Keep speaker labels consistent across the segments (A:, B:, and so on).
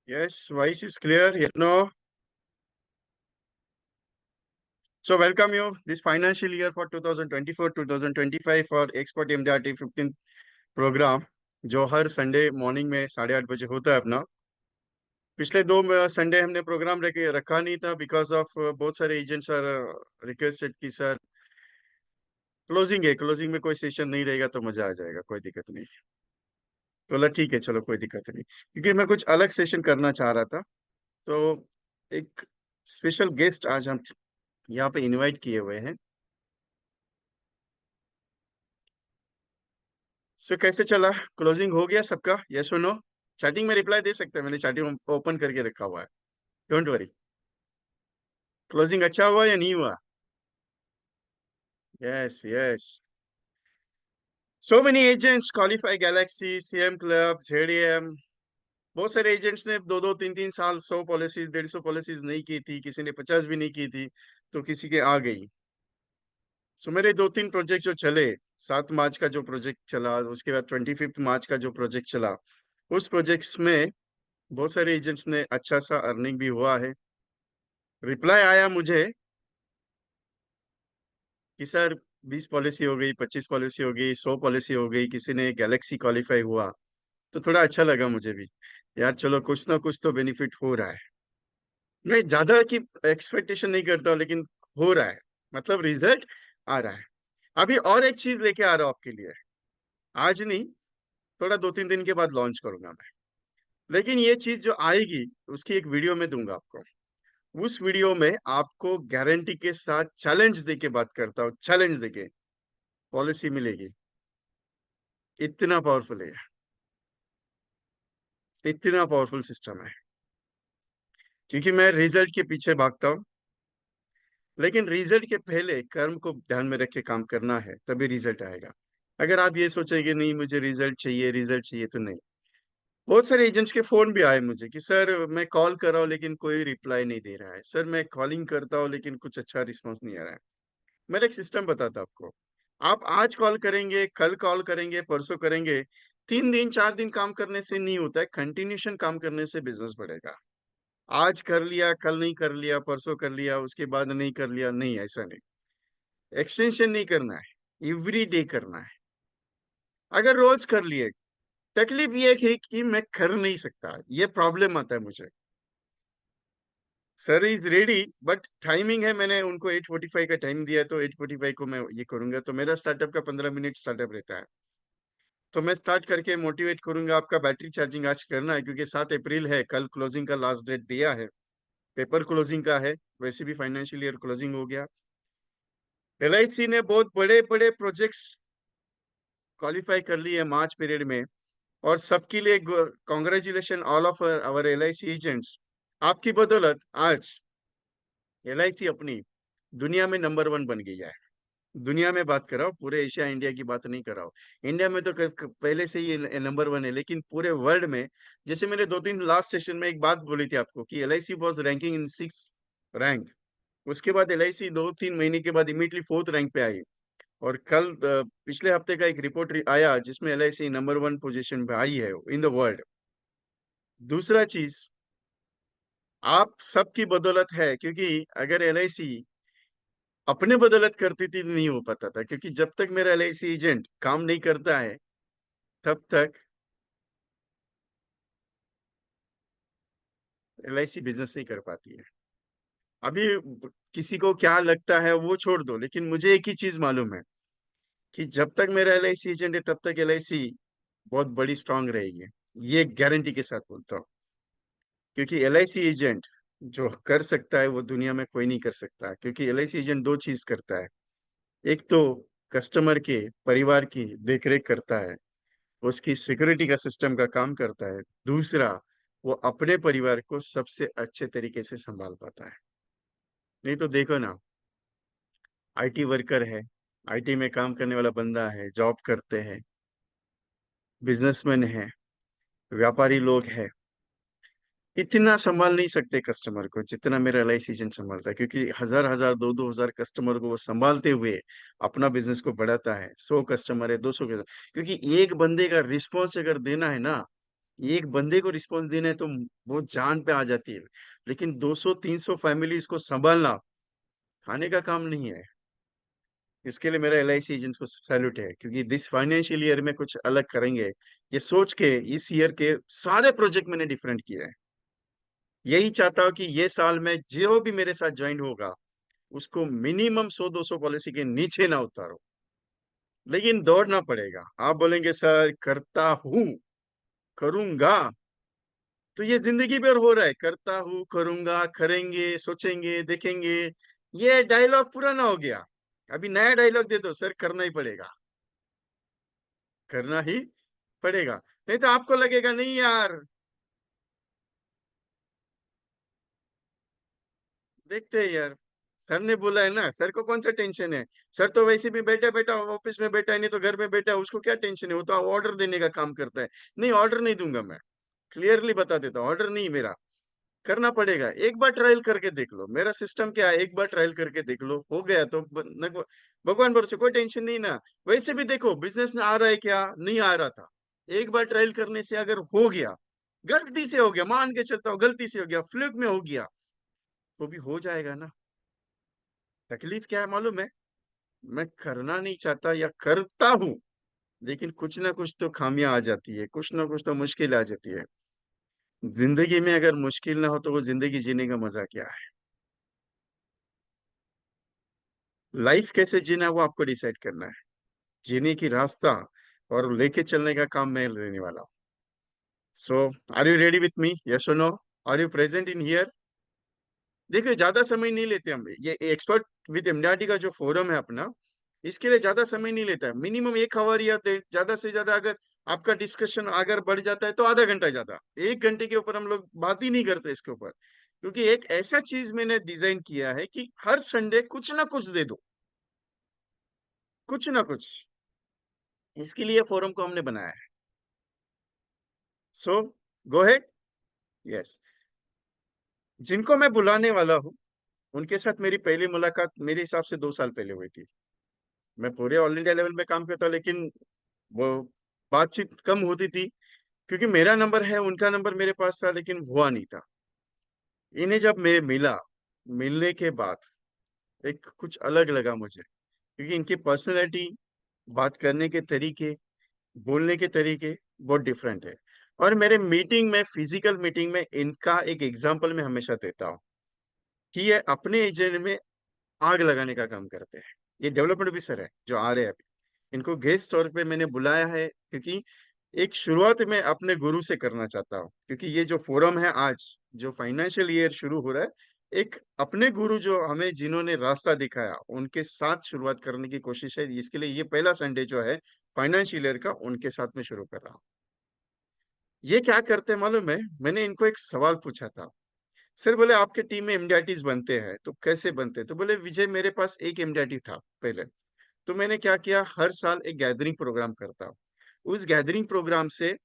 A: Yes, voice is clear. Yes, no. So welcome you this financial year for 2024-2025 for Export MDRT 15 programme जो हर Sunday morning में 8:30 बजे होता है अपना। पिछले दो संडे हमने प्रोग्राम रखा नहीं था बिकॉज ऑफ बहुत सारे एजेंट्स सर रिक्वेस्टेड कि सर क्लोजिंग है, क्लोजिंग में कोई सेशन नहीं रहेगा तो मजा आ जाएगा, कोई दिक्कत नहीं। तो बोला ठीक है, चलो कोई दिक्कत नहीं, क्योंकि मैं कुछ अलग सेशन करना चाह रहा था। तो एक स्पेशल गेस्ट आज हम यहाँ पे इनवाइट किए हुए हैं। सो कैसे चला? क्लोजिंग हो गया सबका? Yes or no? चैटिंग में रिप्लाई दे सकते हैं, मैंने चैटिंग ओपन करके रखा हुआ है। Don't worry. क्लोजिंग अच्छा हुआ या नहीं हुआ? Yes yes. So many agents qualify Galaxy, CM club, JDM. बहुत सारे एजेंट्स ने दो दो तीन तीन साल 100 पॉलिसीज 150 पॉलिसीज नहीं की थी, किसी ने 50 भी नहीं की थी, तो किसी के आ गई। सो मेरे दो तीन प्रोजेक्ट जो चले, 7 मार्च का जो प्रोजेक्ट चला, उसके बाद 25 मार्च का जो प्रोजेक्ट चला, उस प्रोजेक्ट्स में बहुत सारे एजेंट्स ने अच्छा सा अर्निंग भी हुआ है। रिप्लाई आया मुझे कि सर 20 पॉलिसी हो गई, 25 पॉलिसी हो गई, 100 पॉलिसी हो गई, किसी ने गैलेक्सी क्वालिफाई हुआ। तो थोड़ा अच्छा लगा मुझे भी, यार चलो कुछ ना कुछ तो बेनिफिट हो रहा है। मैं ज्यादा की एक्सपेक्टेशन नहीं करता हूँ, लेकिन हो रहा है, मतलब रिजल्ट आ रहा है। अभी और एक चीज लेके आ रहा हूँ आपके लिए। आज नहीं, थोड़ा 2-3 दिन के बाद लॉन्च करूंगा मैं। लेकिन ये चीज जो आएगी उसकी एक वीडियो में दूंगा आपको। उस वीडियो में आपको गारंटी के साथ चैलेंज देके बात करता हूँ, चैलेंज देके पॉलिसी मिलेगी। इतना पावरफुल है, इतना पावरफुल सिस्टम है। क्योंकि मैं रिजल्ट के पीछे भागता हूँ, लेकिन रिजल्ट के पहले कर्म को ध्यान में रख के काम करना है, तभी रिजल्ट आएगा। अगर आप ये सोचेंगे नहीं मुझे रिजल्ट चाहिए, रिजल्ट चाहिए, तो नहीं। बहुत सारे एजेंट्स के फोन भी आए मुझे कि सर मैं कॉल कर रहा हूँ लेकिन कोई रिप्लाई नहीं दे रहा है, सर मैं कॉलिंग करता हूँ लेकिन कुछ अच्छा रिस्पॉन्स नहीं आ रहा है। मेरा एक सिस्टम बताता हूँ आपको। आप आज कॉल करेंगे, कल कॉल करेंगे, परसों करेंगे, 3 दिन 4 दिन काम करने से नहीं होता है, कंटिन्यूशन काम करने से बिजनेस बढ़ेगा। आज कर लिया, कल नहीं कर लिया, परसों कर लिया, उसके बाद नहीं कर लिया, नहीं, ऐसा नहीं। एक्सटेंशन नहीं करना है, एवरी डे करना है। अगर रोज कर लिए, तकलीफ ये है कि मैं कर नहीं सकता, ये प्रॉब्लम आता है मुझे। Sir is ready, but timing है, मैंने उनको 8:45 का टाइम दिया है, तो 8:45 को मैं ये करूंगा। तो मेरा स्टार्टअप का 15 मिनट स्टार्टअप रहता है। तो मैं स्टार्ट करके मोटिवेट करूंगा, आपका बैटरी चार्जिंग आज करना है, क्योंकि 7 अप्रैल है, कल क्लोजिंग का लास्ट डेट दिया है। पेपर क्लोजिंग का है, वैसे भी फाइनेंशियल ईयर क्लोजिंग हो गया। एलआईसी ने बहुत बड़े बड़े प्रोजेक्ट्स क्वालिफाई कर लिए मार्च पीरियड में। और सबके लिए congratulation all of our LIC agents. आपकी बदौलत आज एलआईसी अपनी दुनिया में नंबर 1 बन गई है। दुनिया में बात कर रहा हूँ, पूरे एशिया इंडिया की बात नहीं कर रहा हूँ। इंडिया में तो पहले से ही नंबर 1 है, लेकिन पूरे वर्ल्ड में। जैसे मैंने 2 दिन लास्ट सेशन में एक बात बोली थी आपको कि LIC was ranking in 6 rank. उसके बाद एलआईसी 2-3 महीने के बाद इमीडिएटली 4th रैंक पे आई। और कल पिछले हफ्ते का एक रिपोर्ट आया जिसमें एलआईसी नंबर 1 पोजीशन पे आई है इन द वर्ल्ड। दूसरा चीज, आप सबकी बदौलत है, क्योंकि अगर एलआईसी अपने बदौलत करती थी नहीं हो पाता था, क्योंकि जब तक मेरा एलआईसी एजेंट काम नहीं करता है तब तक एलआईसी बिजनेस नहीं कर पाती है। अभी किसी को क्या लगता है वो छोड़ दो, लेकिन मुझे एक ही चीज मालूम है कि जब तक मेरा एलआईसी एजेंट है तब तक एलआईसी बहुत बड़ी स्ट्रांग रहेगी। ये गारंटी के साथ बोलता हूँ, क्योंकि एलआईसी एजेंट जो कर सकता है वो दुनिया में कोई नहीं कर सकता, क्योंकि एलआईसी एजेंट दो चीज करता है। एक तो कस्टमर के परिवार की देखरेख करता है, उसकी सिक्योरिटी का सिस्टम का काम करता है। दूसरा, वो अपने परिवार को सबसे अच्छे तरीके से संभाल पाता है। नहीं तो देखो ना, आईटी वर्कर है, आईटी में काम करने वाला बंदा है, जॉब करते हैं, बिजनेसमैन है, व्यापारी लोग है, इतना संभाल नहीं सकते कस्टमर को जितना मेरा एलआईसी एजेंट संभालता है, क्योंकि हजार हजार 2-2 हजार कस्टमर को वो संभालते हुए अपना बिजनेस को बढ़ाता है। 100 कस्टमर है, 200 क्योंकि एक बंदे का रिस्पॉन्स अगर देना है ना, एक बंदे को रिस्पॉन्स देना है तो वो जान पे आ जाती है, लेकिन 200-300 फैमिलीज को संभालना खाने का काम नहीं है। इसके लिए मेरा LIC एजेंट्स को सैल्यूट है, क्योंकि दिस फाइनेंशियल ईयर में कुछ अलग करेंगे ये सोच के इस ईयर के सारे प्रोजेक्ट मैंने डिफरेंट किए हैं। यही चाहता हूँ कि ये साल में जो भी मेरे साथ ज्वाइन होगा उसको मिनिमम 100-200 पॉलिसी के नीचे ना उतारो, लेकिन दौड़ना पड़ेगा। आप बोलेंगे सर करता हूँ, करूंगा, तो ये जिंदगी भर हो रहा है, करता हूँ, करूंगा, करेंगे, सोचेंगे, देखेंगे। ये डायलॉग पुराना हो गया। अभी नया डायलॉग दे दो, सर करना ही पड़ेगा, करना ही पड़ेगा। नहीं तो आपको लगेगा नहीं यार, देखते हैं यार, सर ने बोला है ना, सर को कौन सा टेंशन है। सर तो वैसे भी बैठा बैठा ऑफिस में बैठा है, नहीं तो घर में बैठा है, उसको क्या टेंशन है, वो तो ऑर्डर देने का काम करता है। नहीं, ऑर्डर नहीं दूंगा मैं, क्लियरली बता देता हूँ, ऑर्डर नहीं मेरा, करना पड़ेगा। एक बार ट्रायल करके देख लो, मेरा सिस्टम क्या है, एक बार ट्रायल करके देख लो, हो गया तो भगवान भरोसे, कोई टेंशन नहीं ना। वैसे भी देखो बिजनेस में आ रहा है क्या, नहीं आ रहा था, एक बार ट्रायल करने से अगर हो गया, गलती से हो गया, मान के चलता हूँ गलती से हो गया, फ्लूक में हो गया, तो भी हो जाएगा ना। तकलीफ क्या है मालूम है, मैं करना नहीं चाहता या करता हूँ, लेकिन कुछ ना कुछ तो खामियां आ जाती है, कुछ ना कुछ तो मुश्किल आ जाती है। जिंदगी में अगर मुश्किल ना हो तो वो जिंदगी जीने का मजा क्या है। लाइफ कैसे जीना है वो आपको डिसाइड करना है, जीने की रास्ता और लेके चलने का काम मैं लेने वाला हूँ। So are you ready with me, yes or no, are you present in here. देखिए ज्यादा समय नहीं लेते हम, ये एक्सपर्ट विद एमडीआरटी का जो फोरम है अपना, इसके लिए ज्यादा समय नहीं लेता है, मिनिमम 1 आवर या ज्यादा से ज्यादा, अगर आपका डिस्कशन अगर बढ़ जाता है तो आधा घंटा, ज्यादा 1 घंटे के ऊपर हम लोग बात ही नहीं करते इसके ऊपर। क्योंकि एक ऐसा चीज मैंने डिजाइन किया है कि हर संडे कुछ ना कुछ दे दो, कुछ ना कुछ, इसके लिए फोरम को हमने बनाया है। सो गो हेड। यस, जिनको मैं बुलाने वाला हूँ उनके साथ मेरी पहली मुलाकात मेरे हिसाब से 2 साल पहले हुई थी। मैं पूरे ऑल इंडिया लेवल पे काम करता, लेकिन वो बातचीत कम होती थी, क्योंकि मेरा नंबर है, उनका नंबर मेरे पास था, लेकिन हुआ नहीं था। इन्हें जब मैं मिला, मिलने के बाद एक कुछ अलग लगा मुझे, क्योंकि इनकी पर्सनैलिटी, बात करने के तरीके, बोलने के तरीके बहुत डिफरेंट है। और मेरे मीटिंग में, फिजिकल मीटिंग में इनका एक एग्जाम्पल मैं हमेशा देता हूँ कि ये अपने एजेंडे में आग लगाने का काम करते हैं। ये डेवलपमेंट ऑफिसर है जो आ रहे हैं अभी, इनको गेस्ट तौर पे मैंने बुलाया है, क्योंकि एक शुरुआत मैं अपने गुरु से करना चाहता हूँ। क्योंकि ये जो फोरम है आज, जो फाइनेंशियल ईयर शुरू हो रहा है, एक अपने गुरु जो हमें जिन्होंने रास्ता दिखाया उनके साथ शुरुआत करने की कोशिश है। इसके लिए ये पहला संडे जो है फाइनेंशियल ईयर का, उनके साथ में शुरू कर रहा हूँ। ये क्या करते हैं मालूम है, मैंने इनको एक सवाल पूछा था। सर बोले आपके टीम में एमडीआईटीज बनते हैं तो कैसे बनते हैं, तो बोले विजय मेरे पास एक एमडीआईटी था पहले, तो मैंने क्या किया, हर साल एक गैदरिंग प्रोग्राम करता हूँ। उस गैदरिंग प्रोग्राम से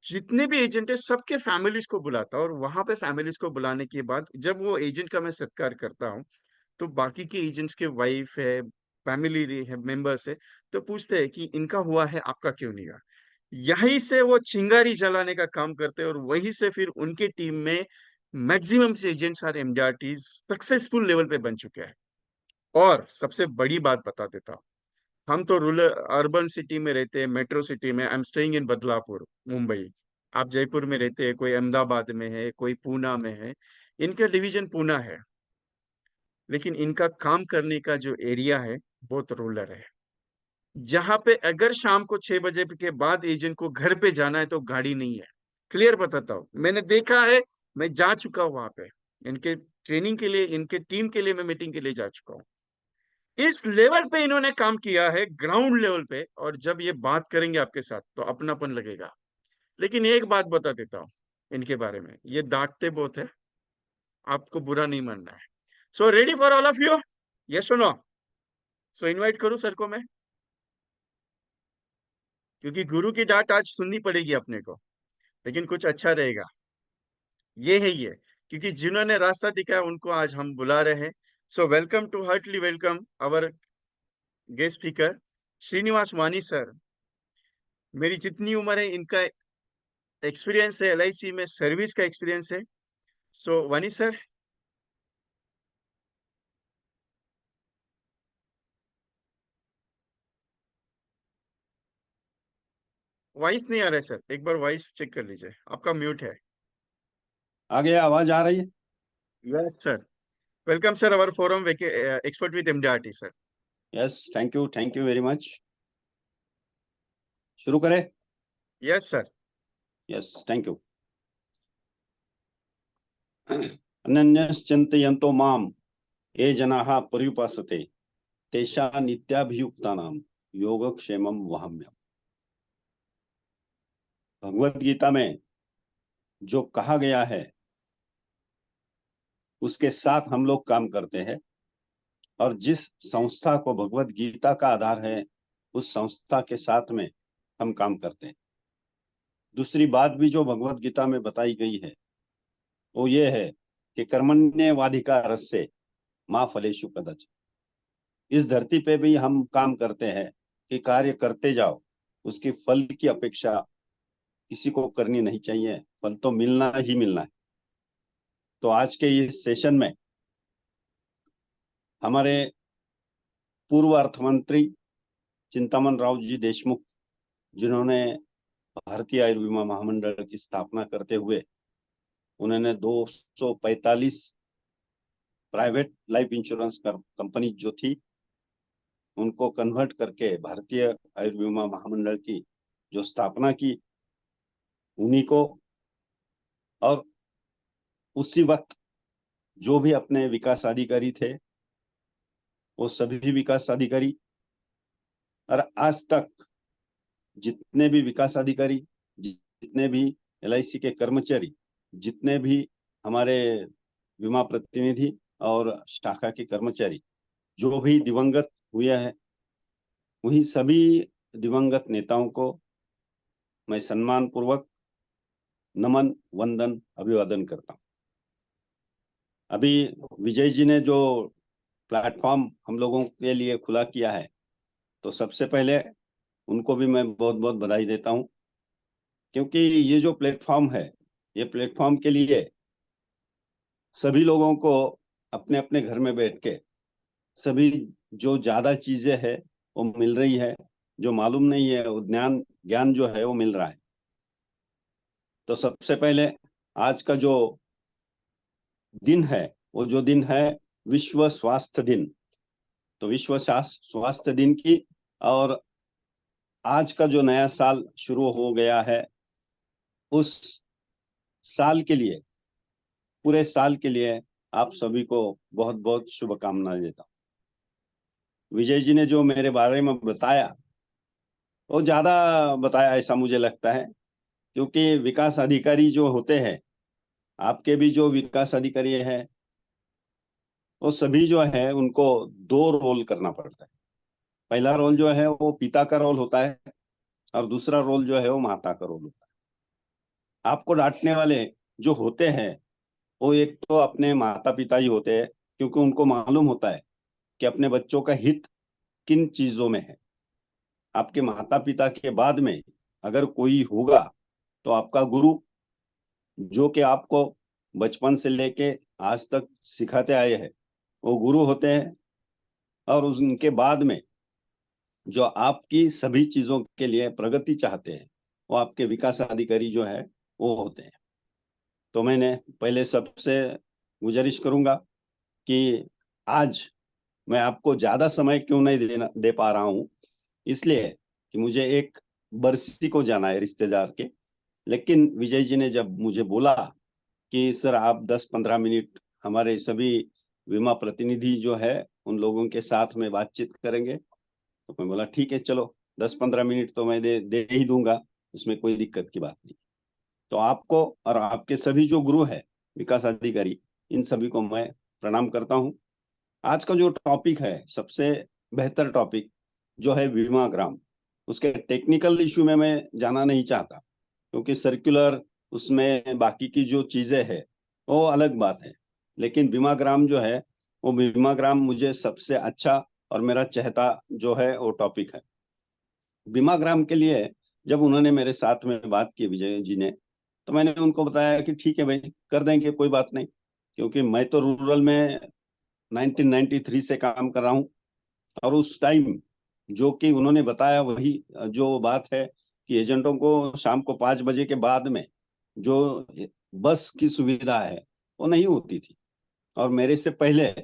A: जितने भी एजेंट है सबके फैमिलीज को बुलाता हूँ, और वहां पे फैमिलीज को बुलाने के बाद जब वो एजेंट का मैं सत्कार करता हूँ, तो बाकी के एजेंट्स के वाइफ है, फैमिली है, मेंबर्स है, तो पूछते हैं कि इनका हुआ है आपका क्यों नहीं हुआ। यहीं से वो चिंगारी जलाने का काम करते हैं, और वहीं से फिर उनकी टीम में मैक्सिमम से एजेंट्स और एमडीआरटीज सक्सेसफुल लेवल पे बन चुके हैं। और सबसे बड़ी बात बता देता हूँ, हम तो रूरल अर्बन सिटी में रहते हैं, मेट्रो सिटी में, I am staying in Badlapur, Mumbai. आप जयपुर में रहते हैं, कोई अहमदाबाद में है, कोई पूना में है, इनका डिवीजन पूना है, लेकिन इनका काम करने का जो एरिया है बहुत रूरल है, जहां पे अगर शाम को 6 बजे के बाद एजेंट को घर पे जाना है तो गाड़ी नहीं है। क्लियर बताता हूँ, मैंने देखा है, मैं जा चुका हूँ वहां पे, इनके ट्रेनिंग के लिए, इनके टीम के लिए मैं मीटिंग के लिए जा चुका हूँ। इस लेवल पे इन्होंने काम किया है, ग्राउंड लेवल पे, और जब ये बात करेंगे आपके साथ तो अपनापन लगेगा। लेकिन एक बात बता देता हूँ इनके बारे में, ये डांटते बहुत है, आपको बुरा नहीं मानना है। So ready for all of you, yes or no. So invite करूं सर को मैं, क्योंकि गुरु की डांट आज सुननी पड़ेगी अपने को, लेकिन कुछ अच्छा रहेगा। ये है ये, क्योंकि जिन्होंने रास्ता दिखाया उनको आज हम बुला रहे हैं। So welcome to, heartily welcome our guest speaker, Shrinivas Vani sir. मेरी जितनी उम्र है इनका एक्सपीरियंस है एलआईसी में, सर्विस का एक्सपीरियंस है। सो वानी सर। वॉइस नहीं आ रहा है सर, एक बार वॉइस चेक कर लीजिए, आपका म्यूट है।
B: आगे आवाज आ रही है?
A: Yes sir. Welcome sir our forum expert with MDRT sir.
B: Yes, thank you very much. शुरू करें?
A: Yes sir.
B: Yes, thank you. अनन्यश्चिन्तयन्तो माम ये जनाः पर्युपासते तेषा नित्याभियुक्तानां योगक्षेमं वहाम्यहम्। भगवत गीता में जो कहा गया है उसके साथ हम लोग काम करते हैं, और जिस संस्था को भगवत गीता का आधार है उस संस्था के साथ में हम काम करते हैं। दूसरी बात भी जो भगवत गीता में बताई गई है वो ये है कि कर्मण्येवाधिकारस्ते मा फलेषु कदाचन। इस धरती पे भी हम काम करते हैं कि कार्य करते जाओ, उसकी फल की अपेक्षा किसी को करनी नहीं चाहिए, फल तो मिलना ही मिलना है। तो आज के इस सेशन में हमारे पूर्व अर्थ मंत्री चिंतामन राव जी देशमुख, जिन्होंने भारतीय आयुर्विमा महामंडल की स्थापना करते हुए उन्होंने 245 प्राइवेट लाइफ इंश्योरेंस कंपनी जो थी उनको कन्वर्ट करके भारतीय आयुर्विमा महामंडल की जो स्थापना की, उन्हीं को, और उसी वक्त जो भी अपने विकास अधिकारी थे वो सभी विकास अधिकारी, और आज तक जितने भी विकास अधिकारी, जितने भी एलआईसी के कर्मचारी, जितने भी हमारे बीमा प्रतिनिधि और शाखा के कर्मचारी जो भी दिवंगत हुए हैं, वही सभी दिवंगत नेताओं को मैं सम्मान पूर्वक नमन, वंदन, अभिवादन करता हूँ। अभी विजय जी ने जो प्लेटफॉर्म हम लोगों के लिए खुला किया है, तो सबसे पहले उनको भी मैं बहुत बहुत बधाई देता हूँ, क्योंकि ये जो प्लेटफॉर्म है, ये प्लेटफॉर्म के लिए सभी लोगों को अपने अपने घर में बैठ के सभी जो ज्यादा चीजें है वो मिल रही है, जो मालूम नहीं है वो ज्ञान जो है वो मिल रहा है। तो सबसे पहले आज का जो दिन है वो जो दिन है विश्व स्वास्थ्य दिन, तो विश्व स्वास्थ्य दिन की, और आज का जो नया साल शुरू हो गया है उस साल के लिए, पूरे साल के लिए आप सभी को बहुत बहुत शुभकामनाएं देता हूँ। विजय जी ने जो मेरे बारे में बताया वो ज्यादा बताया ऐसा मुझे लगता है, क्योंकि विकास अधिकारी जो होते हैं, आपके भी जो विकास अधिकारी है, वो सभी जो है उनको दो रोल करना पड़ता है। पहला रोल जो है वो पिता का रोल होता है, और दूसरा रोल जो है वो माता का रोल होता है। आपको डांटने वाले जो होते हैं वो एक तो अपने माता पिता ही होते हैं, क्योंकि उनको मालूम होता है कि अपने बच्चों का हित किन चीजों में है। आपके माता पिता के बाद में अगर कोई होगा तो आपका गुरु, जो कि आपको बचपन से लेके आज तक सिखाते आए हैं, वो गुरु होते हैं। और उनके बाद में जो आपकी सभी चीजों के लिए प्रगति चाहते हैं वो आपके विकास अधिकारी जो है वो होते हैं। तो मैंने पहले सबसे गुजारिश करूंगा कि आज मैं आपको ज्यादा समय क्यों नहीं दे पा रहा हूं, इसलिए कि मुझे एक बरसी को जाना है रिश्तेदार के। लेकिन विजय जी ने जब मुझे बोला कि सर आप 10-15 मिनट हमारे सभी बीमा प्रतिनिधि जो है उन लोगों के साथ में बातचीत करेंगे, तो मैं बोला ठीक है, चलो 10-15 मिनट तो मैं दे ही दूंगा, उसमें कोई दिक्कत की बात नहीं। तो आपको और आपके सभी जो गुरु है विकास अधिकारी, इन सभी को मैं प्रणाम करता हूँ। आज का जो टॉपिक है सबसे बेहतर टॉपिक जो है बीमा ग्राम, उसके टेक्निकल इशू में मैं जाना नहीं चाहता, क्योंकि सर्कुलर उसमें बाकी की जो चीजें है वो अलग बात है। लेकिन बीमा ग्राम जो है वो बीमा ग्राम मुझे सबसे अच्छा और मेरा चहेता जो है वो टॉपिक है। बीमा ग्राम के लिए जब उन्होंने मेरे साथ में बात की विजय जी ने, तो मैंने उनको बताया कि ठीक है भाई, कर देंगे, कोई बात नहीं, क्योंकि मैं तो रूरल में 1993 से काम कर रहा हूँ। और उस टाइम जो कि उन्होंने बताया वही जो बात है कि एजेंटों को शाम को 5 बजे के बाद में जो बस की सुविधा है वो नहीं होती थी। और मेरे से पहले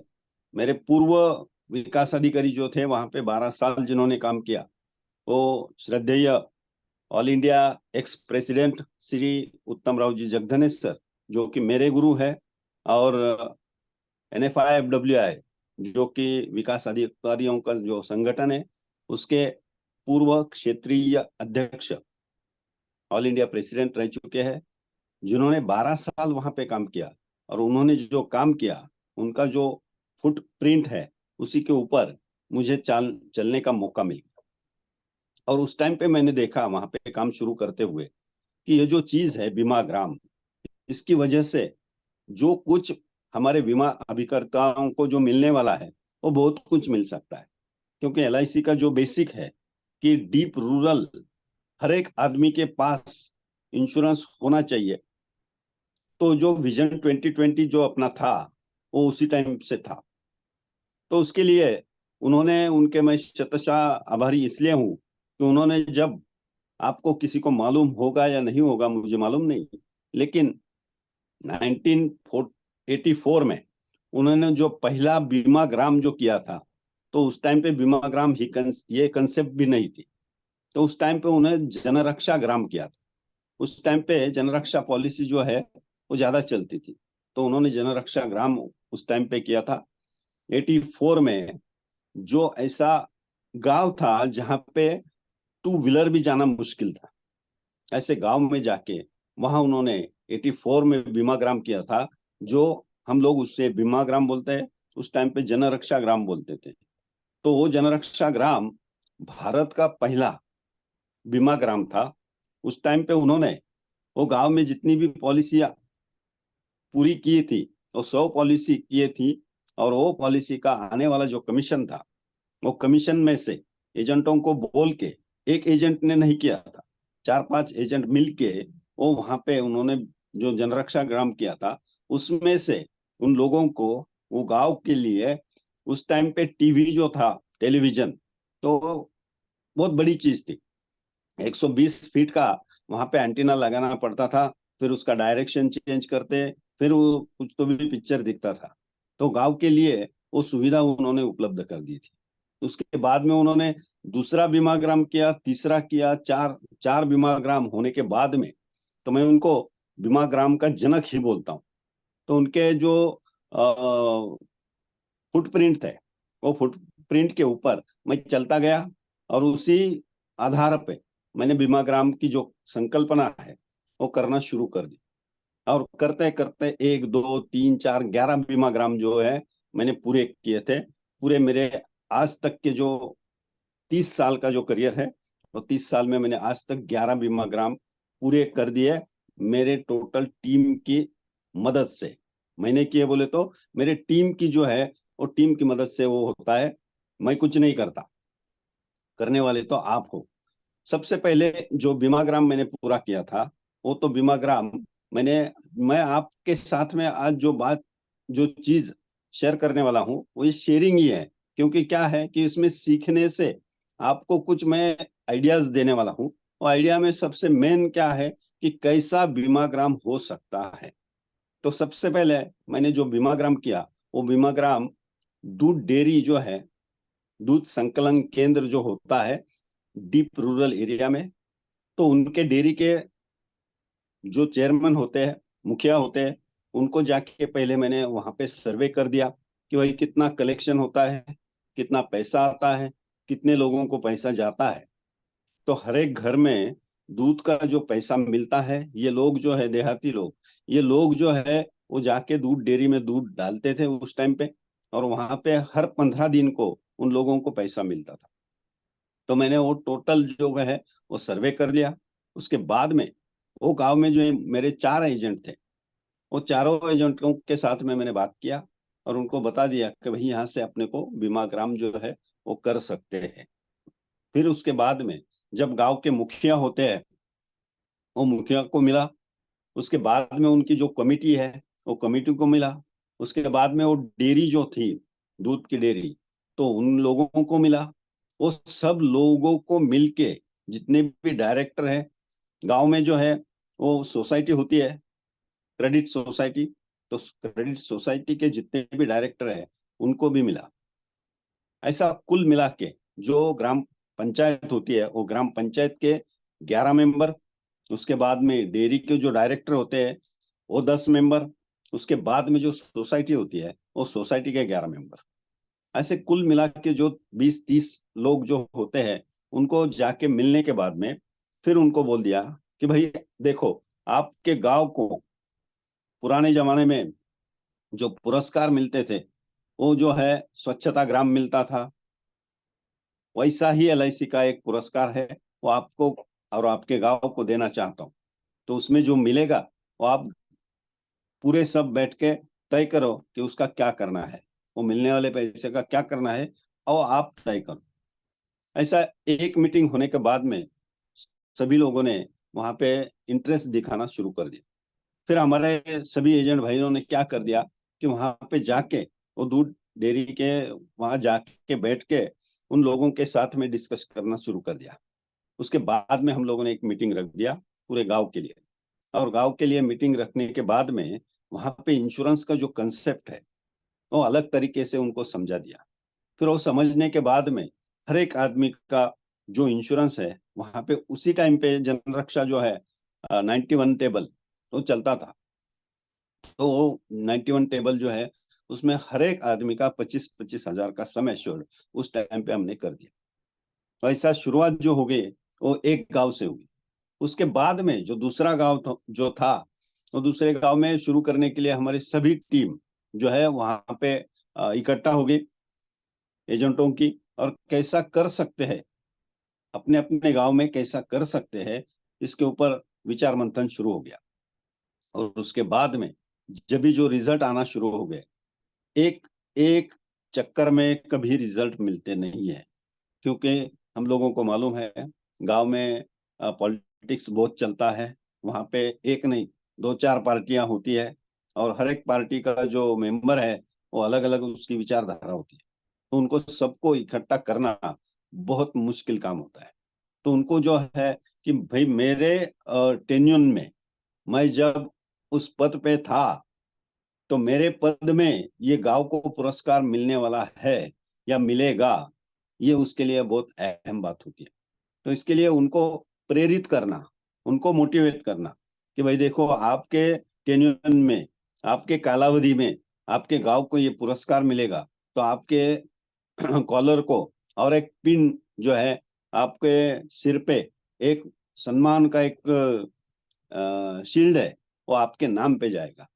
B: मेरे पूर्व विकास अधिकारी जो थे वहां पे 12 साल जिन्होंने काम किया, वो श्रद्धेय all India ex president Shri उत्तम राव जी जगधनेश सर, जो कि मेरे गुरु है, और NFI-FWI जो कि विकास अधिकारियों का जो संगठन है उसके पूर्व क्षेत्रीय अध्यक्ष ऑल इंडिया प्रेसिडेंट रह चुके हैं, जिन्होंने 12 साल वहां पे काम किया। और उन्होंने जो काम किया उनका जो फुटप्रिंट है उसी के ऊपर मुझे चलने का मौका मिला। और उस टाइम पे मैंने देखा वहां पे काम शुरू करते हुए कि ये जो चीज है बीमा ग्राम, इसकी वजह से जो कुछ हमारे बीमा अभिकर्ताओं को जो मिलने वाला है वो बहुत कुछ मिल सकता है। क्योंकि LIC का जो बेसिक है कि डीप रूरल हर एक आदमी के पास इंश्योरेंस होना चाहिए। तो जो विजन 2020 जो अपना था वो उसी टाइम से था। तो उसके लिए उन्होंने उनके मैं शतशः आभारी इसलिए हूं कि उन्होंने जब, आपको किसी को मालूम होगा या नहीं होगा मुझे मालूम नहीं, लेकिन 1984 में उन्होंने जो पहला बीमा ग्राम जो किया था, तो उस टाइम पे बीमा ग्राम ये कंसेप्ट भी नहीं थी। तो उस टाइम पे उन्हें जनरक्षा ग्राम किया था। उस टाइम पे जनरक्षा पॉलिसी जो है वो ज्यादा चलती थी, तो उन्होंने जनरक्षा ग्राम उस टाइम पे किया था 84 में। जो ऐसा गांव था जहां पे टू व्हीलर भी जाना मुश्किल था, ऐसे गांव में जाके वहां उन्होंने 84 में बीमा ग्राम किया था, जो हम लोग उससे बीमा ग्राम बोलते हैं, उस टाइम पे जनरक्षा ग्राम बोलते थे। तो वो जनरक्षा ग्राम भारत का पहला बीमा ग्राम था। उस टाइम पे उन्होंने वो गांव में जितनी भी पॉलिसियां पूरी की थी, वो 100 पॉलिसी किए थी। और वो पॉलिसी का आने वाला जो कमीशन था, वो कमीशन में से एजेंटों को बोल के, एक एजेंट ने नहीं किया था, 4-5 एजेंट मिलके वो वहां पे उन्होंने जो जनरक्षा ग्राम किया था, उसमें से उन लोगों को वो गांव के लिए, उस टाइम पे टीवी जो था, टेलीविजन, तो बहुत बड़ी चीज थी। 120 फीट का वहां पे एंटीना लगाना पड़ता था, फिर उसका डायरेक्शन चेंज करते, फिर वो कुछ तो भी पिक्चर दिखता था। तो गांव के लिए वो सुविधा उन्होंने उपलब्ध कर दी थी। उसके बाद में उन्होंने दूसरा बीमाग्राम किया, तीसरा किया, चार चार बीमाग्राम होने के बाद में, तो मैं उनको बीमाग्राम का जनक ही बोलता हूँ। तो उनके जो फुटप्रिंट थे, वो फुटप्रिंट के ऊपर मैं चलता गया, और उसी आधार पे मैंने बीमाग्राम की जो संकल्पना है वो करना शुरू कर दी। और करते करते 1, 2, 3, 4, 11 बीमाग्राम जो है मैंने पूरे किए थे। पूरे मेरे आज तक के जो 30 साल का जो करियर है, तो 30 साल में मैंने आज तक 11 बीमाग्राम पूरे कर दिए, मेरे टोटल टीम की मदद से। मैंने किए बोले तो मेरे टीम की जो है वो टीम की मदद से वो होता है, मैं कुछ नहीं करता, करने वाले तो आप हो। सबसे पहले जो बीमाग्राम मैंने पूरा किया था, वो तो बीमाग्राम मैंने, मैं आपके साथ में आज जो बात, जो चीज शेयर करने वाला हूँ वो ये शेयरिंग ही है। क्योंकि क्या है कि इसमें सीखने से आपको कुछ मैं आइडियाज देने वाला हूँ। और आइडिया में सबसे मेन क्या है कि कैसा बीमाग्राम हो सकता है। तो सबसे पहले मैंने जो बीमाग्राम किया, वो बीमाग्राम दूध डेयरी जो है, दूध संकलन केंद्र जो होता है डीप रूरल एरिया में, तो उनके डेयरी के जो चेयरमैन होते हैं, मुखिया होते हैं, उनको जाके पहले मैंने वहां पे सर्वे कर दिया कि भाई कितना कलेक्शन होता है, कितना पैसा आता है, कितने लोगों को पैसा जाता है। तो हर एक घर में दूध का जो पैसा मिलता है, ये लोग जो है देहाती लोग, ये लोग जो है वो जाके दूध डेयरी में दूध डालते थे उस टाइम पे। और वहां पे हर 15 दिन को उन लोगों को पैसा मिलता था। तो मैंने वो टोटल जो है वो सर्वे कर लिया। उसके बाद में वो गांव में जो मेरे 4 एजेंट थे, वो चारों एजेंटों के साथ में मैंने बात किया और उनको बता दिया कि भाई यहाँ से अपने को बीमाग्राम जो है वो कर सकते हैं। फिर उसके बाद में जब गांव के मुखिया होते हैं, वो मुखिया को मिला, उसके बाद में उनकी जो कमेटी है वो कमेटी को मिला। उसके बाद में वो डेयरी जो थी, दूध की डेयरी, तो उन लोगों को मिला। वो सब लोगों को मिलके, जितने भी डायरेक्टर है गांव में जो है, वो सोसाइटी होती है क्रेडिट सोसाइटी, तो क्रेडिट सोसाइटी के जितने भी डायरेक्टर है उनको भी मिला। ऐसा कुल मिला के जो ग्राम पंचायत होती है, वो ग्राम पंचायत के 11 मेंबर, उसके बाद में डेयरी के जो डायरेक्टर होते हैं वो 10 मेंबर, उसके बाद में जो सोसाइटी होती है वो सोसाइटी के 11 मेंबर, ऐसे कुल मिला के जो 20-30 लोग जो होते हैं, उनको जाके मिलने के बाद में फिर उनको बोल दिया कि भाई देखो, आपके गांव को पुराने जमाने में जो पुरस्कार मिलते थे, वो जो है स्वच्छता ग्राम मिलता था, वैसा ही एलआईसी का एक पुरस्कार है, वो आपको और आपके गांव को देना चाहता हूँ। तो उसमें जो मिलेगा वो आप पूरे सब बैठ के तय करो कि उसका क्या करना है, वो मिलने वाले पैसे का क्या करना है, और आप तय करो। ऐसा एक मीटिंग होने के बाद में सभी लोगों ने वहां पे इंटरेस्ट दिखाना शुरू कर दिया। फिर हमारे सभी एजेंट भाइयों ने क्या कर दिया कि वहां पे जाके वो दूध डेयरी के वहां जाके बैठ के उन लोगों के साथ में डिस्कस करना शुरू कर दिया। उसके बाद में हम लोगों ने एक मीटिंग रख दिया पूरे गांव के लिए, और गांव के लिए मीटिंग रखने के बाद में वहां पे इंश्योरेंस का जो कंसेप्ट है वो अलग तरीके से उनको समझा दिया। फिर वो समझने के बाद में हर एक आदमी का जो इंश्योरेंस है वहां पे उसी टाइम पे जन रक्षा जो है 91 टेबल वो चलता था। तो वो 91 टेबल जो है उसमें हर एक आदमी का 25-25 हजार का सम एश्योर्ड उस टाइम पे हमने कर दिया। तो ऐसा शुरुआत जो हो गई वो एक गांव से हुई। उसके बाद में जो दूसरा गांव जो था, वो दूसरे गांव में शुरू करने के लिए हमारी सभी टीम जो है वहां पे इकट्ठा हो गई एजेंटों की, और कैसा कर सकते हैं, अपने अपने गांव में कैसा कर सकते हैं, इसके ऊपर विचार मंथन शुरू हो गया। और उसके बाद में जब भी जो रिजल्ट आना शुरू हो गए, एक एक चक्कर में कभी रिजल्ट मिलते नहीं है, क्योंकि हम लोगों को मालूम है गांव में पॉलिटिक्स बहुत चलता है। वहां पे एक नहीं 2-4 पार्टियां होती है, और हर एक पार्टी का जो मेंबर है वो अलग अलग उसकी विचारधारा होती है। तो उनको सबको इकट्ठा करना बहुत मुश्किल काम होता है। तो उनको जो है कि भाई मेरे टेन्यून में मैं जब उस पद पे था, तो मेरे पद में ये गांव को पुरस्कार मिलने वाला है या मिलेगा, ये उसके लिए बहुत अहम बात होती है। तो इसके लिए उनको प्रेरित करना, उनको मोटिवेट करना कि भाई देखो, आपके टेन्यून में, आपके कालावधि में आपके गांव को ये पुरस्कार मिलेगा, तो आपके कॉलर को और एक पिन जो है आपके सिर पे, एक सम्मान का एक शील्ड है, वो आपके नाम पे जाएगा।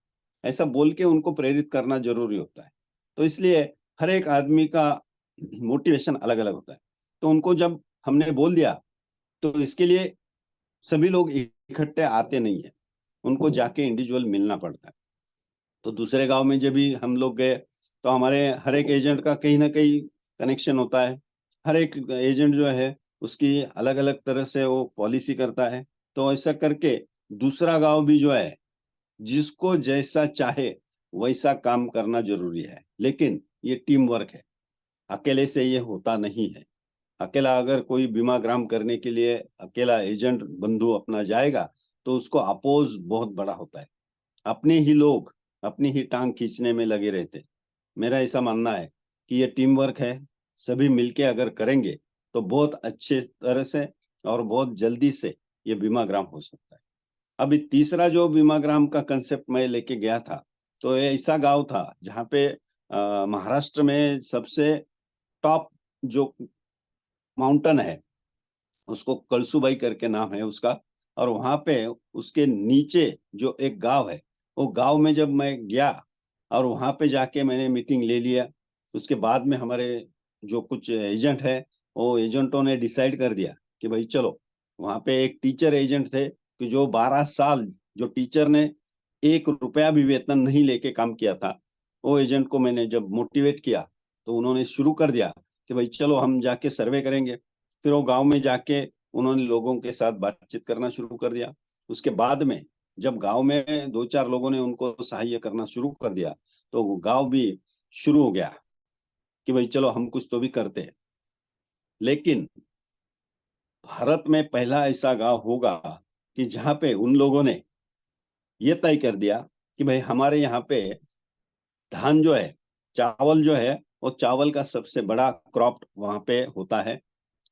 B: ऐसा बोल के उनको प्रेरित करना जरूरी होता है। तो इसलिए हर एक आदमी का मोटिवेशन अलग अलग होता है। तो उनको जब हमने बोल दिया, तो इसके लिए सभी लोग इकट्ठे आते नहीं है, उनको जाके इंडिविजुअल मिलना पड़ता है। तो दूसरे गांव में जब भी हम लोग गए, तो हमारे हर एक एजेंट का कहीं ना कहीं कनेक्शन होता है। हर एक एजेंट जो है उसकी अलग अलग तरह से वो पॉलिसी करता है। तो ऐसा करके दूसरा गांव भी जो है, जिसको जैसा चाहे वैसा काम करना जरूरी है, लेकिन ये टीम वर्क है, अकेले से ये होता नहीं है। अकेला अगर कोई बीमा ग्राम करने के लिए अकेला एजेंट बंधु अपना जाएगा, तो उसको अपोज बहुत बड़ा होता है। अपने ही लोग अपनी ही टांग खींचने में लगे रहते। मेरा ऐसा मानना है कि ये टीम वर्क है, सभी मिलके अगर करेंगे तो बहुत अच्छे तरह से और बहुत जल्दी से ये बीमा ग्राम हो सकता है। अभी तीसरा जो बीमा ग्राम का कंसेप्ट मैं लेके गया था, तो ये ऐसा गांव था जहाँ पे महाराष्ट्र में सबसे टॉप जो माउंटेन है, उसको कलसुबाई करके नाम है उसका, और वहां पे उसके नीचे जो एक गांव है, वो गांव में जब मैं गया और वहां पे जाके मैंने मीटिंग ले लिया, उसके बाद में हमारे जो कुछ एजेंट है, वो एजेंटों ने डिसाइड कर दिया कि भाई चलो, वहां पे एक टीचर एजेंट थे कि जो 12 साल जो टीचर ने 1 रुपया भी वेतन नहीं लेके काम किया था, वो एजेंट को मैंने जब मोटिवेट किया, तो उन्होंने शुरू कर दिया कि भाई चलो हम जाके सर्वे करेंगे। फिर वो गांव में जाके उन्होंने लोगों के साथ बातचीत करना शुरू कर दिया। उसके बाद में जब गांव में 2-4 लोगों ने उनको सहायता करना शुरू कर दिया तो गांव भी शुरू हो गया कि भाई चलो हम कुछ तो भी करते हैं। लेकिन भारत में पहला ऐसा गांव होगा कि जहां पे उन लोगों ने ये तय कर दिया कि भाई हमारे यहाँ पे धान जो है, चावल जो है, वो चावल का सबसे बड़ा क्रॉप वहां पे होता है।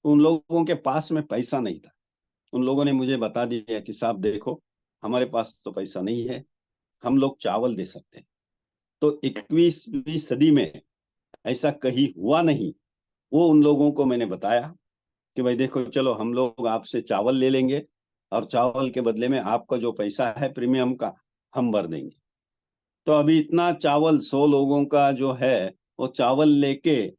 B: उन लोगों के पास में पैसा नहीं था। उन लोगों ने मुझे बता दिया कि साहब देखो, हमारे पास तो पैसा नहीं है, हम लोग चावल दे सकते हैं। तो 21वीं सदी में ऐसा कहीं हुआ नहीं। वो उन लोगों को मैंने बताया कि भाई देखो, चलो हम लोग आपसे चावल ले लेंगे और चावल के बदले में आपका जो पैसा है प्रीमियम का, हम भर देंगे। तो अभी इतना चावल 100 लोगों का जो है, वो चावल लेके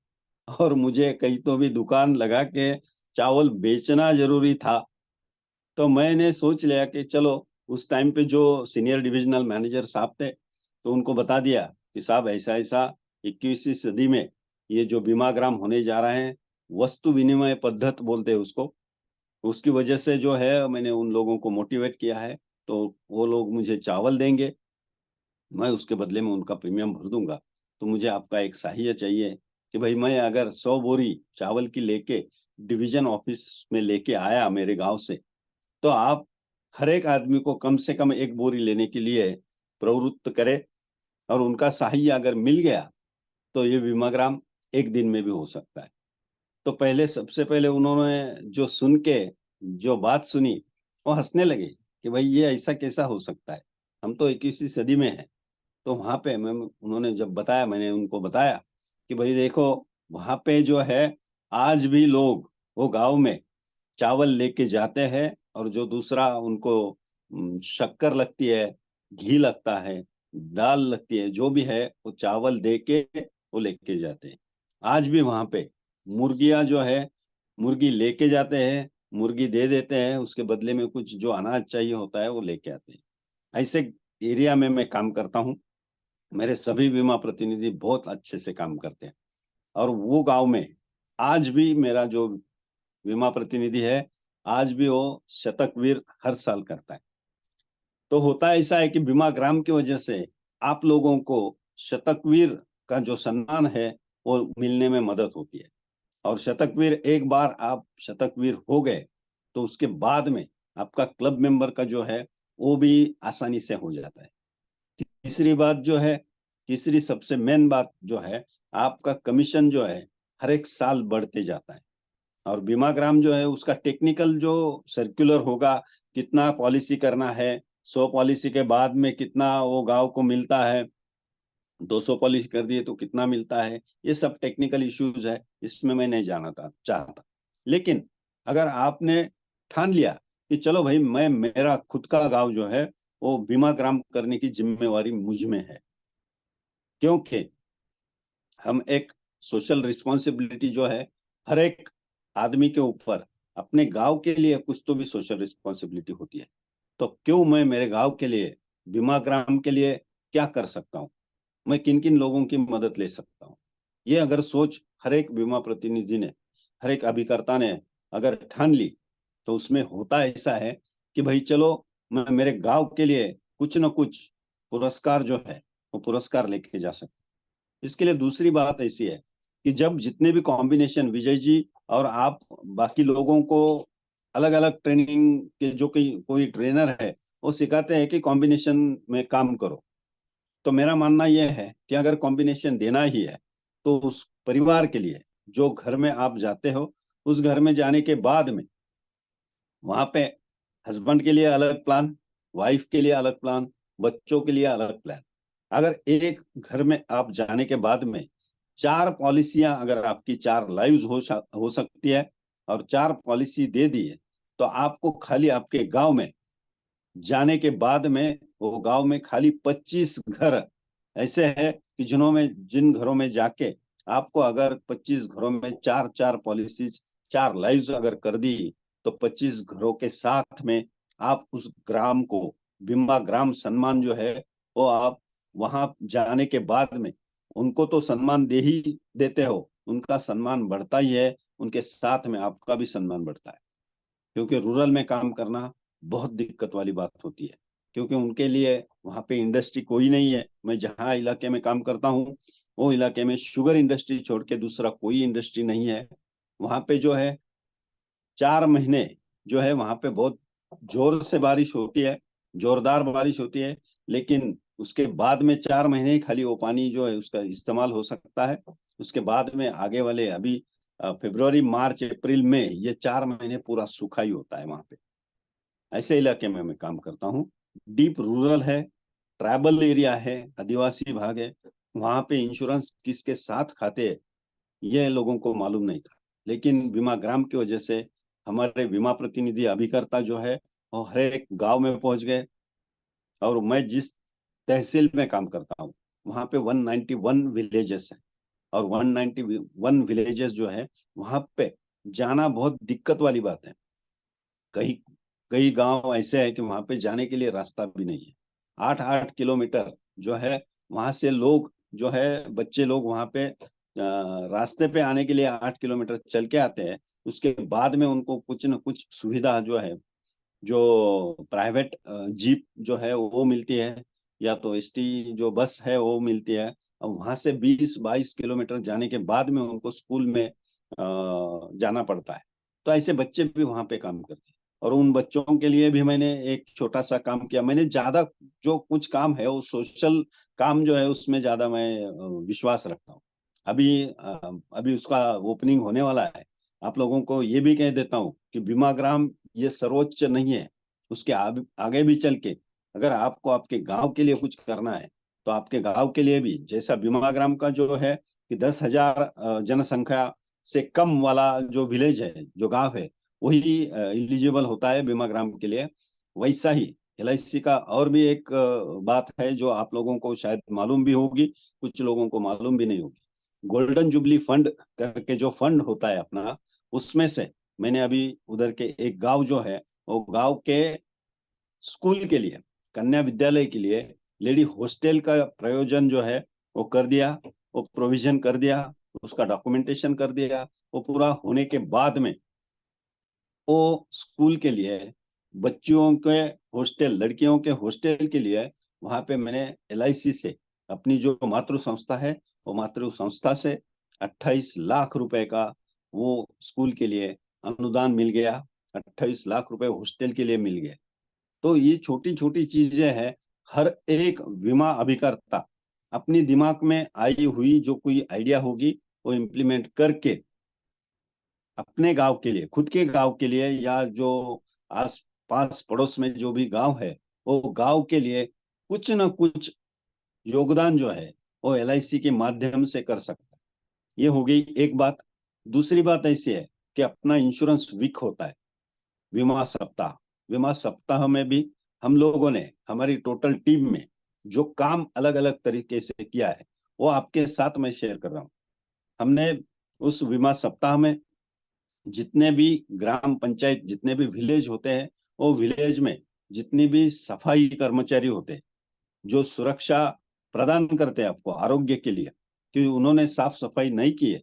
B: और मुझे कहीं तो भी दुकान लगा के चावल बेचना जरूरी था। तो मैंने सोच लिया कि चलो, उस टाइम पे जो सीनियर डिविजनल मैनेजर साहब थे, तो उनको बता दिया कि साहब ऐसा ऐसा 21वीं सदी में ये जो बीमा ग्राम होने जा रहे हैं, वस्तु विनिमय पद्धत बोलते हैं उसको, उसकी वजह से जो है मैंने उन लोगों को मोटिवेट किया है। तो वो लोग मुझे चावल देंगे, मैं उसके बदले में उनका प्रीमियम भर दूंगा। तो मुझे आपका एक सहायता चाहिए कि भाई मैं अगर 100 बोरी चावल की लेके डिवीजन ऑफिस में लेके आया मेरे गांव से, तो आप हर एक आदमी को कम से कम 1 बोरी लेने के लिए प्रवृत्त करें। और उनका सहायता अगर मिल गया तो ये बीमाग्राम एक दिन में भी हो सकता है। तो पहले, सबसे पहले उन्होंने जो सुन के जो बात सुनी, वो हंसने लगे कि भाई ये ऐसा कैसा हो सकता है, हम तो 21वीं सदी में हैं। तो वहां पे मैं उन्होंने जब बताया, मैंने उनको बताया कि भाई देखो, वहां पे जो है आज भी लोग वो गांव में चावल लेके जाते हैं, और जो दूसरा उनको शक्कर लगती है, घी लगता है, दाल लगती है, जो भी है वो चावल दे के वो लेके जाते हैं। आज भी वहां पे मुर्गियां जो है, मुर्गी लेके जाते हैं, मुर्गी दे देते हैं, उसके बदले में कुछ जो अनाज चाहिए होता है वो लेके आते हैं। ऐसे एरिया में मैं काम करता हूँ। मेरे सभी बीमा प्रतिनिधि बहुत अच्छे से काम करते हैं। और वो गांव में आज भी मेरा जो बीमा प्रतिनिधि है, आज भी वो शतकवीर हर साल करता है। तो होता ऐसा है कि बीमा ग्राम की वजह से आप लोगों को शतकवीर का जो सम्मान है वो मिलने में मदद होती है। और शतकवीर, एक बार आप शतकवीर हो गए तो उसके बाद में आपका क्लब मेंबर का जो है वो भी आसानी से हो जाता है। तीसरी बात जो है, तीसरी सबसे मेन बात जो है, आपका कमीशन जो है हर एक साल बढ़ते जाता है। और बीमा ग्राम जो है उसका टेक्निकल जो सर्कुलर होगा, कितना पॉलिसी करना है, 100 पॉलिसी के बाद में कितना वो गांव को मिलता है, 200 पॉलिसी कर दिए तो कितना मिलता है, ये सब टेक्निकल इश्यूज है, इसमें मैं नहीं जाना था चाहता। लेकिन अगर आपने ठान लिया कि चलो भाई, मैं मेरा खुद का गांव जो है वो बीमा ग्राम करने की जिम्मेवारी मुझ में है, क्योंकि हम एक सोशल रिस्पॉन्सिबिलिटी जो है, हर एक आदमी के ऊपर अपने गांव के लिए कुछ तो भी सोशल रिस्पॉन्सिबिलिटी होती है। तो क्यों मैं मेरे गांव के लिए, बीमा ग्राम के लिए क्या कर सकता हूँ, मैं किन किन लोगों की मदद ले सकता हूँ। ये अगर सोच हर एक बीमा प्रतिनिधि ने, हर एक अभिकर्ता ने अगर ठान ली, तो उसमें होता ऐसा है कि भाई चलो, मैं मेरे गांव के लिए कुछ न कुछ पुरस्कार जो है वो पुरस्कार लेके जा सकता हूँ। इसके लिए दूसरी बात ऐसी है कि जब जितने भी कॉम्बिनेशन विजय जी और आप बाकी लोगों को अलग अलग ट्रेनिंग के जो कोई ट्रेनर है वो सिखाते हैं कि कॉम्बिनेशन में काम करो, तो मेरा मानना यह है कि अगर कॉम्बिनेशन देना ही है तो उस परिवार के लिए, जो घर में आप जाते हो, उस घर में जाने के बाद में वहां पे हस्बैंड के लिए अलग प्लान, वाइफ के लिए अलग प्लान, बच्चों के लिए अलग प्लान। अगर एक घर में आप जाने के बाद में 4 पॉलिसियां, अगर आपकी 4 लाइव्स हो सकती है और 4 पॉलिसी दे दी है, तो आपको खाली आपके गांव में जाने के बाद में वो गांव में खाली 25 घर ऐसे है कि जिन घरों में जाके आपको अगर 25 घरों में 4-4 पॉलिसीज, 4 लाइव्स अगर कर दी, तो 25 घरों के साथ में आप उस ग्राम को बीमा ग्राम सम्मान जो है वो आप वहां जाने के बाद में उनको तो सम्मान दे ही देते हो, उनका सम्मान बढ़ता ही है, उनके साथ में आपका भी सम्मान बढ़ता है। क्योंकि रूरल में काम करना बहुत दिक्कत वाली बात होती है। क्योंकि उनके लिए वहाँ पे इंडस्ट्री कोई नहीं है। मैं जहाँ इलाके में काम करता हूँ वो इलाके में शुगर इंडस्ट्री छोड़ के दूसरा कोई इंडस्ट्री नहीं है। वहाँ पे जो है 4 महीने जो है वहाँ पे बहुत जोर से बारिश होती है, जोरदार बारिश होती है, लेकिन उसके बाद में 4 महीने ही खाली वो पानी जो है उसका इस्तेमाल हो सकता है। उसके बाद में आगे वाले अभी फरवरी मार्च अप्रैल में ये 4 महीने पूरा सूखा ही होता है वहाँ पे। ऐसे इलाके में मैं काम करता हूँ। डीप रूरल है, ट्राइबल एरिया है, आदिवासी भाग है। वहाँ पे इंश्योरेंस किसके साथ खाते हैं ये लोगों को मालूम नहीं था, लेकिन बीमा ग्राम की वजह से हमारे बीमा प्रतिनिधि अभिकर्ता जो है वो हर एक गांव में पहुंच गए। और मैं जिस तहसील में काम करता हूँ वहाँ पे 191 विलेजेस है, और 191 विलेजेस जो है वहाँ पे जाना बहुत दिक्कत वाली बात है। कई कई गांव ऐसे हैं कि वहां पे जाने के लिए रास्ता भी नहीं है। 8-8 किलोमीटर जो है वहां से लोग जो है बच्चे लोग वहां पे रास्ते पे आने के लिए 8 किलोमीटर चल के आते हैं। उसके बाद में उनको कुछ न कुछ सुविधा जो है, जो प्राइवेट जीप जो है वो मिलती है, या तो एसटी जो बस है वो मिलती है। और वहां से 20-22 किलोमीटर जाने के बाद में उनको स्कूल में जाना पड़ता है। तो ऐसे बच्चे भी वहां पे काम करते हैं, और उन बच्चों के लिए भी मैंने एक छोटा सा काम किया। मैंने ज्यादा जो कुछ काम है वो सोशल काम जो है उसमें ज्यादा मैं विश्वास रखता हूँ। अभी उसका ओपनिंग होने वाला है। आप लोगों को ये भी कह देता हूँ कि बीमाग्राम ये सर्वोच्च नहीं है। उसके आगे भी चल के अगर आपको आपके गांव के लिए कुछ करना है तो आपके गांव के लिए भी, जैसा बीमाग्राम का जो है कि 10,000 जनसंख्या से कम वाला जो विलेज है, जो गांव है, वही एलिजिबल होता है बीमाग्राम के लिए। वैसा ही एलआईसी का और भी एक बात है जो आप लोगों को शायद मालूम भी होगी, कुछ लोगों को मालूम भी नहीं होगी। गोल्डन जुबली फंड करके जो फंड होता है अपना, उसमें से मैंने अभी उधर के एक गांव जो है वो गांव के स्कूल के लिए, कन्या विद्यालय के लिए लेडी हॉस्टल का प्रयोजन जो है वो कर दिया, वो प्रोविजन कर दिया, उसका डॉक्यूमेंटेशन कर दिया। वो पूरा होने के बाद में वो स्कूल के लिए, बच्चियों के हॉस्टल, लड़कियों के हॉस्टल के लिए वहां पे मैंने एलआईसी से अपनी जो मातृ संस्था है वो मातृ संस्था से 28 लाख रुपए का वो स्कूल के लिए अनुदान मिल गया। 28 लाख रुपए हॉस्टल के लिए मिल गए। तो ये छोटी छोटी चीजें हैं। हर एक बीमा अभिकर्ता अपनी दिमाग में आई हुई जो कोई आइडिया होगी वो इम्प्लीमेंट करके अपने गांव के लिए, खुद के गांव के लिए, या जो आस पास पड़ोस में जो भी गांव है वो गांव के लिए कुछ ना कुछ योगदान जो है वो एलआईसी के माध्यम से कर सकता है। ये हो गई एक बात। दूसरी बात ऐसी है कि अपना इंश्योरेंस वीक होता है, बीमा सप्ताह। बीमा सप्ताह में भी हम लोगों ने हमारी टोटल टीम में जो काम अलग अलग तरीके से किया है वो आपके साथ मैं शेयर कर रहा हूँ। हमने उस बीमा सप्ताह में जितने भी ग्राम पंचायत, जितने भी विलेज होते हैं, वो विलेज में जितनी भी सफाई कर्मचारी होते हैं जो सुरक्षा प्रदान करते हैं आपको आरोग्य के लिए, कि उन्होंने साफ सफाई नहीं की है,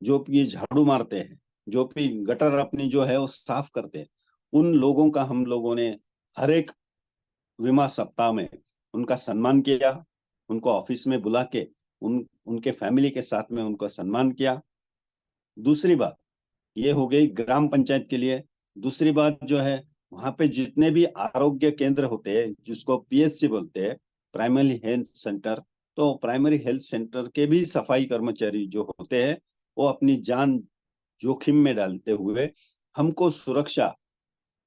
B: जो भी झाड़ू मारते हैं, जो भी गटर अपनी जो है वो साफ करते हैं, उन लोगों का हम लोगों ने हर एक बीमा सप्ताह में उनका सम्मान किया। उनको ऑफिस में बुला के उनके फैमिली के साथ में उनका सम्मान किया। दूसरी बात ये हो गई ग्राम पंचायत के लिए। दूसरी बात जो है वहां पे जितने भी आरोग्य केंद्र होते हैं जिसको पीएचसी बोलते हैं, प्राइमरी हेल्थ सेंटर, तो प्राइमरी हेल्थ सेंटर के भी सफाई कर्मचारी जो होते हैं वो अपनी जान जोखिम में डालते हुए हमको सुरक्षा,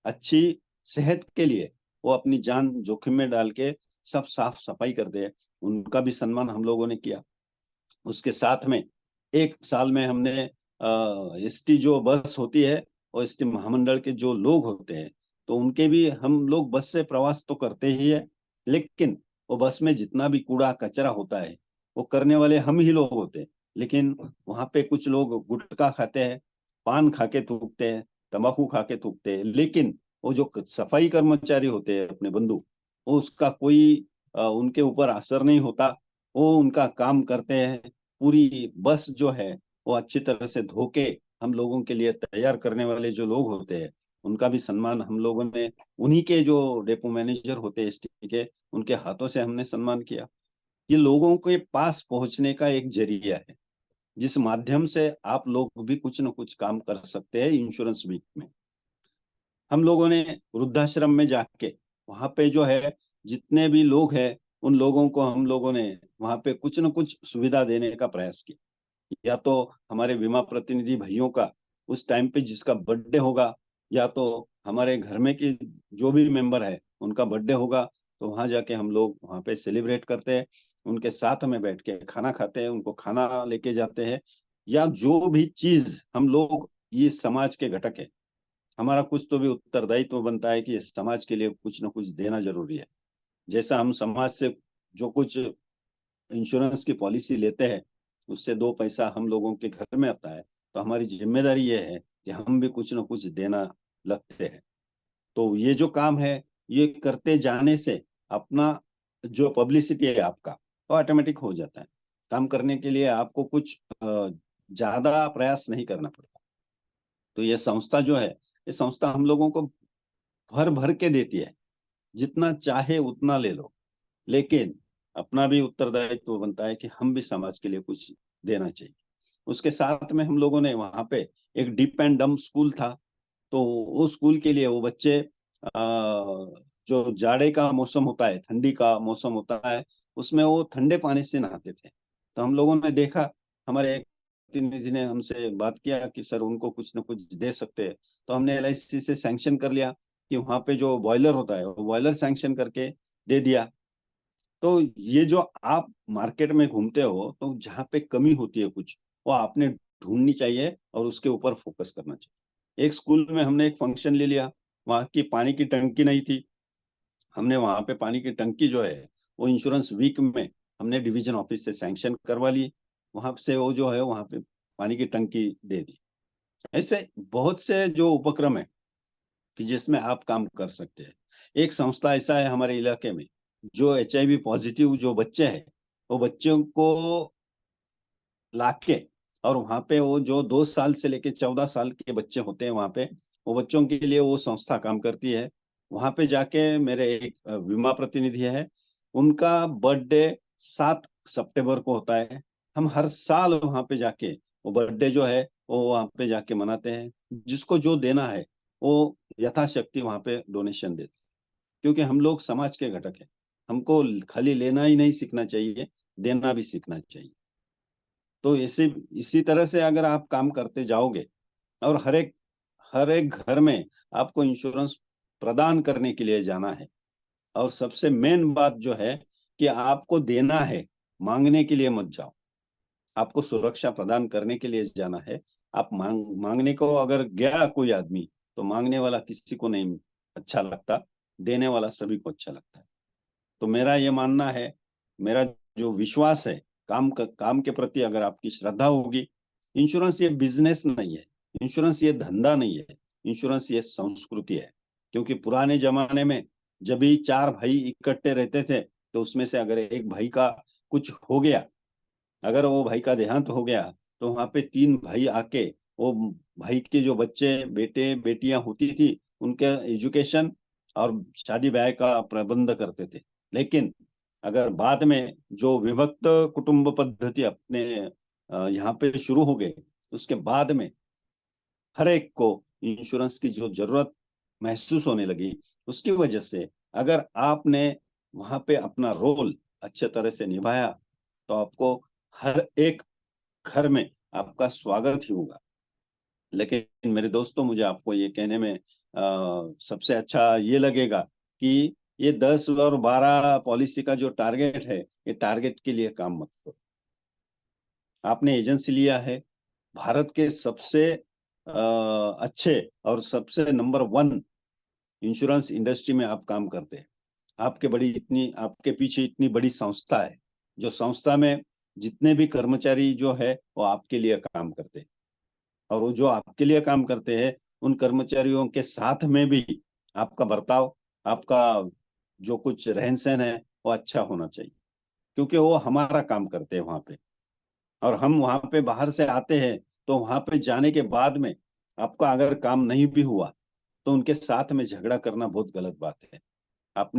B: अच्छी सेहत के लिए वो अपनी जान जोखिम में डाल के सब साफ सफाई करते हैं। उनका भी सम्मान हम लोगों ने किया। उसके साथ में एक साल में हमने एसटी जो बस होती है और एसटी महामंडल के जो लोग होते हैं तो उनके भी हम लोग बस से प्रवास तो करते ही है, लेकिन वो बस में जितना भी कूड़ा कचरा होता है वो करने वाले हम ही लोग होते हैं। लेकिन वहां पे कुछ लोग गुटखा खाते हैं, पान खा के थूकते हैं, तंबाकू खा के थूकते हैं, लेकिन वो जो सफाई कर्मचारी होते हैं अपने बंधु, वो उसका कोई उनके ऊपर असर नहीं होता। वो उनका काम करते हैं। पूरी बस जो है वो अच्छी तरह से धो के हम लोगों के लिए तैयार करने वाले जो लोग होते हैं उनका भी सम्मान हम लोगों ने उन्हीं के जो डेपो मैनेजर होते हैं एसटी के, उनके हाथों से हमने सम्मान किया। ये लोगों के पास पहुंचने का एक जरिया है जिस माध्यम से आप लोग भी कुछ न कुछ काम कर सकते हैं इंश्योरेंस वीक में। हम लोगों ने वृद्धाश्रम में जाके वहां पे जो है जितने भी लोग हैं उन लोगों को हम लोगों ने वहां पे कुछ न कुछ सुविधा देने का प्रयास किया। या तो हमारे बीमा प्रतिनिधि भाइयों का उस टाइम पे जिसका बर्थडे होगा, या तो हमारे घर में की जो भी मेंबर है उनका बर्थडे होगा, तो वहां जाके हम लोग वहां पे सेलिब्रेट करते हैं, उनके साथ में बैठ के खाना खाते हैं, उनको खाना लेके जाते हैं। या जो भी चीज हम लोग ये समाज के घटक है, हमारा कुछ तो भी उत्तरदायित्व बनता है कि समाज के लिए कुछ ना कुछ देना जरूरी है। जैसा हम समाज से जो कुछ इंश्योरेंस की पॉलिसी लेते हैं उससे दो पैसा हम लोगों के घर में आता है, तो हमारी जिम्मेदारी ये है कि हम भी कुछ ना कुछ देना लगते हैं। तो ये जो काम है ये करते जाने से अपना जो पब्लिसिटी है आपका वो ऑटोमेटिक हो जाता है। काम करने के लिए आपको कुछ ज्यादा प्रयास नहीं करना पड़ता। तो ये संस्था जो है, ये संस्था हम लोगों को भर भर के देती है, जितना चाहे उतना ले लो, लेकिन अपना भी उत्तरदायित्व बनता है कि हम भी समाज के लिए कुछ देना चाहिए। उसके साथ में हम लोगों ने वहां पे एक डिप एंड डम स्कूल था, तो उस स्कूल के लिए वो बच्चे जो जाड़े का मौसम होता है, ठंडी का मौसम होता है, उसमें वो ठंडे पानी से नहाते थे। तो हम लोगों ने देखा, हमारे एक प्रतिनिधि ने हमसे बात किया कि सर उनको कुछ ना कुछ दे सकते हैं। तो हमने एलआईसी से सैंक्शन कर लिया कि वहां पे जो बॉयलर होता है वो बॉयलर सैंक्शन करके दे दिया। तो ये जो आप मार्केट में घूमते हो तो जहाँ पे कमी होती है कुछ, वो आपने ढूंढनी चाहिए और उसके ऊपर फोकस करना चाहिए। एक स्कूल में हमने एक फंक्शन ले लिया, वहां की पानी की टंकी नहीं थी, हमने वहां पे पानी की टंकी जो है वो इंश्योरेंस वीक में हमने डिवीजन ऑफिस से सैंक्शन करवा ली, वहां से वो जो है वहां पे पानी की टंकी दे दी। ऐसे बहुत से जो उपक्रम है कि जिसमें आप काम कर सकते हैं। एक संस्था ऐसा है हमारे इलाके में, जो एचआईवी पॉजिटिव जो बच्चे हैं वो बच्चों को लाके, और वहां पे वो जो 2 साल से लेके 14 साल के बच्चे होते हैं वहां पे, वो बच्चों के लिए वो संस्था काम करती है। वहां पे जाके मेरे एक बीमा प्रतिनिधि है, उनका बर्थडे 7 सितंबर को होता है। हम हर साल वहां पे जाके वो बर्थडे जो है वो वहां पे जाके मनाते हैं। जिसको जो देना है वो यथाशक्ति वहां पे डोनेशन देते हैं, क्योंकि हम लोग समाज के घटक हैं। हमको खाली लेना ही नहीं सीखना चाहिए, देना भी सीखना चाहिए। तो इसी तरह से अगर आप काम करते जाओगे और हर एक घर में आपको इंश्योरेंस प्रदान करने के लिए जाना है। और सबसे मेन बात जो है कि आपको देना है, मांगने के लिए मत जाओ। आपको सुरक्षा प्रदान करने के लिए जाना है। आप मांगने को अगर गया कोई आदमी, तो मांगने वाला किसी को नहीं अच्छा लगता, देने वाला सभी को अच्छा लगता है। तो मेरा ये मानना है, मेरा जो विश्वास है, काम के प्रति अगर आपकी श्रद्धा होगी, इंश्योरेंस ये बिजनेस नहीं है, इंश्योरेंस ये धंधा नहीं है, इंश्योरेंस ये संस्कृति है। क्योंकि पुराने जमाने में जब भी 4 भाई इकट्ठे रहते थे, तो उसमें से अगर एक भाई का कुछ हो गया, अगर वो भाई का देहांत हो गया, तो वहां पे 3 भाई आके वो भाई के जो बच्चे बेटे बेटियां होती थी उनके एजुकेशन और शादी ब्याह का प्रबंध करते थे। लेकिन अगर बाद में जो विभक्त कुटुंब पद्धति अपने यहाँ पे शुरू हो गए, उसके बाद में हर एक को इंश्योरेंस की जो जरूरत महसूस होने लगी, उसकी वजह से अगर आपने वहां पे अपना रोल अच्छे तरह से निभाया, तो आपको हर एक घर में आपका स्वागत ही होगा। लेकिन मेरे दोस्तों, मुझे आपको ये कहने में सबसे अच्छा ये लगेगा कि ये 10 और 12 पॉलिसी का जो टारगेट है, ये टारगेट के लिए काम मत करो। आपने एजेंसी लिया है, भारत के सबसे अच्छे और सबसे नंबर 1 इंश्योरेंस इंडस्ट्री में आप काम करते हैं। आपके पीछे इतनी बड़ी संस्था है, जो संस्था में जितने भी कर्मचारी जो है वो आपके लिए काम करते हैं। और वो जो आपके लिए काम करते हैं, उन कर्मचारियों के साथ में भी आपका बर्ताव, आपका जो कुछ रहन सहन है वो अच्छा होना चाहिए, क्योंकि वो हमारा काम करते हैं वहां पे। और हम वहां पे बाहर से आते हैं, तो वहां पे जाने के बाद में आपका अगर काम नहीं भी हुआ, तो उनके साथ में झगड़ा करना बहुत गलत बात है। आप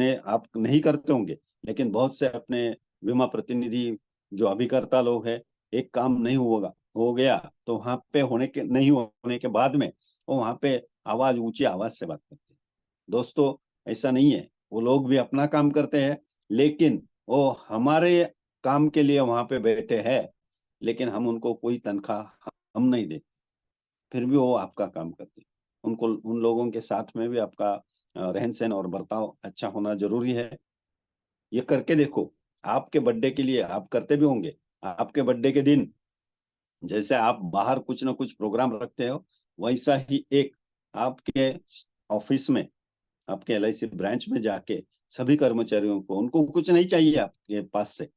B: नहीं करते होंगे, लेकिन बहुत से अपने बीमा प्रतिनिधि जो अभिकर्ता लोग हैं, एक काम नहीं हो गया तो वहां पे नहीं होने के बाद में वो वहां पे ऊंची आवाज से बात करते हैं। दोस्तों, ऐसा नहीं है। वो लोग भी अपना काम करते हैं, लेकिन वो हमारे काम के लिए वहां पे बैठे हैं, लेकिन हम उनको कोई तनख्वाह हम नहीं देते, फिर भी वो आपका काम करते हैं। उनको उन लोगों के साथ में भी आपका रहन सहन और बर्ताव अच्छा होना जरूरी है। ये करके देखो। आपके बर्थडे के लिए आप करते भी होंगे। आपके बर्थडे के दिन जैसे आप बाहर कुछ ना कुछ प्रोग्राम रखते हो, वैसा ही एक आपके ऑफिस में, आपके एलआईसी ब्रांच में जाके सभी कर्मचारियों को, उनको कुछ नहीं चाहिए आपके पास से,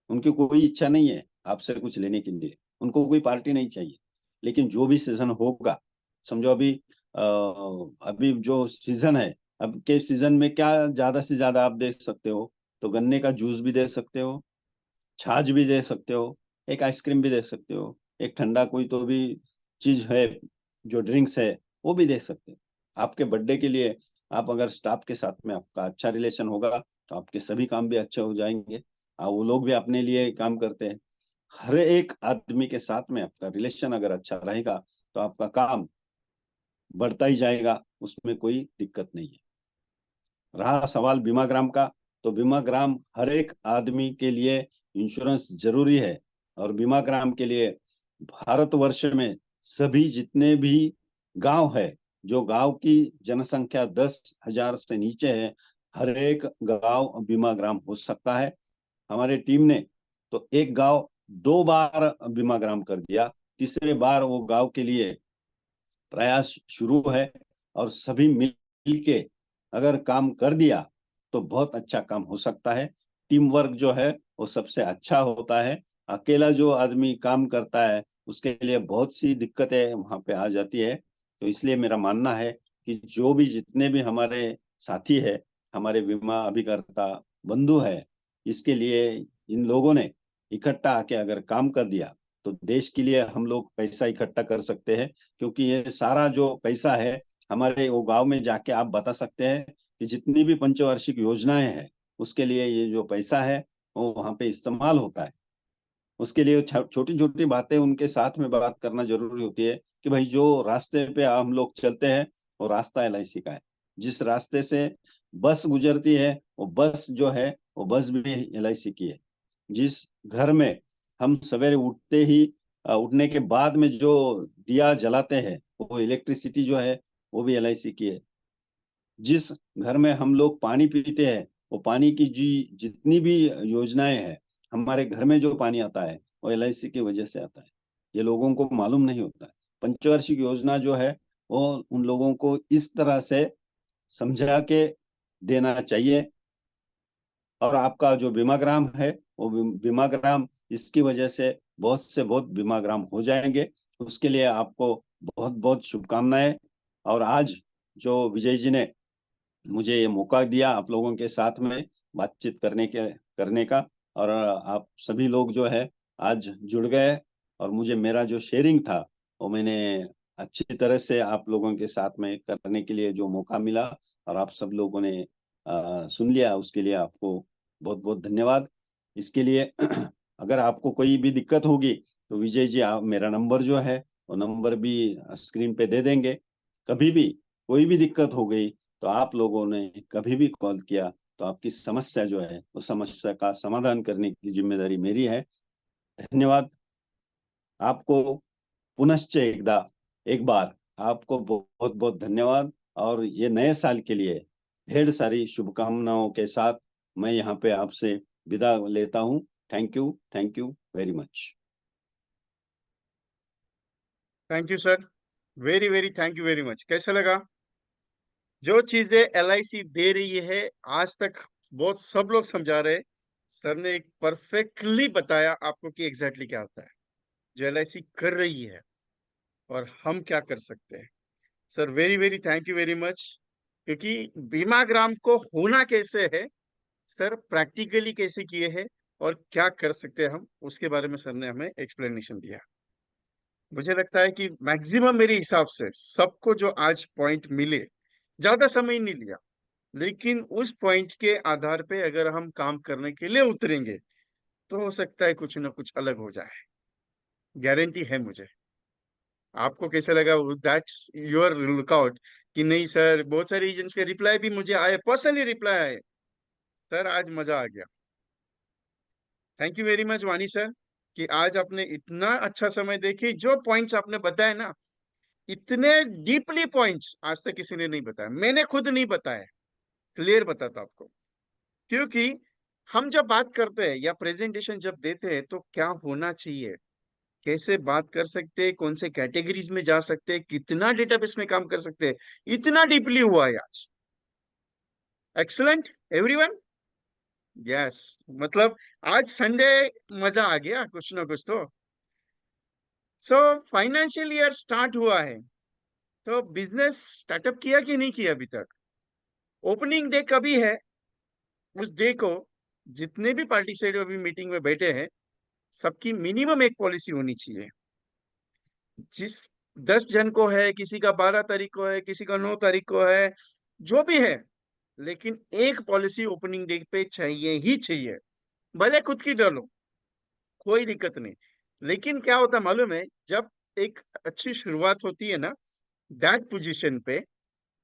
B: उनकी कोई इच्छा नहीं है आपसे कुछ लेने के लिए, उनको कोई पार्टी नहीं चाहिए, लेकिन जो भी सीजन होगा, समझो अभी जो सीजन है, अब के सीजन में क्या ज्यादा से ज्यादा आप दे सकते हो, तो गन्ने का जूस भी दे सकते हो, छाछ भी दे सकते हो, एक आइसक्रीम भी दे सकते हो, एक ठंडा कोई तो भी चीज है, जो ड्रिंक्स है, वो भी दे सकते हो। आपके बर्थडे के लिए आप अगर स्टाफ के साथ में आपका अच्छा रिलेशन होगा, तो आपके सभी काम भी अच्छे हो जाएंगे। वो लोग भी अपने लिए काम करते हैं। हर एक आदमी के साथ में आपका रिलेशन अगर अच्छा रहेगा, तो आपका काम बढ़ता ही जाएगा, उसमें कोई दिक्कत नहीं है। रहा सवाल बीमा ग्राम का, तो बीमा ग्राम हर एक आदमी के लिए इंश्योरेंस जरूरी है। और बीमा ग्राम के लिए भारतवर्ष में सभी जितने भी गांव है, जो गांव की जनसंख्या 10,000 से नीचे है, हर एक गांव बीमा ग्राम हो सकता है। हमारे टीम ने तो एक गांव 2 बार बीमा ग्राम कर दिया, तीसरे बार वो गांव के लिए प्रयास शुरू है। और सभी मिल के अगर काम कर दिया, तो बहुत अच्छा काम हो सकता है। टीम वर्क जो है वो सबसे अच्छा होता है। अकेला जो आदमी काम करता है, उसके लिए बहुत सी दिक्कतें वहां पे आ जाती है। तो इसलिए मेरा मानना है कि जो भी जितने भी हमारे साथी है, हमारे बीमा अभिकर्ता बंधु है, इसके लिए इन लोगों ने इकट्ठा आके अगर काम कर दिया, तो देश के लिए हम लोग पैसा इकट्ठा कर सकते हैं। क्योंकि ये सारा जो पैसा है, हमारे वो गांव में जाके आप बता सकते हैं कि जितनी भी पंचवार्षिक योजनाएं हैं, उसके लिए ये जो पैसा है वो वहां पे इस्तेमाल होता है। उसके लिए छोटी छोटी बातें उनके साथ में बात करना जरूरी होती है कि भाई जो रास्ते पे हम लोग चलते हैं, वो रास्ता एलआईसी का है। जिस रास्ते से बस गुजरती है, वो बस जो है, वो बस भी एलआईसी की है। जिस घर में हम सवेरे उठने के बाद में जो दिया जलाते हैं, वो इलेक्ट्रिसिटी जो है, वो भी एलआईसी की है। जिस घर में हम लोग पानी पीते हैं, वो पानी की जी जितनी भी योजनाएं हैं, हमारे घर में जो पानी आता है, वो एलआईसी की वजह से आता है। ये लोगों को मालूम नहीं होता है। पंचवार्षिक योजना जो है, वो उन लोगों को इस तरह से समझा के देना चाहिए। और आपका जो बीमाग्राम है, वो बीमाग्राम इसकी वजह से बहुत से बहुत बीमाग्राम हो जाएंगे। उसके लिए आपको बहुत बहुत शुभकामनाएं। और आज जो विजय जी ने मुझे ये मौका दिया आप लोगों के साथ में बातचीत करने का, और आप सभी लोग जो है आज जुड़ गए, और मुझे मेरा जो शेयरिंग था, वो मैंने अच्छी तरह से आप लोगों के साथ में करने के लिए जो मौका मिला, और आप सब लोगों ने सुन लिया, उसके लिए आपको बहुत बहुत धन्यवाद। इसके लिए अगर आपको कोई भी दिक्कत होगी, तो विजय जी, आप मेरा नंबर जो है, वो नंबर भी स्क्रीन पे दे देंगे। कभी भी कोई भी दिक्कत हो गई, तो आप लोगों ने कभी भी कॉल किया, तो आपकी समस्या जो है, उस समस्या का समाधान करने की जिम्मेदारी मेरी है। धन्यवाद आपको। पुनश्च एक बार आपको बहुत बहुत धन्यवाद। और ये नए साल के लिए ढेर सारी शुभकामनाओं के साथ मैं यहाँ पे आपसे विदा लेता हूँ। Thank you very much.
A: Thank you sir, very very thank you very much. कैसा लगा? जो चीजें एलआईसी दे रही है आज तक, बहुत सब लोग समझा रहे, सर ने एक परफेक्टली बताया आपको कि एग्जैक्टली क्या होता है जो एलआईसी कर रही है और हम क्या कर सकते हैं। Sir very very thank you very much. क्योंकि बीमा ग्राम को होना कैसे है, सर प्रैक्टिकली कैसे किए हैं और क्या कर सकते हैं हम, उसके बारे में सर ने हमें एक्सप्लेनेशन दिया। मुझे लगता है कि मैक्सिमम मेरे हिसाब से सबको जो आज पॉइंट मिले, ज्यादा समय नहीं लिया, लेकिन उस पॉइंट के आधार पे अगर हम काम करने के लिए उतरेंगे तो हो सकता है कुछ ना कुछ अलग हो जाए, गारंटी है मुझे। आपको कैसा लगा? That's your lookout. कि नहीं सर, बहुत सारे एजेंट्स के रिप्लाई भी मुझे आए, पर्सनली रिप्लाई आए, सर आज मजा आ गया। थैंक यू वेरी मच वानी सर, कि आज आपने इतना अच्छा समय देके जो पॉइंट्स आपने बताए ना, इतने डीपली पॉइंट्स आज तक किसी ने नहीं बताया, मैंने खुद नहीं बताया, क्लियर बताता आपको। क्योंकि हम जब बात करते हैं या प्रेजेंटेशन जब देते हैं तो क्या होना चाहिए, कैसे बात कर सकते हैं, कौन से कैटेगरीज में जा सकते हैं, कितना डेटाबेस में काम कर सकते हैं, इतना डीपली हुआ है आज। Excellent everyone. यस, मतलब आज संडे मजा आ गया कुछ ना कुछ तो। सो फाइनेंशियल ईयर स्टार्ट हुआ है, तो बिजनेस स्टार्टअप किया कि नहीं किया अभी तक? ओपनिंग डे कभी है, उस डे को जितने भी पार्टिसिपेट अभी मीटिंग में बैठे हैं, सबकी मिनिमम एक पॉलिसी होनी चाहिए। जिस 10 जन को है, किसी का 12 तारीख को है, किसी का 9 तारीख को है, जो भी है, लेकिन एक पॉलिसी ओपनिंग डे पे चाहिए ही चाहिए। भले खुद की डालो, कोई दिक्कत नहीं। लेकिन क्या होता है मालूम है, जब एक अच्छी शुरुआत होती है ना, दैट पोजीशन पे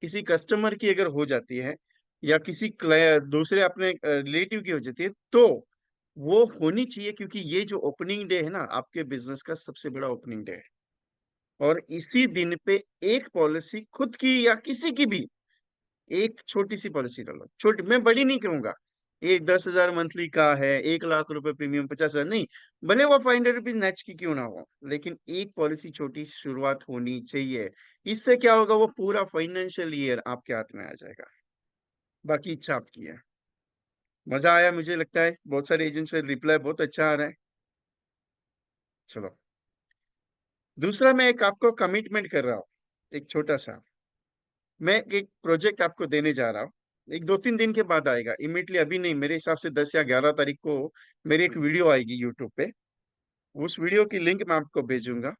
A: किसी कस्टमर की अगर हो जाती है या किसी दूसरे अपने रिलेटिव की हो जाती है, तो वो होनी चाहिए, क्योंकि ये जो ओपनिंग डे है ना, आपके बिजनेस का सबसे बड़ा ओपनिंग डे है। और इसी दिन पे एक पॉलिसी खुद की या किसी की भी, एक छोटी सी पॉलिसी डालो, छोटी, मैं बड़ी नहीं कहूंगा, एक 10,000 मंथली का है, 1 लाख रुपए प्रीमियम, 50,000 नहीं, भले वो 500 रुपीज नेच की क्यों ना हो, लेकिन एक पॉलिसी छोटी सी शुरुआत होनी चाहिए। इससे क्या होगा, वो पूरा फाइनेंशियल ईयर आपके हाथ में आ जाएगा। बाकी इच्छा आपकी है। मजा आया, मुझे लगता है बहुत सारे एजेंट्स से रिप्लाई बहुत अच्छा आ रहा है। चलो, दूसरा मैं एक आपको कमिटमेंट कर रहा हूँ, एक छोटा सा। मैं एक प्रोजेक्ट आपको देने जा रहा हूँ, एक 2-3 दिन के बाद आएगा, इमीडिएटली अभी नहीं, मेरे हिसाब से 10 या 11 तारीख को मेरी एक वीडियो आएगी यूट्यूब पे। उस वीडियो की लिंक मैं आपको भेजूंगा,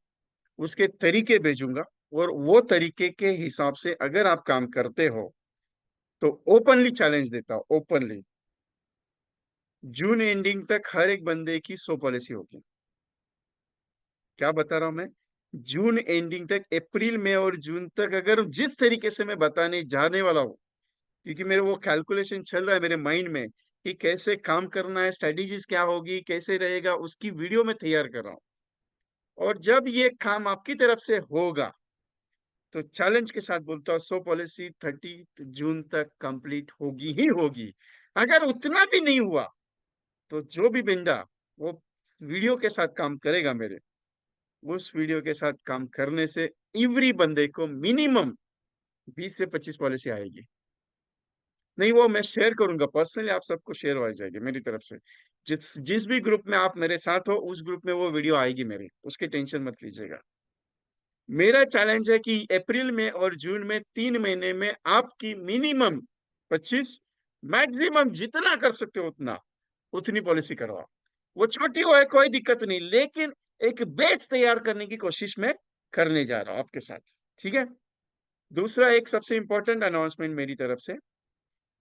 A: उसके तरीके भेजूंगा, और वो तरीके के हिसाब से अगर आप काम करते हो तो ओपनली चैलेंज देता हूँ, ओपनली जून एंडिंग तक हर एक बंदे की 100 पॉलिसी होगी। क्या बता रहा हूं मैं? जून एंडिंग तक, अप्रैल में और जून तक, अगर जिस तरीके से मैं बताने जाने वाला हूँ, क्योंकि मेरे वो कैलकुलेशन चल रहा है मेरे माइंड में कि कैसे काम करना है, स्ट्रेटेजीज क्या होगी, कैसे रहेगा, उसकी वीडियो में तैयार कर रहा हूँ। और जब ये काम आपकी तरफ से होगा तो चैलेंज के साथ बोलता हूँ, 100 पॉलिसी 30 जून तक कंप्लीट होगी ही होगी। अगर उतना भी नहीं हुआ तो जो भी बंदा वो वीडियो के साथ काम करेगा मेरे, उस वीडियो के साथ काम करने से एवरी बंदे को मिनिमम 20 से 25 पॉलिसी आएगी। नहीं, वो मैं शेयर करूंगा पर्सनली, आप सबको शेयर हो जाएगी मेरी तरफ से। जिस जिस भी ग्रुप में आप मेरे साथ हो, उस ग्रुप में वो वीडियो आएगी मेरी, उसकी टेंशन मत लीजिएगा। मेरा चैलेंज है कि अप्रैल में और जून में 3 महीने में आपकी मिनिमम 25, मैक्सिमम जितना कर सकते हो उतना, उतनी पॉलिसी करवाओ। वो छोटी हो है कोई दिक्कत नहीं, लेकिन एक बेस तैयार करने की कोशिश में करने जा रहा हूं आपके साथ। ठीक है? दूसरा, एक सबसे इंपॉर्टेंट अनाउंसमेंट मेरी तरफ से,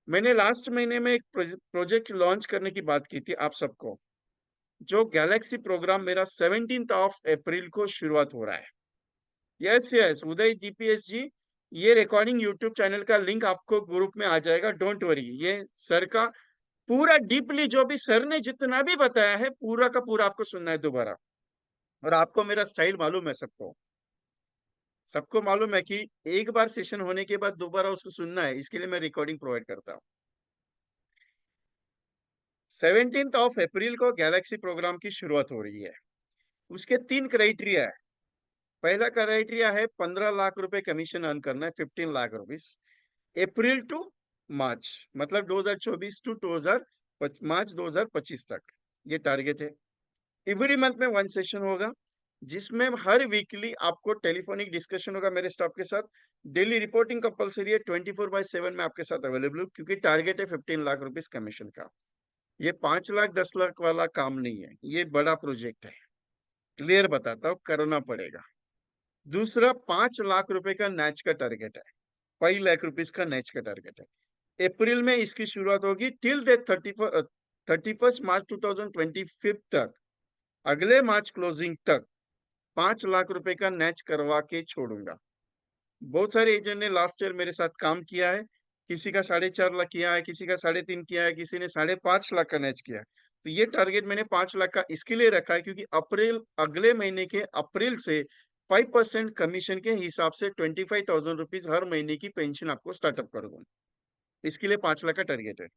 A: मैंने लास्ट महीने में एक प्रोजेक्ट लॉन्च करने की बात की थी आप सबको। जो गैलेक्सी प्रोग्राम मेरा 17 अप्रैल को शुरुआत हो रहा है। यस यस, उदय जीपीएस जी, ये रिकॉर्डिंग यूट्यूब चैनल का लिंक आपको ग्रुप में आ जाएगा, डोंट वरी। ये सर का पूरा डीपली, जो भी सर ने जितना भी बताया है, पूरा का पूरा आपको सुनना है दोबारा। और आपको मेरा स्टाइल मालूम है, सबको सबको मालूम है कि एक बार सेशन होने के बाद दोबारा उसको सुनना है, इसके लिए मैं रिकॉर्डिंग प्रोवाइड करता हूँ। 17 अप्रैल को गैलेक्सी प्रोग्राम की शुरुआत हो रही है। उसके 3 क्राइटेरिया है। पहला क्राइटेरिया है 15 लाख रुपए कमीशन अर्न करना है, 15 लाख रुपीज, अप्रैल टू मार्च, मतलब 2024 टू 2000 मार्च 2025 तक, ये टारगेट है। एवरी मंथ में 1 सेशन होगा, जिसमें हर वीकली आपको टेलीफोनिक डिस्कशन होगा मेरे स्टाफ के साथ। डेली रिपोर्टिंग कंपलसरी है, 24/7 में आपके साथ अवेलेबल हूँ, क्योंकि टारगेट है 15 लाख रुपीज कमीशन का। ये 5 लाख 10 लाख वाला काम नहीं है, ये बड़ा प्रोजेक्ट है, क्लियर बताता हूँ, करना पड़ेगा। दूसरा, 5 लाख रुपए का नैच का टारगेट है। 5 लाख रुपीज का नेच का टारगेट है। अप्रैल में इसकी शुरुआत होगी, टिल द 31 मार्च 2025 तक, अगले मार्च क्लोजिंग तक 5 लाख रुपए का नेच करवा के छोड़ूंगा। बहुत सारे एजेंट ने लास्ट ईयर मेरे साथ काम किया है, किसी का 4.5 लाख किया है, किसी का 3.5 किया है, किसी ने 5.5 लाख का नेच किया है। तो ये टारगेट मैंने 5 लाख का इसके लिए रखा है क्योंकि अप्रैल, अगले महीने के अप्रैल से 5% कमीशन के हिसाब से 25,000 रुपीज हर महीने की पेंशन आपको स्टार्टअप कर दूं। इसके लिए 5 लाख का टारगेट है।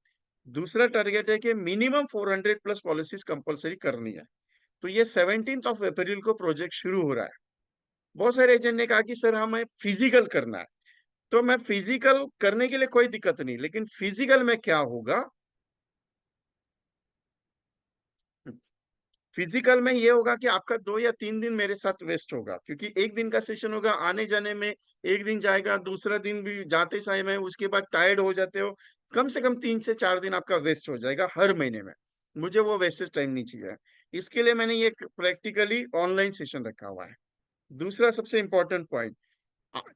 A: दूसरा टारगेट है कि मिनिमम 400+ पॉलिसीज कंपलसरी करनी है। तो ये 17 अप्रैल को प्रोजेक्ट शुरू हो रहा है। बहुत सारे एजेंट ने कहा कि सर हमें फिजिकल करना है। तो मैं फिजिकल करने के लिए कोई दिक्कत नहीं, लेकिन फिजिकल में क्या होगा, फिजिकल में ये होगा कि आपका 2 या 3 दिन मेरे साथ वेस्ट होगा, क्योंकि एक दिन का सेशन होगा, आने जाने में एक दिन जाएगा, दूसरा दिन भी जाते समय में, उसके बाद टायर्ड हो जाते हो, कम से कम 3 से 4 दिन आपका वेस्ट हो जाएगा हर महीने में। मुझे वो वेस्टेज टाइम नहीं चाहिए। इसके लिए मैंने ये प्रैक्टिकली ऑनलाइन सेशन रखा हुआ है। दूसरा सबसे इंपॉर्टेंट पॉइंट,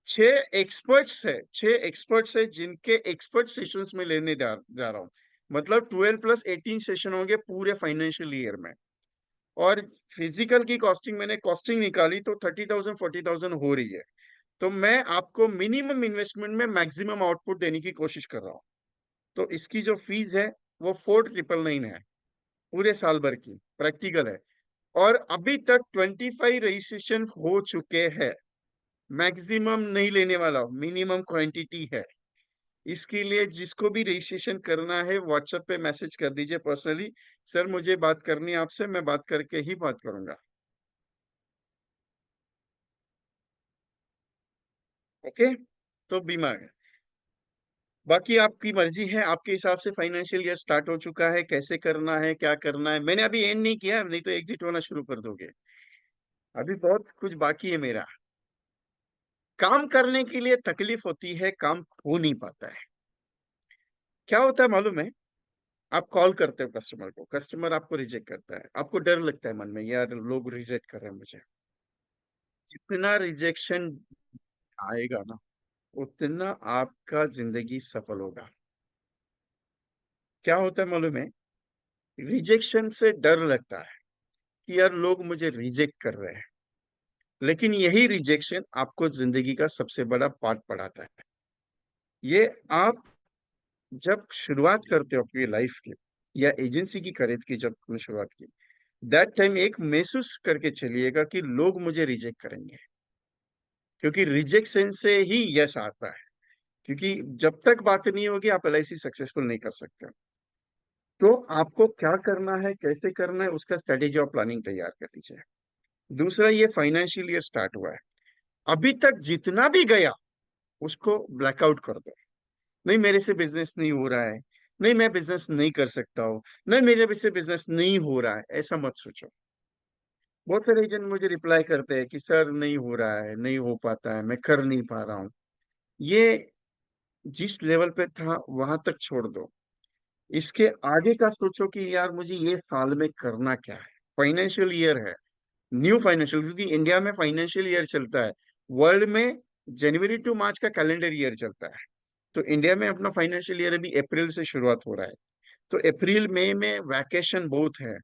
A: 6 एक्सपर्ट्स है जिनके एक्सपर्ट सेशंस में लेने जा रहा हूँ। मतलब 12+18 सेशन होंगे पूरे फाइनेंशियल ईयर में। और फिजिकल की कॉस्टिंग, मैंने कॉस्टिंग निकाली तो 30,000 40,000 हो रही है। तो मैं आपको मिनिमम इन्वेस्टमेंट में मैक्सिमम आउटपुट देने की कोशिश कर रहा हूँ। तो इसकी जो फीस है वो 4,999 है, पूरे साल भर की प्रैक्टिकल है। और अभी तक 25 रजिस्ट्रेशन हो चुके हैं। मैक्सिमम नहीं लेने वाला, मिनिमम क्वांटिटी है। इसके लिए जिसको भी रजिस्ट्रेशन करना है व्हाट्सएप पे मैसेज कर दीजिए पर्सनली, सर मुझे बात करनी है आपसे, मैं बात करके ही बात करूंगा। ओके, तो बीमा है। बाकी आपकी मर्जी है, आपके हिसाब से फाइनेंशियल ईयर स्टार्ट हो चुका है, कैसे करना है, क्या करना है। मैंने अभी एंड नहीं किया, नहीं तो एग्जिट होना शुरू कर दोगे। अभी बहुत कुछ बाकी है मेरा। काम करने के लिए तकलीफ होती है, काम हो नहीं पाता है। क्या होता है मालूम है? आप कॉल करते हो कस्टमर को, कस्टमर आपको रिजेक्ट करता है, आपको डर लगता है मन में, यार लोग रिजेक्ट कर रहे हैं मुझे। जितना रिजेक्शन आएगा ना, उतना आपका जिंदगी सफल होगा। क्या होता है मालूम है? रिजेक्शन से डर लगता है कि यार लोग मुझे रिजेक्ट कर रहे हैं, लेकिन यही रिजेक्शन आपको जिंदगी का सबसे बड़ा पार्ट पढ़ाता है। ये आप जब शुरुआत करते हो अपनी लाइफ की, या एजेंसी की खरीद की जब तुमने शुरुआत की, दैट टाइम एक महसूस करके चलिएगा कि लोग मुझे रिजेक्ट करेंगे, क्योंकि रिजेक्शन से ही यस आता है। क्योंकि जब तक बात नहीं होगी आप एलआईसी सक्सेसफुल नहीं कर सकते। तो आपको क्या करना है, कैसे करना है, उसका स्ट्रेटेजी और प्लानिंग तैयार कर लीजिए। दूसरा, ये फाइनेंशियल ईयर स्टार्ट हुआ है, अभी तक जितना भी गया उसको ब्लैकआउट कर दो। नहीं मेरे से बिजनेस नहीं हो रहा है, नहीं मैं बिजनेस नहीं कर सकता हूँ, नहीं मेरे से बिजनेस नहीं हो रहा है, ऐसा मत सोचो। बहुत सारे एजेंट मुझे रिप्लाई करते हैं कि सर नहीं हो रहा है, नहीं हो पाता है, मैं कर नहीं पा रहा हूँ। ये जिस लेवल पे था वहां तक छोड़ दो। इसके आगे का सोचो कि यार मुझे ये साल में करना क्या है। फाइनेंशियल ईयर है, न्यू फाइनेंशियल, क्योंकि इंडिया में फाइनेंशियल ईयर चलता है, वर्ल्ड में जनवरी टू मार्च का कैलेंडर ईयर चलता है। तो इंडिया में अपना फाइनेंशियल ईयर अभी अप्रैल से शुरुआत हो रहा है। तो अप्रैल मई में वैकेशन बहुत है,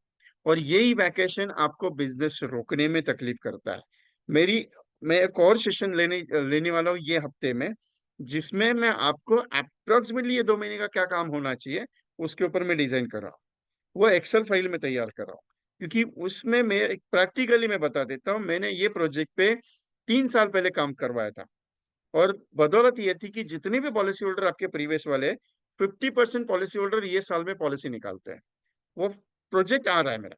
A: और यही वैकेशन आपको बिजनेस रोकने में तकलीफ करता है। मेरी मैं एक और सेशन लेने लेने वाला हूँ ये हफ्ते में, जिसमें मैं आपको अप्रोक्सीमेटली ये 2 महीने का क्या काम होना चाहिए उसके ऊपर मैं डिजाइन कर रहा हूँ। वो एक्सेल फाइल में तैयार कर रहा हूँ, क्योंकि उसमें मैं एक प्रैक्टिकली मैं बता देता हूँ, मैंने ये प्रोजेक्ट पे 3 साल पहले काम करवाया था। और बदौलत ये थी कि जितने भी पॉलिसी होल्डर आपके प्रीवियस वाले, 50% पॉलिसी होल्डर ये साल में पॉलिसी निकालते हैं। वो प्रोजेक्ट आ रहा है मेरा।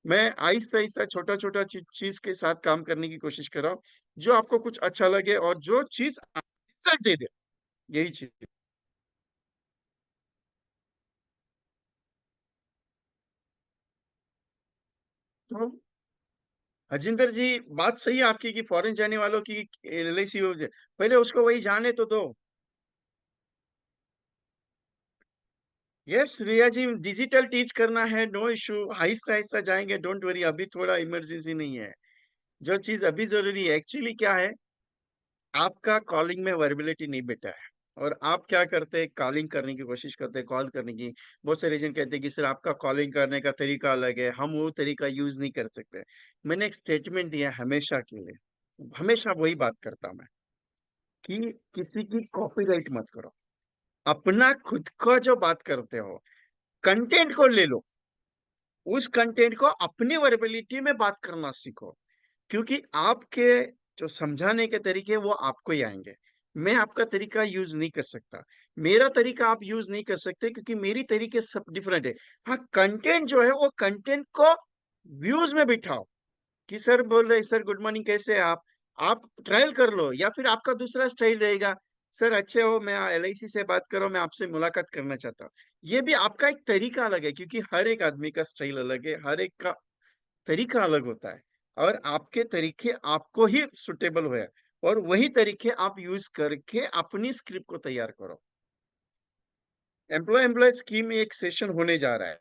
A: मैं आहिस्ता आहिस्ता छोटा छोटा चीज के साथ काम करने की कोशिश कर रहा हूँ, जो आपको कुछ अच्छा लगे और जो चीज रिजल्ट दे दे, यही चीज। तो हजिंदर जी, बात सही है आपकी कि फॉरेन जाने वालों की एलआईसी हो जाए, पहले उसको वही जाने तो दो। यस रिया जी, डिजिटल टीच करना है, नो इशू, आहिस्ता आहिस्ता जाएंगे, डोंट वरी, अभी थोड़ा इमरजेंसी नहीं है। जो चीज अभी जरूरी है एक्चुअली क्या है, आपका कॉलिंग में वर्बिलिटी नहीं बेटा है, और आप क्या करते हैं, कॉलिंग करने की कोशिश करते हैं, कॉल करने की। बहुत सारे एजेंट कहते हैं कि सर आपका कॉलिंग करने का तरीका अलग है, हम वो तरीका यूज नहीं कर सकते। मैंने एक स्टेटमेंट दिया है हमेशा के लिए, हमेशा वही बात करता मैं, कि किसी की कॉपीराइट मत करो। अपना खुद का जो बात करते हो, कंटेंट को ले लो, उस कंटेंट को अपनी वर्बिलिटी में बात करना सीखो। क्योंकि आपके जो समझाने के तरीके वो आपको ही आएंगे। मैं आपका तरीका यूज नहीं कर सकता, मेरा तरीका आप यूज नहीं कर सकते, क्योंकि मेरी तरीके सब डिफरेंट है। हाँ, कंटेंट जो है वो कंटेंट को व्यूज में बिठाओ, कि सर बोल रहे सर गुड मॉर्निंग कैसे हैं आप ट्रायल कर लो। या फिर आपका दूसरा स्टाइल रहेगा, सर अच्छे हो, मैं एलआईसी से बात कर रहा हूँ, मैं आपसे मुलाकात करना चाहता हूँ। ये भी आपका एक तरीका अलग है, क्योंकि हर एक आदमी का स्टाइल अलग है, हर एक का तरीका अलग होता है। और आपके तरीके आपको ही सुटेबल हुए, और वही तरीके आप यूज करके अपनी स्क्रिप्ट को तैयार करो। एम्प्लॉय स्कीम में एक सेशन होने जा रहा है,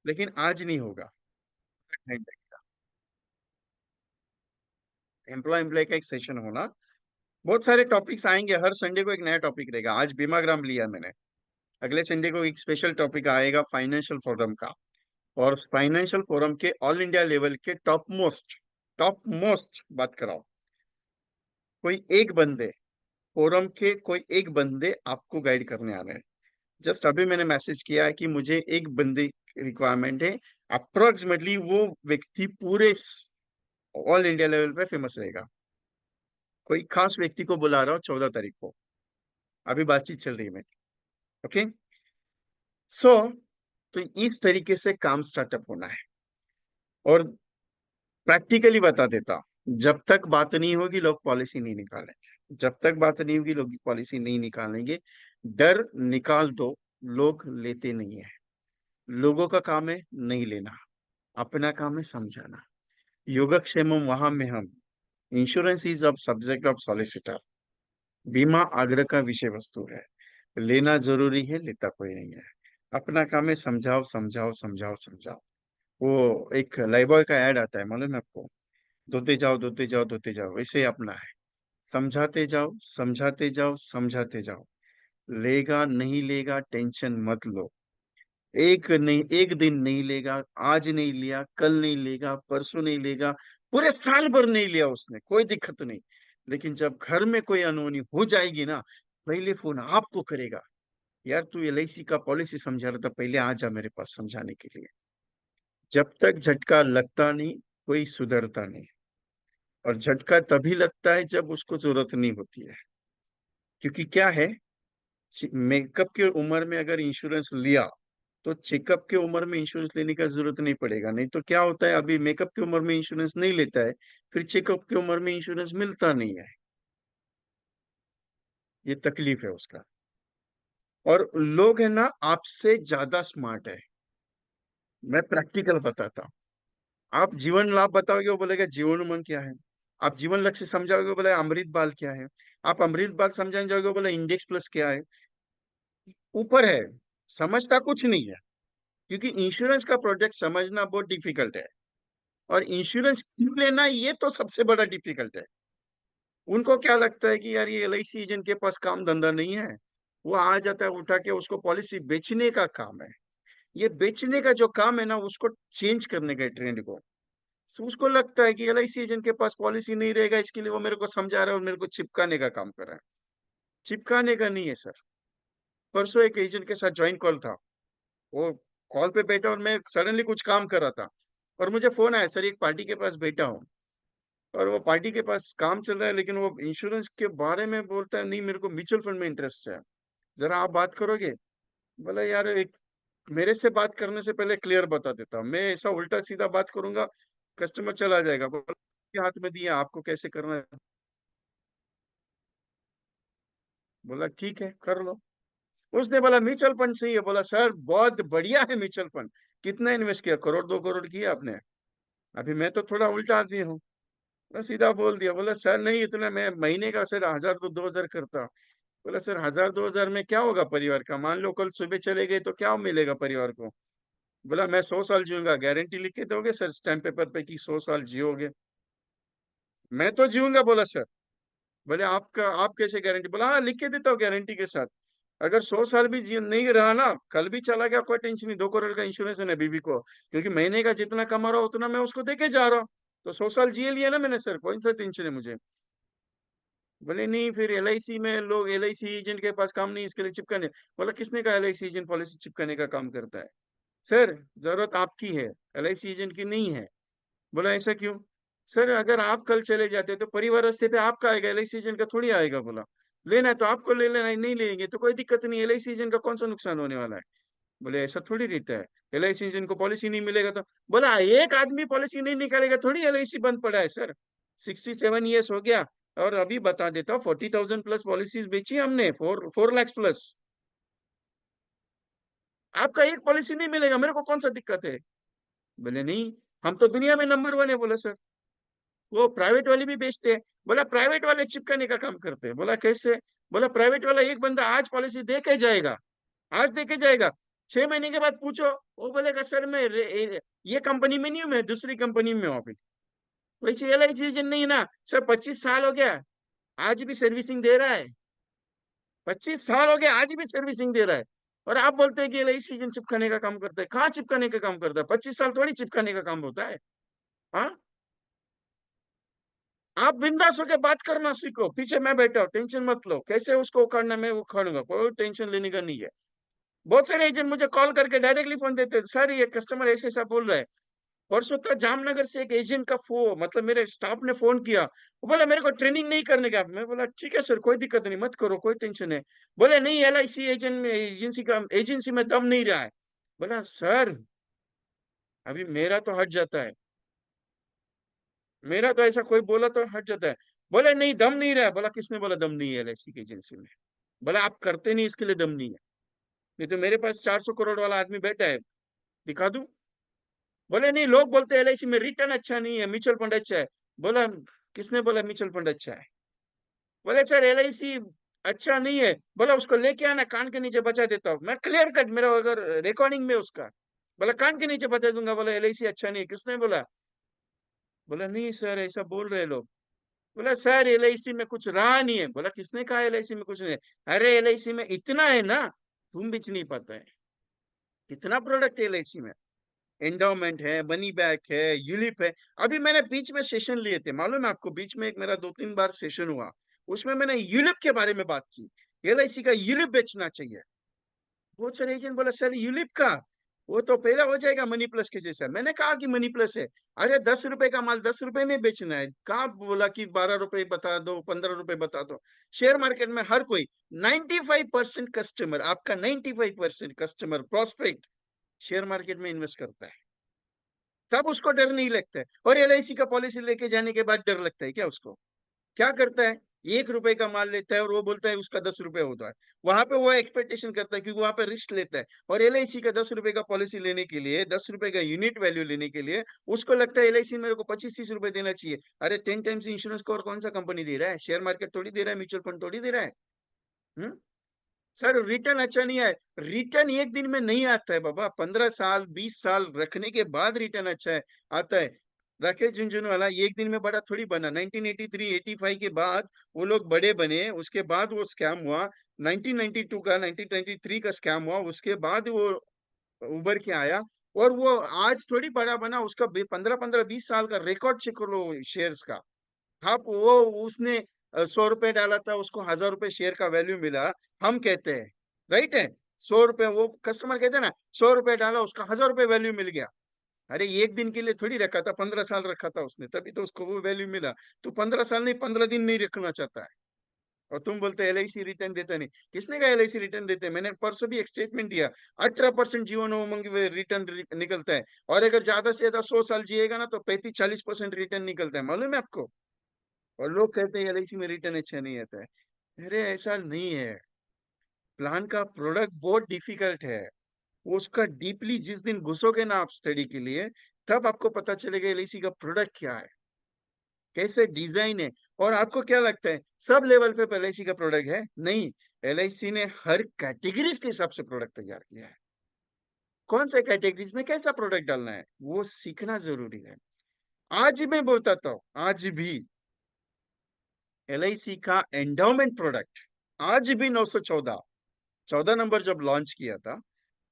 A: लेकिन आज नहीं होगा। एम्प्लॉय का एक सेशन होना, बहुत सारे टॉपिक्स आएंगे, हर संडे को एक नया टॉपिक रहेगा। आज बीमाग्राम लिया मैंने, अगले संडे को एक स्पेशल टॉपिक आएगा फाइनेंशियल फोरम का। और फाइनेंशियल फोरम के ऑल इंडिया लेवल के टॉप मोस्ट बात कराओ। कोई एक बंदे, फोरम के कोई एक बंदे आपको गाइड करने आ रहे हैं। जस्ट अभी मैंने मैसेज किया है कि मुझे एक बंदे रिक्वायरमेंट है। अप्रोक्सीमेटली वो व्यक्ति पूरे ऑल इंडिया लेवल पे फेमस रहेगा। कोई खास व्यक्ति को बुला रहा हूँ 14 तारीख को, अभी बातचीत चल रही है मेरी। ओके, सो तो इस तरीके से काम स्टार्टअप होना है। और प्रैक्टिकली बता देता हूं, जब तक बात नहीं होगी लोग पॉलिसी नहीं निकालेंगे, जब तक बात नहीं होगी लोग पॉलिसी नहीं निकालेंगे। डर निकाल दो, लोग लेते नहीं है। लोगों का काम है नहीं लेना, अपना काम है समझाना। योगक्षेमम वहां में हम, insurance is of subject of solicitor. बीमा आग्रह का विषय वस्तु है, लेना जरूरी है, लेता कोई नहीं है। अपना काम है समझाओ समझाओ समझाओ समझाओ। वो एक लाइबॉय का ऐड आता है, मालूम है आपको? धोते जाओ धोते जाओ, वैसे ही अपना है। समझाते जाओ समझाते जाओ समझाते जाओ। लेगा नहीं लेगा टेंशन मत लो। एक नहीं, एक दिन नहीं लेगा, आज नहीं लिया, कल नहीं लेगा, परसों नहीं लेगा, पूरे साल भर नहीं लिया उसने, कोई दिक्कत नहीं। लेकिन जब घर में कोई अनहोनी हो जाएगी ना, पहले फोन आपको करेगा, यार तू एलआईसी का पॉलिसी समझा रहा था, पहले आ जा मेरे पास समझाने के लिए। जब तक झटका लगता नहीं, कोई सुधरता नहीं। और झटका तभी लगता है जब उसको जरूरत नहीं होती है। क्योंकि क्या है, मेकअप की उम्र में अगर इंश्योरेंस लिया, तो चेकअप की उम्र में इंश्योरेंस लेने का जरूरत नहीं पड़ेगा। नहीं तो क्या होता है, अभी मेकअप की उम्र में इंश्योरेंस नहीं लेता है, फिर चेकअप की उम्र में इंश्योरेंस मिलता नहीं है। ये तकलीफ है उसका। और लोग है ना आपसे ज्यादा स्मार्ट है। मैं प्रैक्टिकल बताता हूँ। आप जीवन लाभ बताओगे, वो बोलेगा जीवन उमंग क्या है। आप जीवन लक्ष्य समझाओगे, वो बोले अमृत बाल क्या है। आप अमृत बाल समझाने जाओगे, वो बोले इंडेक्स प्लस क्या है। ऊपर है, समझता कुछ नहीं है। क्योंकि इंश्योरेंस का प्रोजेक्ट समझना बहुत डिफिकल्ट है, और इंश्योरेंस क्यों लेना ये तो सबसे बड़ा डिफिकल्ट है। उनको क्या लगता है कि यार ये एलआईसी एजेंट के पास काम धंधा नहीं है, वो आ जाता है उठा के, उसको पॉलिसी बेचने का काम है। ये बेचने का जो काम है ना, उसको चेंज करने का ट्रेंड को। So, उसको लगता है कि एलआईसी एजेंट के पास पॉलिसी नहीं रहेगा, इसके लिए वो मेरे को समझा रहा है और मेरे को चिपकाने का काम कर रहा है। चिपकाने का नहीं है सर। परसों एक एजेंट के साथ ज्वाइंट कॉल था, वो कॉल पे बैठा और मैं सडनली कुछ काम कर रहा था, और मुझे फोन आया, सर एक पार्टी के पास बैठा हूँ, और वो पार्टी के पास काम चल रहा है, लेकिन वो इंश्योरेंस के बारे में बोलता है, नहीं मेरे को म्यूचुअल फंड में इंटरेस्ट है, जरा आप बात करोगे। बोला यार एक, मेरे से बात करने से पहले क्लियर बता देता हूँ, मैं ऐसा उल्टा सीधा बात करूंगा, कस्टमर चला जाएगा। बोला "आपके हाथ में दिया, आपको कैसे करना है"। बोला ठीक है कर लो। उसने बोला म्यूचुअल फंड सही है। बोला सर बहुत बढ़िया है म्यूचुअल फंड। कितना इन्वेस्ट किया, करोड़ 2 करोड़ किया आपने? अभी मैं तो थोड़ा उल्टा आदमी हूँ। मैं सीधा बोल दिया, बोला सर नहीं इतना, मैं महीने का सर 1000 तो 2000 करता। बोला सर 1000 2000 में क्या होगा परिवार का, मान लो कल सुबह चले गए तो क्या मिलेगा परिवार को। बोला मैं 100 साल जीऊंगा, गारंटी लिख के दोगे सर स्टैम्प पेपर पे कि 100 साल जियोगे? मैं तो जीऊंगा, बोला सर। बोले आपका आप कैसे गारंटी? बोला हाँ लिख के देता हूँ गारंटी के साथ। अगर 100 साल भी जी नहीं रहा ना, कल भी चला गया, कोई टेंशन नहीं, 2 करोड़ का इंश्योरेंस है ना बीबी को, क्योंकि महीने का जितना कमा रहा हूँ उतना मैं उसको देके जा रहा हूँ। तो 100 साल जिए लिया ना मैंने, सर कौन सा टेंशन है मुझे? बोले नहीं, फिर एलआईसी में लोग एलआईसी एजेंट के पास काम नहीं, इसके लिए चिपकाने। बोला किसने कहा एलआईसी एजेंट पॉलिसी चिपकाने का काम करता है? सर जरूरत आपकी है, एलआईसी एजेंट की नहीं है। बोला ऐसा क्यों? सर अगर आप कल चले जाते तो परिवार रास्ते पे आपका आएगा, एलआईसी एजेंट का थोड़ी आएगा। बोला लेना है तो आपको ले लेना है, नहीं लेंगे तो कोई दिक्कत नहीं, एलआईसी एजेंट का कौन सा नुकसान होने वाला है? बोले ऐसा थोड़ी रहता है, एलआईसी एजेंट को पॉलिसी नहीं मिलेगा तो। बोला एक आदमी पॉलिसी नहीं निकालेगा थोड़ी एलआईसी बंद पड़ा है सर। 67 ईयर्स हो गया, और अभी बता देता हूँ 40,000 प्लस पॉलिसीज बेची हमने, 4 लाख प्लस। आपका एक पॉलिसी नहीं मिलेगा, मेरे को कौन सा दिक्कत है? बोले नहीं, हम तो दुनिया में नंबर 1 है। बोला सर वो प्राइवेट वाले भी बेचते हैं। बोला प्राइवेट वाले चिपकाने का काम करते हैं। बोला कैसे? बोला प्राइवेट वाला एक बंदा आज पॉलिसी दे के जाएगा, आज दे के जाएगा, 6 महीने के बाद पूछो, वो बोलेगा सर मैं ये कंपनी में नहीं हूँ, मैं दूसरी कंपनी में हूँ अभी। वैसे एलआईसी एजेंट नहीं है ना सर, 25 साल हो गया, आज भी सर्विसिंग दे रहा है। 25 साल हो गया, आज भी सर्विसिंग दे रहा है। और आप बोलते हैं कि एलआईसी एजेंट चिपकाने का काम करता है? कहाँ चिपकाने का काम करता है? 25 साल थोड़ी चिपकाने का काम होता है। हाँ, आप बिंदास होकर बात करना सीखो, पीछे मैं बैठा हूँ, टेंशन मत लो, कैसे उसको उखाड़ना मैं उखाड़ूंगा, कोई टेंशन लेने का नहीं है। बहुत सारे एजेंट मुझे कॉल करके डायरेक्टली फोन देते हैं, सर ये कस्टमर ऐसे ऐसा बोल रहा है। परसों तक जामनगर से एक एजेंट का मतलब मेरे स्टाफ ने फोन किया, वो बोला मेरे को ट्रेनिंग नहीं करने का। मैं बोला ठीक है सर, कोई दिक्कत नहीं, मत करो, कोई टेंशन है। बोले नहीं, एलआईसी एजेंट में एजेंसी में दम नहीं रहा है। बोला सर अभी मेरा तो हट जाता है, मेरा तो ऐसा कोई बोला तो हट जाता है। बोले नहीं दम नहीं रहा है। बोला किसने बोला दम नहीं है एलआईसी की एजेंसी में? बोला आप करते नहीं इसके लिए दम नहीं है, नहीं तो मेरे पास 400 करोड़ वाला आदमी बैठा है, दिखा दूं? बोले नहीं, लोग बोलते हैं एलआईसी में रिटर्न अच्छा नहीं है, म्यूचुअल फंड अच्छा है। बोला किसने बोला म्यूचुअल फंड अच्छा है? बोले सर एलआईसी अच्छा नहीं है। बोला उसको लेके आना, कान के नीचे बचा देता हूँ मैं, क्लियर कट, मेरा अगर रिकॉर्डिंग में उसका। बोला कान के नीचे बचा दूंगा। बोला एलआईसी अच्छा नहीं है, किसने बोला? बोला नहीं सर ऐसा बोल रहे लोग। बोला सर एलआईसी में कुछ रहा नहीं है। बोला किसने कहा एलआईसी में कुछ नहीं है? अरे एलआईसी में इतना है ना, तुम बेच नहीं पाता है, इतना प्रोडक्ट है एलआईसी में। एंडोमेंट है, मनी बैक है, यूलिप है। अभी मैंने बीच में सेशन लिए थे, मालूम है आपको, बीच में एक मेरा 2-3 बार सेशन हुआ, उसमें मैंने यूलिप के बारे में बात की, एलआईसी का यूलिप बेचना चाहिए। बहुत सारे एजेंट बोला सर यूलिप का, वो तो पहला हो जाएगा मनी प्लस के जैसा। मैंने कहा कि मनी प्लस है, अरे 10 रुपए का माल 10 रुपए में बेचना है, कहाँ बोला कि 12 रुपए बता दो, 15 रुपए बता दो। शेयर मार्केट में हर कोई 95% कस्टमर, आपका 95% कस्टमर प्रोस्पेक्ट शेयर मार्केट में इन्वेस्ट करता है, तब उसको डर नहीं लगता है। और एलआईसी का पॉलिसी लेके जाने के बाद डर लगता है क्या उसको? क्या करता है, 1 रुपए का माल लेता है और वो बोलता है उसका 10 रुपए होता है। वहां पे वो एक्सपेक्टेशन करता है क्योंकि वहां पे रिस्क लेता है। और एलआईसी का 10 रुपए का पॉलिसी लेने के लिए, 10 रुपए का यूनिट वैल्यू लेने के लिए, उसको लगता है एलआईसी मेरे को 25-30 रुपए देना चाहिए। अरे 10 टाइम्स इंश्योरेंस को और कौन सा कंपनी दे रहा है? शेयर मार्केट थोड़ी दे रहा है, म्यूचुअल फंड थोड़ी दे रहा है। हम्म? सर रिटर्न अच्छा नहीं है, रिटर्न एक दिन में नहीं आता है बाबा, 15 साल 20 साल रखने के बाद रिटर्न अच्छा है, आता है। राकेश झुनझुनवाला एक दिन में बड़ा थोड़ी बना, 1983 85 के बाद वो लोग बड़े बने, उसके बाद वो स्कैम हुआ। 1992 का 1993 का स्कैम हुआ, उसके बाद वो उभर के आया। और वो आज थोड़ी बड़ा बना, उसका 15-15 20 साल का रिकॉर्ड चेक कर लो शेयर्स का। आप वो उसने 100 रुपए डाला था, उसको 1000 रुपए शेयर का वैल्यू मिला, हम कहते हैं राइट है, 100 रुपए, वो कस्टमर कहते हैं ना 100 रुपए डाला उसका 1000 रुपए वैल्यू मिल गया। अरे एक दिन के लिए थोड़ी रखा था, 15 साल रखा था उसने, तभी तो उसको वो वैल्यू मिला। तो 15 साल नहीं, 15 दिन नहीं रखना चाहता है। और तुम बोलते एलआईसी रिटर्न देता नहीं, किसने कहा एलआईसी रिटर्न देते हैं? मैंने परसों भी एक स्टेटमेंट दिया, 18% जीवन उमंग रिटर्न निकलता है। और अगर ज्यादा से ज्यादा 100 साल जिएगा ना तो 35-40% रिटर्न निकलता है, मालूम है आपको? और लोग कहते हैं एलआईसी में रिटर्न अच्छा नहीं आता है। अरे ऐसा नहीं है, प्लान का प्रोडक्ट बहुत डिफिकल्ट है। उसका डीपली जिस दिन घुसोगे ना आप स्टडी के लिए, तब आपको पता चलेगा एलआईसी का प्रोडक्ट क्या है, कैसे डिजाइन है। और आपको क्या लगता है सब लेवल पे एलआईसी का प्रोडक्ट है? नहीं, एलआईसी ने हर कैटेगरीज के हिसाब से प्रोडक्ट तैयार किया है। कौन से कैटेगरीज में कैसा प्रोडक्ट डालना है वो सीखना जरूरी है। आज मैं बताता हूँ, आज भी LIC का एंडोमेंट प्रोडक्ट आज भी 914 14 नंबर जब लॉन्च किया था,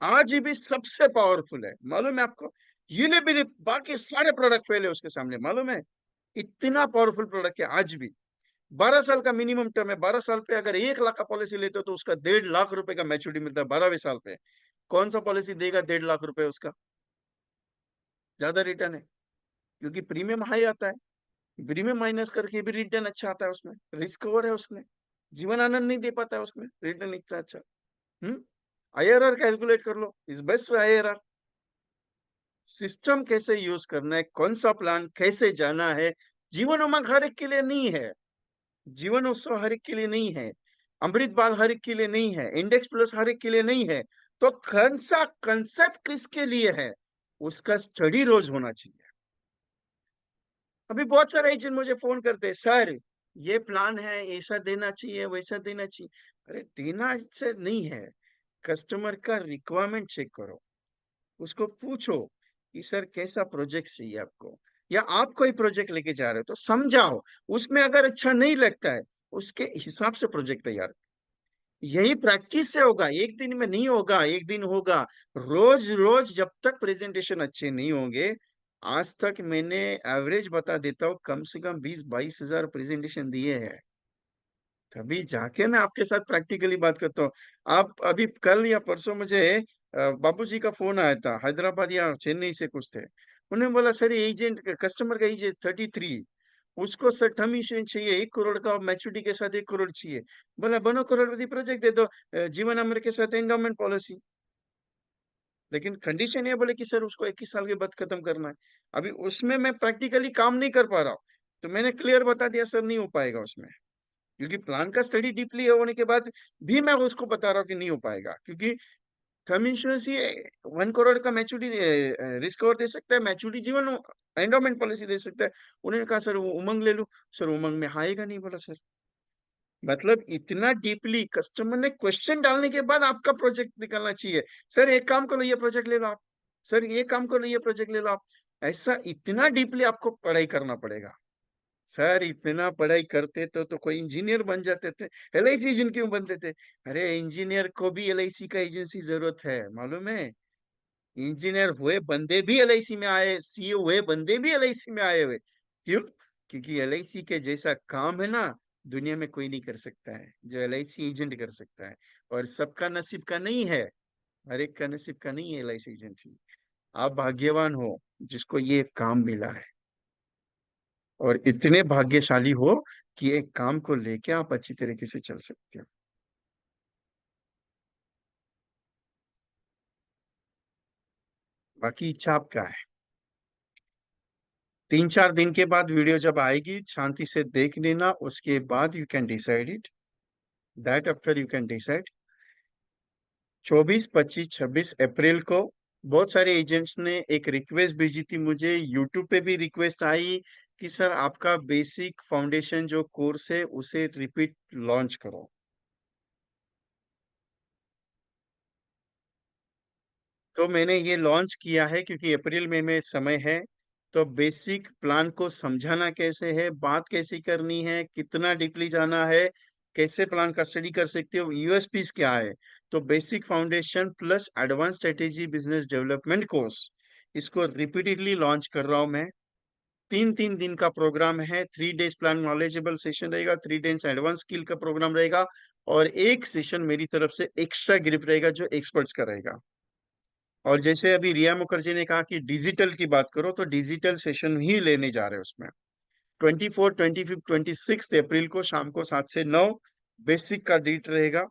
A: आज भी सबसे पावरफुल है, मालूम है आपको। ये भी बाकी सारे प्रोडक्ट पहले उसके सामने, मालूम है। इतना पावरफुल प्रोडक्ट है आज भी। 12 साल का मिनिमम टर्म है, 12 साल पे अगर 1 लाख का पॉलिसी लेते हो तो उसका 1.5 लाख रुपए का मैच्योरिटी मिलता है 12वें साल पे। कौन सा पॉलिसी देगा 1.5 लाख रुपए उसका ज्यादा रिटर्न है? क्योंकि प्रीमियम हाई आता है, प्रीमियम माइनस करके भी रिटर्न अच्छा आता है उसमें, रिस्क कवर है उसमें, जीवन आनंद नहीं दे पाता है उसमें, रिटर्न इतना अच्छा। हम्म IRR कैलकुलेट कर लो, इज बेस्ट IRR। सिस्टम कैसे यूज करना है, कौन सा प्लान कैसे जाना है। जीवन उमंग हर एक के लिए नहीं है, जीवन उत्सव हर एक के लिए नहीं है, अमृत बाल हर एक के लिए नहीं है, इंडेक्स प्लस हर एक के लिए नहीं है। तो कौन सा कंसेप्ट किसके लिए है, उसका स्टडी रोज होना चाहिए। अभी बहुत सारे एजेंट मुझे फोन करते हैं, सर ये प्लान है, ऐसा देना चाहिए वैसा देना चाहिए। अरे देना से नहीं है, कस्टमर का रिक्वायरमेंट चेक करो, उसको पूछो कि सर कैसा प्रोजेक्ट चाहिए आपको, या आप कोई प्रोजेक्ट लेके जा रहे हो तो समझाओ, उसमें अगर अच्छा नहीं लगता है उसके हिसाब से प्रोजेक्ट तैयार। यही प्रैक्टिस से होगा, एक दिन में नहीं होगा, एक दिन होगा। रोज रोज जब तक प्रेजेंटेशन अच्छे नहीं होंगे, आज तक मैंने एवरेज बता देता हूँ कम से कम 20-22 हजार प्रेजेंटेशन दिए हैं, तभी जाके मैं आपके साथ प्रैक्टिकली बात करता हूँ। आप अभी कल या परसों मुझे बाबूजी का फोन आया था, हैदराबाद या चेन्नई से कुछ थे। उन्होंने बोला सर एजेंट कस्टमर का एज 33, उसको सर टर्म इंश्योरेंस चाहिए 1 करोड़ का, मैच्योरिटी के साथ 1 करोड़ चाहिए। बोला बनो करोड़पति प्रोजेक्ट दे दो, जीवन अमर के साथ एंडोमेंट पॉलिसी। लेकिन कंडीशन ये बोले कि सर उसको 21 साल के बाद खत्म करना है। अभी उसमें मैं प्रैक्टिकली काम नहीं कर पा रहा हूँ, तो मैंने क्लियर बता दिया सर नहीं हो पाएगा उसमें, क्योंकि प्लान का स्टडी डीपली होने के बाद भी मैं उसको बता रहा हूँ कि नहीं हो पाएगा, क्योंकि टर्म इंश्योरेंस ये 1 करोड़ का मैच्योरिटी रिस्क कवर दे सकता है, मैच्योरिटी जीवन एंडोमेंट पॉलिसी दे सकता है। उन्होंने कहा सर वो उमंग ले लो। सर उमंग में आएगा नहीं, बोला सर। मतलब इतना डीपली कस्टमर ने क्वेश्चन डालने के बाद आपका प्रोजेक्ट निकलना चाहिए। सर एक काम करो ये प्रोजेक्ट ले लो आप, सर ये काम करो ये प्रोजेक्ट ले लो आप। ऐसा इतना डीपली आपको पढ़ाई करना पड़ेगा। सर इतना पढ़ाई करते तो कोई इंजीनियर बन जाते थे, LIC एजेंट क्यों बनते थे? अरे इंजीनियर को भी LIC का एजेंसी जरूरत है, मालूम है। इंजीनियर हुए बंदे भी LIC में आए, CEO हुए बंदे भी LIC में आए हुए। क्यों? क्योंकि LIC के जैसा काम है ना, दुनिया में कोई नहीं कर सकता है जो LIC एजेंट कर सकता है। और सबका नसीब का नहीं है, हर एक का नसीब का नहीं है LIC एजेंट। आप भाग्यवान हो जिसको ये काम मिला है, और इतने भाग्यशाली हो कि एक काम को लेके आप अच्छी तरीके से चल सकते हो। बाकी इच्छा आपका है। 3-4 दिन के बाद वीडियो जब आएगी शांति से देख लेना, उसके बाद you can decide it, that after you can decide. 24, 25, 26 अप्रैल को बहुत सारे एजेंट्स ने एक रिक्वेस्ट भेजी थी मुझे, यूट्यूब पे भी रिक्वेस्ट आई कि सर आपका बेसिक फाउंडेशन जो कोर्स है उसे रिपीट लॉन्च करो। तो मैंने ये लॉन्च किया है क्योंकि अप्रैल में समय है। तो बेसिक प्लान को समझाना कैसे है, बात कैसी करनी है, कितना डीपली जाना है, कैसे प्लान का स्टडी कर सकते हो, USPs क्या है। तो basic foundation plus advance strategy business development course, इसको रिपीटेडली लॉन्च कर रहा हूं मैं। 3-3 दिन का प्रोग्राम है, 3 डेज प्लान नॉलेजेबल सेशन रहेगा, 3 डेज एडवांस स्किल का प्रोग्राम रहेगा, और एक सेशन मेरी तरफ से एक्स्ट्रा ग्रिप रहेगा जो एक्सपर्ट्स का रहेगा। और जैसे अभी रिया मुखर्जी ने कहा कि डिजिटल की बात करो, तो डिजिटल सेशन ही लेने जा रहे हैं उसमें। 24, 25, 26 अप्रैल को शाम को 7 से 9 बेसिक का डेट रहेगा।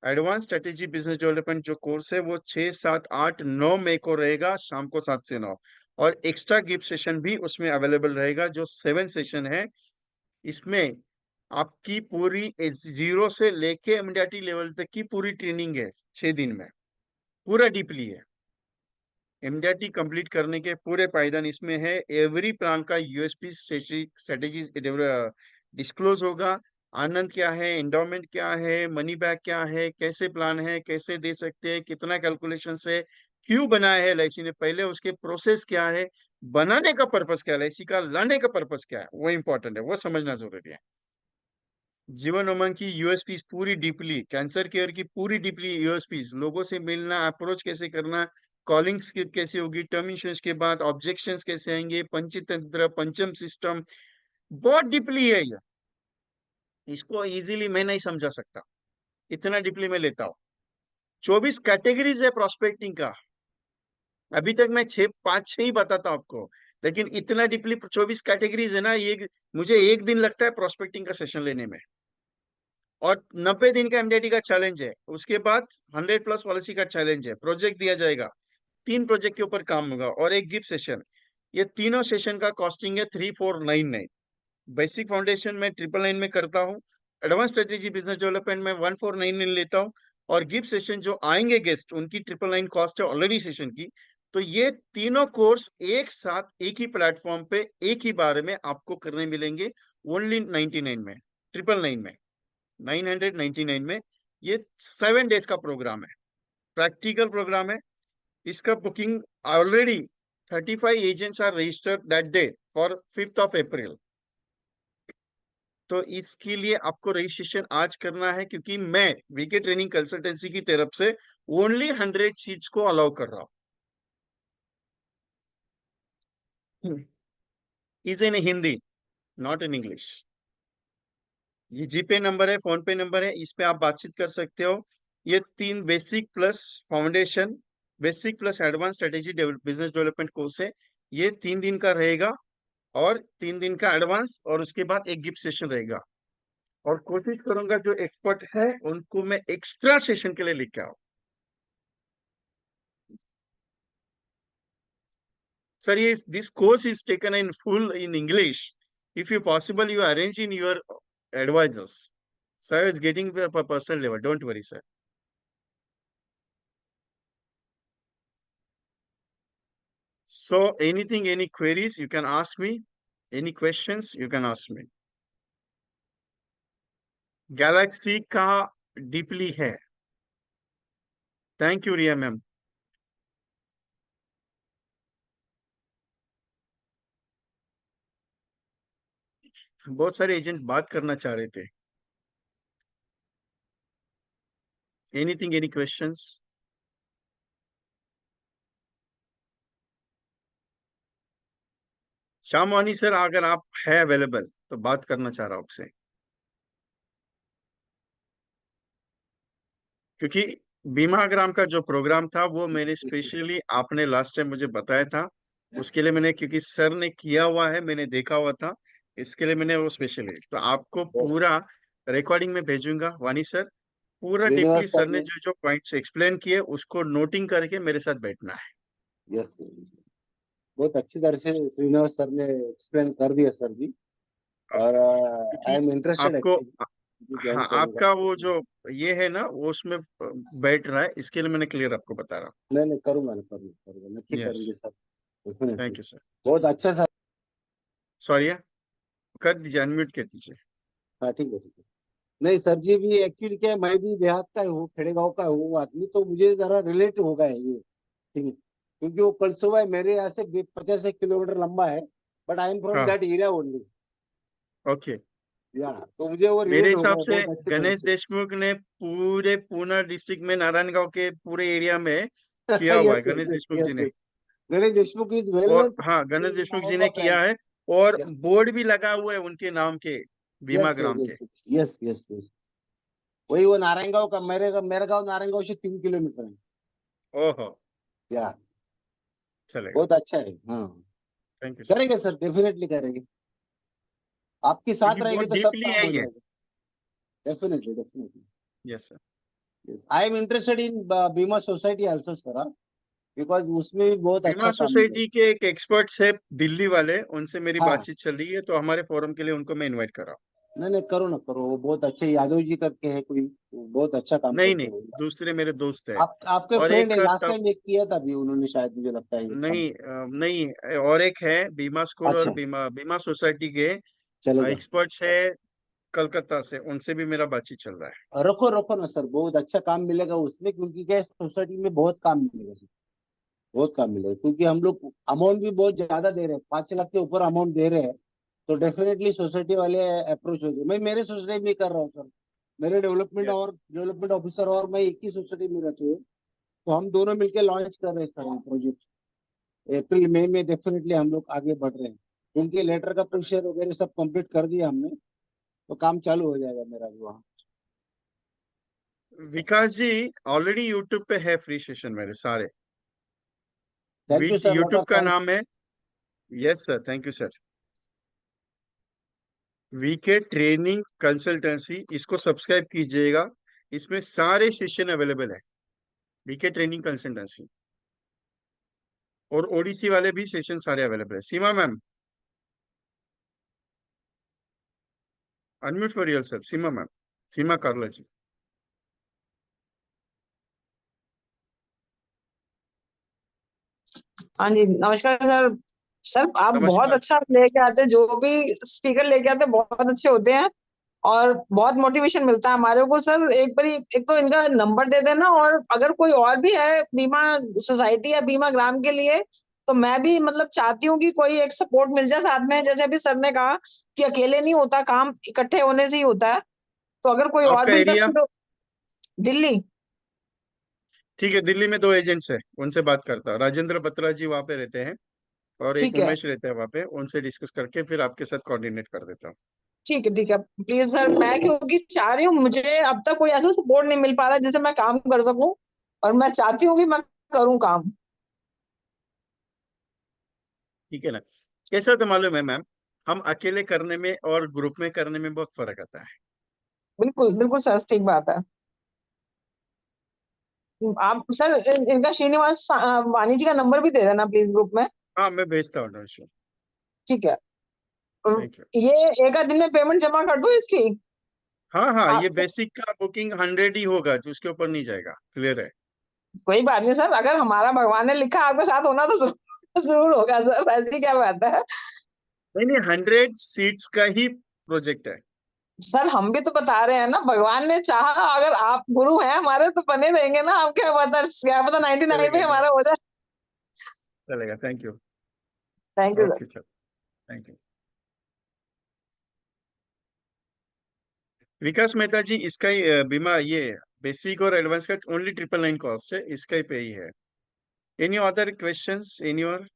A: एडवांस स्ट्रेटेजी बिजनेस डेवलपमेंट जो कोर्स है वो 6, 7, 8, 9 मई को रहेगा शाम को 7 से 9। और एक्स्ट्रा गिफ्ट सेशन भी उसमें अवेलेबल रहेगा जो 7 सेशन है। इसमें आपकी पूरी जीरो से लेके एमडीआरटी लेवल तक की पूरी ट्रेनिंग है, 6 दिन में, पूरा डीपली है। एमडीआरटी कंप्लीट करने के पूरे पायदान इसमें है। एवरी प्लान का यूएसपी स्ट्रेटेजी डिस्क्लोज होगा। आनंद क्या है, एंडोमेंट क्या है, मनी बैक क्या है, कैसे प्लान है, कैसे दे सकते हैं, कितना कैलकुलेशन है, क्यों बनाया है LIC ने, पहले उसके प्रोसेस क्या है, बनाने का पर्पस क्या है LIC का, लाने का पर्पस क्या है, वो इंपॉर्टेंट है, वो समझना जरूरी है। जीवन उमंग की यूएसपी पूरी डीपली, कैंसर केयर की पूरी डीपली यूएसपी, लोगों से मिलना, अप्रोच कैसे करना, कॉलिंग स्क्रिप्ट कैसे होगी, टर्म इंश्योरेंस के बाद ऑब्जेक्शंस कैसे आएंगे, पंचतंत्र, पंचम सिस्टम, बहुत डीपली है ये। इसको इजीली मैं नहीं समझा सकता, इतना डीपली मैं लेता हूँ। 24 कैटेगरीज है प्रोस्पेक्टिंग का। अभी तक मैं 6 5 6 ही बताता हूँ आपको, लेकिन इतना डीपली 24 कैटेगरीज है ना, ये मुझे एक दिन लगता है प्रोस्पेक्टिंग का सेशन लेने में। और 90 दिन का एमडीटी का चैलेंज है, उसके बाद 100+ पॉलिसी का चैलेंज है, प्रोजेक्ट दिया जाएगा, 3 प्रोजेक्ट के ऊपर काम होगा और एक गिफ्ट सेशन। ये तीनों सेशन का कॉस्टिंग है 3499। बेसिक फाउंडेशन में 999 में करता हूँ, एडवांस स्ट्रेटेजी बिजनेस डेवलपमेंट में 1499 लेता हूँ, और गिफ्ट सेशन जो आएंगे गेस्ट उनकी 999 कॉस्ट है ऑलरेडी सेशन की। तो ये तीनों कोर्स एक साथ एक ही प्लेटफॉर्म पे एक ही बारे में आपको करने मिलेंगे, ओनली 99 में, 999 में, 999 में। ये 7 डेज का प्रोग्राम है, प्रैक्टिकल प्रोग्राम है। इसका booking already 35 agents are registered that day for 5 April. तो इसके लिए आपको रजिस्ट्रेशन आज करना है, क्योंकि मैं वीके ट्रेनिंग कंसल्टेंसी की तरफ से ओनली 100 सीट्स को अलाउ कर रहा हूँ। Is in Hindi, not in English. ये जीपे नंबर है, फोन पे नंबर है, इस पे आप बातचीत कर सकते हो। ये 3 basic plus foundation, basic plus advance strategy business development course है। ये 3 दिन का रहेगा, और 3 दिन का एडवांस, और उसके बाद एक गिफ्ट सेशन रहेगा। और कोशिश करूंगा जो एक्सपर्ट है उनको मैं एक्स्ट्रा सेशन के लिए लेके आऊं। सर, ये this course is taken in full in English. If you possible you arrange in your advisors. Sir is getting personal level, don't worry sir. So anything, any queries you can ask me. Any questions you can ask me. Galaxy का deeply है। Thank you Riya ma'am. बहुत सारे agent बात करना चाह रहे थे। Anything, any questions? Shamvani sir, अगर आप है अवेलेबल तो बात करना चाह रहा हूं आपसे, क्योंकि बीमाग्राम का जो प्रोग्राम था वो मैंने स्पेशली, आपने लास्ट टाइम मुझे बताया था, उसके लिए मैंने, क्योंकि सर ने किया हुआ है, मैंने देखा हुआ था, इसके लिए मैंने वो स्पेशली, तो आपको पूरा रिकॉर्डिंग में भेजूंगा वानी सर। पूरा डीपली
C: श्रीनिवास
A: सर
C: सर
A: ने
C: ने,
A: जो जो पॉइंट्स एक्सप्लेन किए उसको नोटिंग करके मेरे साथ बैठना है।
C: यस, बहुत अच्छी तरह से श्रीनिवास सर ने एक्सप्लेन कर दिया सर जी। और आई
A: क्योंकि
C: एम इंटरेस्टेड
A: आपको,
C: एक्चुअली ज्वाइन
A: हाँ,
C: करने
A: आपका
C: का।
A: वो जो ये है ना, वो उसमें बैठ रहा है, इसके लिए मैंने क्लियर आपको बता रहा
C: नहीं नहीं, करूंगा ना, करूंगा नक्की
A: हूँ। यस,
C: करेंगे sir, definitely.
A: Thank you sir.
C: बहुत अच्छा सर।
A: सॉरी, कर दीजिए, अनम्यूट कर दीजिए।
C: हाँ ठीक है, ठीक है। नहीं सर जी, भी एक्चुअली क्या है, मैं भी देहात का हूँ, खेड़ेगांव का हूँ आदमी, तो मुझे जरा रिलेट होगा ये थिंग, क्योंकि वो कलसोवा है मेरे यहाँ से 50 किलोमीटर लंबा है, बट आई एम फ्रॉम
A: हाँ,
C: दैट एरिया ओनली।
A: ओके।
C: या तो मुझे वो
A: मेरे
C: रिलेट
A: हिसाब
C: होगा
A: से
C: बहुत अच्छी तरह
A: गणेश
C: से।
A: देशमुख ने पूरे पूना डिस्ट्रिक्ट में, नारायणगांव के पूरे एरिया में किया हुआ है,
C: यस
A: गणेश
C: यस
A: देशमुख जी
C: यस
A: ने।
C: Yes. Ganesh Deshmukh is well
A: और
C: नोन
A: हाँ, गणेश देशमुख जी ने
C: नारायणगांव
A: किया
C: ब्रांच।
A: है, और
C: यस
A: बोर्ड भी लगा हुआ है उनके नाम के,
C: यस
A: बीमाग्राम के।
C: Yes yes yes yes. वही वो नारायणगांव का, मेरा गांव नारायणगांव से 3 किलोमीटर है।
A: ओहो,
C: या
A: चलेगा।
C: बहुत अच्छा है। हाँ,
A: थैंक यू सर।
C: करेंगे सर, डेफिनेटली करेंगे। आपकी साथ
A: क्योंकि
C: रहेंगे
A: बहुत
C: तो सब
A: डीपली
C: काम
A: है
C: हो
A: ये।
C: जाएगा। Definitely definitely.
A: Yes sir.
C: Yes, I am interested in बीमा सोसाइटी आल्सो सर, बिकॉज उसमें भी बहुत
A: बीमा
C: अच्छा काम मिलेगा।
A: सोसाइटी के एक एक्सपर्ट्स है दिल्ली वाले, उनसे मेरी
C: हाँ,
A: बातचीत चल रही है, तो हमारे फोरम के लिए उनको मैं इनवाइट कर रहा हूँ।
C: नहीं नहीं, करो ना करो, वो बहुत अच्छे यादव जी करके है कोई, वो बहुत अच्छा काम
A: नहीं
C: करते
A: नहीं,
C: हैं।
A: दूसरे मेरे दोस्त है।
C: आपके
A: और
C: फ्रेंड
A: एक
C: है, लास्ट
A: तब,
C: टाइम एक किया था अभी उन्होंने शायद, मुझे लगता है ये काम।
A: नहीं नहीं, और एक है बीमा स्कूल और
C: अच्छा,
A: बीमा बीमा सोसाइटी के
C: चलेगा।
A: एक्सपर्ट्स है कलकत्ता से, उनसे भी मेरा बातचीत चल रहा है।
C: रखो रखो ना सर, बहुत अच्छा काम मिलेगा उसमें, क्योंकि क्या है, सोसाइटी में बहुत काम मिलेगा सर, बहुत काम मिलेगा, क्योंकि हम लोग अमाउंट भी बहुत ज्यादा दे रहे हैं, 5 लाख के ऊपर अमाउंट दे रहे हैं। तो डेफिनेटली सोसाइटी वाले अप्रोच हो गए। मैं मेरे सोसाइटी में कर रहा हूँ सर, मेरे
A: यस।
C: डेवलपमेंट ऑफिसर और मैं एक ही सोसाइटी में रहते हैं, तो हम दोनों मिलकर लॉन्च कर रहे हैं सर प्रोजेक्ट। अप्रैल मई में डेफिनेटली हम लोग आगे बढ़ रहे हैं, क्योंकि लेटर का प्रोसीजर वगैरह सब कंप्लीट कर दिया हमने, तो काम चालू हो जाएगा मेरा भी वहाँ।
A: विकास जी, ऑलरेडी यूट्यूब पे है फ्री सेशन मेरे सारे।
C: Thank you sir, lot
A: YouTube
C: of
A: का
C: थैंक्स।
A: नाम है, yes sir, thank you sir, VK training consultancy. इसको सब्सक्राइब कीजिएगा, इसमें सारे सेशन अवेलेबल है। वीके ट्रेनिंग कंसल्टेंसी और ओडीसी वाले भी सेशन सारे अवेलेबल है। Seema ma'am, unmute for yourself, Seema ma'am, Seema Karla ji.
D: हाँ जी, नमस्कार सर। सर आप बहुत
A: नमस्कार।
D: अच्छा लेके आते, जो भी स्पीकर लेके आते बहुत अच्छे होते हैं और बहुत मोटिवेशन मिलता है हमारे को। सर एक बार एक तो इनका नंबर दे देना, और अगर कोई और भी है बीमा सोसाइटी या बीमा ग्राम के लिए, तो मैं भी मतलब चाहती हूँ कि कोई एक सपोर्ट मिल जाए साथ में। जैसे अभी सर ने कहा कि अकेले नहीं होता काम, इकट्ठे होने से ही होता है। तो अगर कोई और
A: आपका
D: भी
A: एरिया?
D: इंटरेस्टेड हो। दिल्ली।
A: ठीक है, दिल्ली में दो एजेंट्स है, उनसे बात करता हूँ। राजेंद्र बत्रा जी वहाँ पे रहते हैं और एक
D: ठीक है,
A: उमेश रहते हैं वहाँ पे, उनसे डिस्कस करके फिर आपके साथ कोऑर्डिनेट कर देता हूँ।
D: ठीक है, ठीक है। प्लीज सर, मैं क्योंकि चाह रही हूँ, मुझे अब तक कोई ऐसा सपोर्ट नहीं मिल पा रहा जिससे मैं काम कर सकूं, और मैं चाहती हूँ कि मैं करूँ काम।
A: ठीक है ना? कैसा तो मालूम है मैम, हम अकेले करने में और ग्रुप में करने में बहुत फर्क आता है।
D: बिल्कुल बिल्कुल सर, ठीक बात है। आप सर इनका श्रीनिवास वानी जी का नंबर भी दे देना प्लीज ग्रुप में।
A: हाँ, मैं भेजता हूँ, no issue।
D: ठीक है।
A: Thank you.
D: ये एक आध दिन में पेमेंट जमा कर दो इसकी।
A: हाँ हाँ, ये
D: आप
A: बेसिक का बुकिंग 100 ही होगा, जो उसके ऊपर नहीं जाएगा, क्लियर है?
D: कोई बात नहीं सर, अगर हमारा भगवान ने लिखा आपके साथ होना तो जरूर जरूर होगा सर, ऐसी क्या बात है।
A: नहीं नहीं, 100 सीट्स का ही प्रोजेक्ट है।
D: सर हम भी तो बता रहे हैं ना, भगवान ने चाहा, अगर आप गुरु हैं हमारे तो बने रहेंगे ना। आप क्या पता 99 भी
A: चलेगा
D: हमारा हो जाए।
A: चलेगा, thank you.
D: Thank you sir.
A: Okay, चलो, थैंक यू। विकास मेहता जी, इसका ही बीमा ये बेसिक और एडवांस का ओनली 999 कॉस्ट है, इसका ही पे ही है। एनी अदर क्वेश्चंस, एनी और?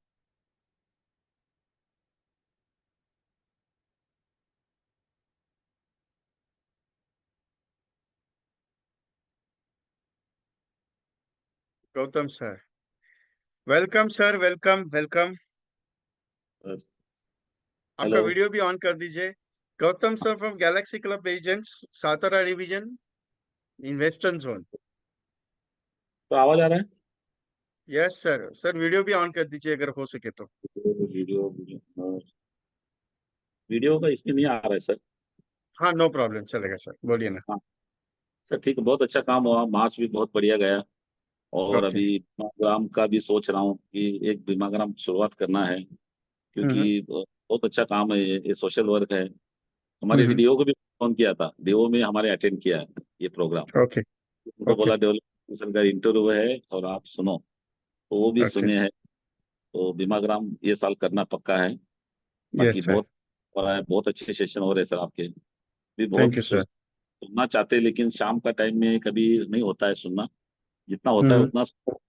A: Gautam sir, welcome sir, welcome welcome. आपका
B: हेलो।
A: वीडियो भी ऑन कर दीजिए। Gautam sir from Galaxy club agents, Satara division, in western zone.
B: तो आवाज आ रहा है?
A: यस सर, सर वीडियो भी ऑन कर दीजिए अगर हो सके तो।
B: वीडियो वीडियो वीडियो का इसमें नहीं आ रहा है सर।
A: हाँ, नो प्रॉब्लम, चलेगा सर, बोलिए ना।
B: हाँ सर, ठीक है, बहुत अच्छा काम हुआ, मार्च भी बहुत बढ़िया गया। और
A: ओके।
B: अभी बीमाग्राम का भी सोच रहा हूँ कि एक बीमाग्राम शुरुआत करना है,
A: हम्म
B: क्योंकि बहुत अच्छा काम है, ये सोशल वर्क है। हमारे
A: हम्म।
B: डीओ को भी फोन किया था, डीओ में हमारे अटेंड किया है ये प्रोग्राम।
A: ओके
B: उनको
A: ओके
B: बोला डेवलपमेंट का इंटरव्यू है और आप सुनो, तो वो भी
A: ओके।
B: सुने हैं। तो बीमाग्राम ये साल करना पक्का है। बाकी
A: यस सर,
B: बहुत हो रहा है, बहुत अच्छे सेशन हो रहे हैं सर आपके भी।
A: थैंक
B: बहुत
A: यू सर।
B: सुनना चाहते हैं, लेकिन शाम का टाइम में कभी नहीं होता है सुनना, जितना होता है
A: हम्म।
B: उतना सुनो।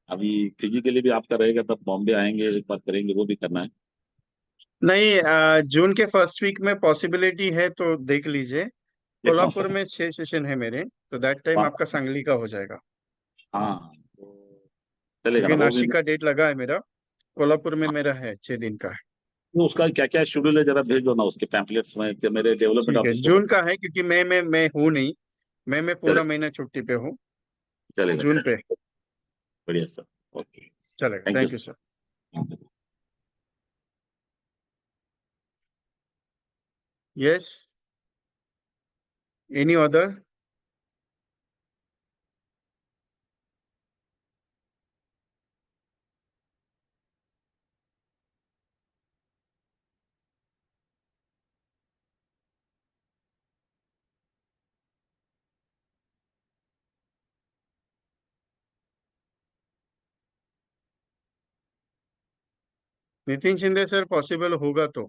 B: अभी फिजिकली भी आपका रहेगा, तब बॉम्बे आएंगे, एक बार करेंगे, वो भी करना है।
A: नहीं, जून के फर्स्ट वीक में पॉसिबिलिटी है तो देख लीजिए।
B: देखता हूँ
A: कोल्हापुर
B: सर।
A: में 6 सेशन है मेरे, तो दैट टाइम आपका सांगली का हो जाएगा।
B: हाँ, तो चलेगा
A: क्योंकि
B: ना वो भी।
A: नासिक का डेट लगा है मेरा, कोल्हापुर में मेरा है 6 दिन का है।
B: तो उसका क्या क्या शेड्यूल है, जरा भेज दो ना उसके पैम्पलेट्स में, कि मेरे डेवलपमेंट
A: ठीक है,
B: ऑफिस को।
A: जून का है, क्योंकि मैं हूँ नहीं, मैं
B: चले,
A: पूरा महीना छुट्टी पे हूँ।
B: चलेगा
A: जून
B: सर,
A: पे।
B: बढ़िया सर। ओके,
A: चलेगा,
B: thank you.
A: Thank you sir. Yes, any other? Nitin Shinde sir, possible होगा तो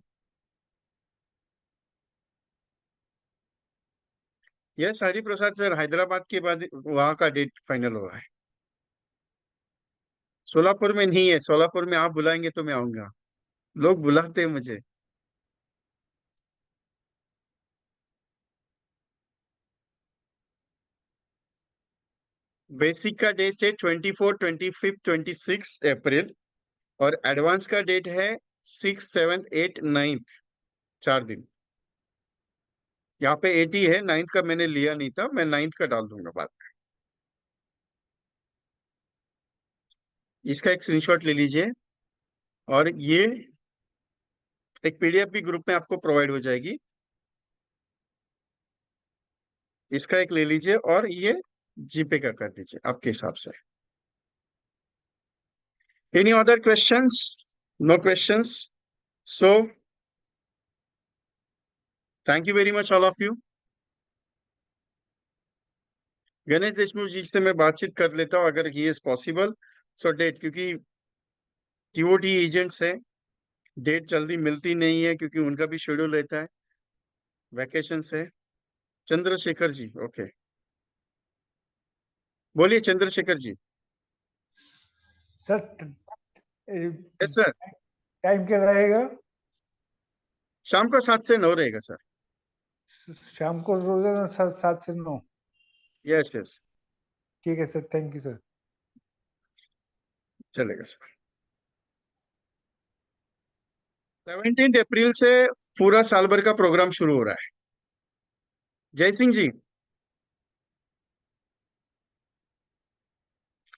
A: यस, हरि प्रसाद सर, हैदराबाद के बाद वहां का डेट फाइनल हुआ है। सोलापुर में नहीं है, सोलापुर में आप बुलाएंगे तो मैं आऊंगा, लोग बुलाते हैं मुझे। बेसिक का डेट है 24, 25, 26 अप्रैल, और एडवांस का डेट है 6, 7, 8, 9, 4 दिन। यहाँ पे 80 है, 9 का मैंने लिया नहीं था, मैं 9 का डाल दूंगा बाद में। इसका एक स्क्रीनशॉट ले लीजिए, और ये एक पीडीएफ भी ग्रुप में आपको प्रोवाइड हो जाएगी, इसका एक ले लीजिए, और ये जीपे का कर दीजिए आपके हिसाब से। Any other questions? No questions? So thank you very much all of you. Ganesh Deshmukh ji से मैं बातचीत कर लेता हूँ अगर he is possible. So date, क्योंकि टीओटी एजेंट्स है, डेट जल्दी मिलती नहीं है क्योंकि उनका भी शेड्यूल रहता है, वैकेशन है। चंद्रशेखर जी, ओके, बोलिए Chandrashekhar ji.
E: Sir
A: yes sir,
E: time क्या रहेगा?
A: शाम को 7 से 9 रहेगा सर।
E: शाम को रोजाना 7 से 9?
A: यस यस,
E: ठीक है सर, थैंक यू सर।
A: चलेगा सर। 17 अप्रैल से पूरा साल भर का प्रोग्राम शुरू हो रहा है। जय Singh ji,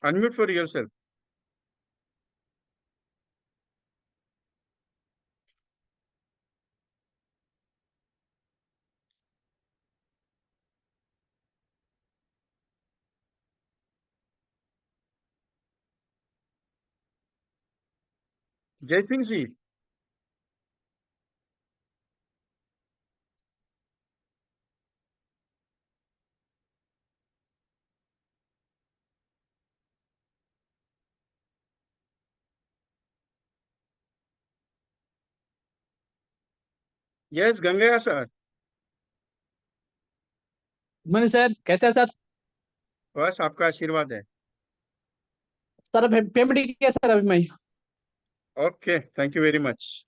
A: unmute for your self. जय Singh ji, yes Gangaiah sir.
F: Money sir, कैसे है सर?
A: बस आपका आशीर्वाद है।
F: सर पेमेंट किया सर अभी मैं।
A: Okay, thank you very much.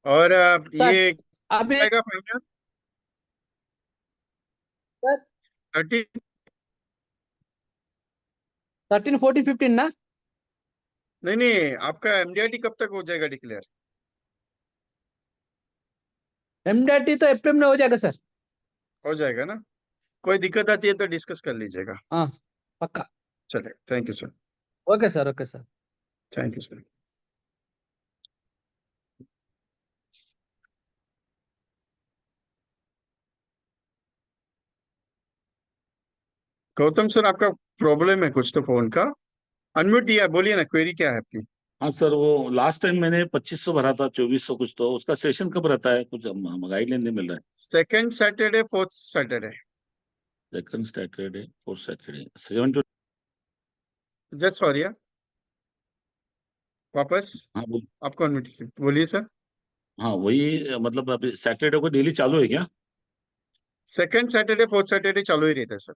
A: और
F: सर
A: ये
F: अभी
A: आएगा फाइनल
F: सर
A: 30।
F: 13, 14, 15 ना?
A: नहीं नहीं, आपका एमडीआईटी कब तक हो जाएगा डिक्लेयर?
F: एमडीआईटी तो अप्रैल में हो जाएगा सर।
A: हो जाएगा ना? कोई दिक्कत आती है तो डिस्कस कर लीजिएगा।
F: हाँ, पक्का।
A: चले, thank you sir.
F: Okay sir, okay sir.
A: Thank you sir. Gautam sir, आपका प्रॉब्लम है कुछ तो फोन का, अनम्यूट दिया, बोलिए ना, क्वेरी क्या है आपकी?
G: हाँ सर, वो लास्ट टाइम मैंने 2500 भरा था, 2400 कुछ, तो उसका सेशन कब रहता है? कुछ गाइडलाइन नहीं मिल रहा है।
A: Second Saturday, fourth Saturday.
G: Second Saturday, fourth Saturday, 7 to।
A: Just sorry, वापस
G: हाँ
A: आपको अनम्यूट, बोलिए सर।
G: हाँ वही, मतलब अभी सैटरडे को डेली चालू है क्या?
A: सेकंड सैटरडे, फोर्थ सैटरडे चालू ही रहता है सर।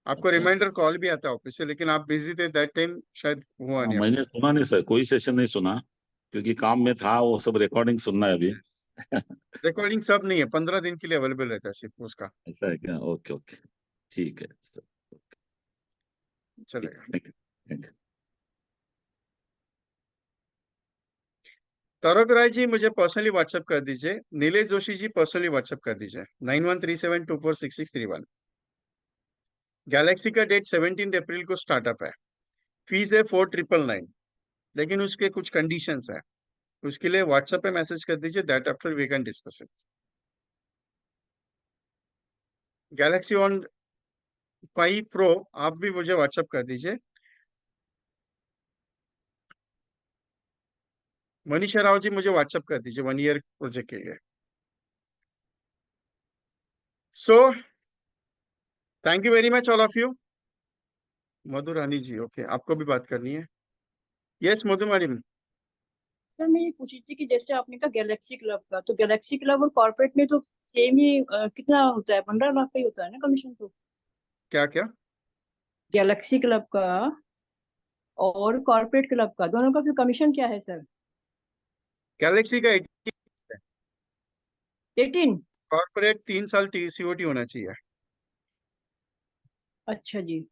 A: आपको
G: अच्छा।
A: रिमाइंडर कॉल भी आता है ऑफिस से, लेकिन आप बिजी थे दैट टाइम, शायद हुआ
G: हाँ
A: नहीं
G: मैंने
A: आपसे।
G: सुना नहीं सर, कोई सेशन नहीं सुना, क्योंकि काम में था, वो सब रिकॉर्डिंग सुनना है अभी।
A: रिकॉर्डिंग सब नहीं है, 15 दिन के लिए अवेलेबल रहता है सिर्फ उसका।
G: ऐसा है क्या? ओके ओके, ठीक है सर।
A: चलेगा।
G: Thank you, thank you.
A: Tarak Rai ji मुझे पर्सनली व्हाट्सएप कर दीजिए, नीलेश जोशी जी पर्सनली व्हाट्सएप कर दीजिए, 9137246631। गैलेक्सी का डेट 17 अप्रैल को स्टार्टअप है, फीस है 4999, लेकिन उसके कुछ कंडीशंस है, उसके लिए व्हाट्सएप पे मैसेज कर दीजिए, that after we can discuss it. Galaxy on 5 pro आप भी मुझे व्हाट्सएप कर दीजिए। मनीषा राव जी मुझे व्हाट्सएप कर दीजिए 1 ईयर प्रोजेक्ट के लिए। So thank you very much all of you. Madhu Rani ji, okay, आपको भी बात करनी है? यस मधु मैडम।
H: सर मैं ये पूछी थी कि जैसे आपने कहा गैलेक्सी क्लब का, तो गैलेक्सी क्लब और कॉर्पोरेट में तो सेम ही कितना होता है, 15 लाख का ही होता है ना कमीशन? तो
A: क्या क्या?
H: गैलेक्सी क्लब का और कॉर्पोरेट क्लब का, दोनों का फिर कमीशन क्या है सर?
A: गैलेक्सी का
H: 18?
A: कॉर्पोरेट 3 साल सीओटी होना चाहिए।
H: अच्छा जी,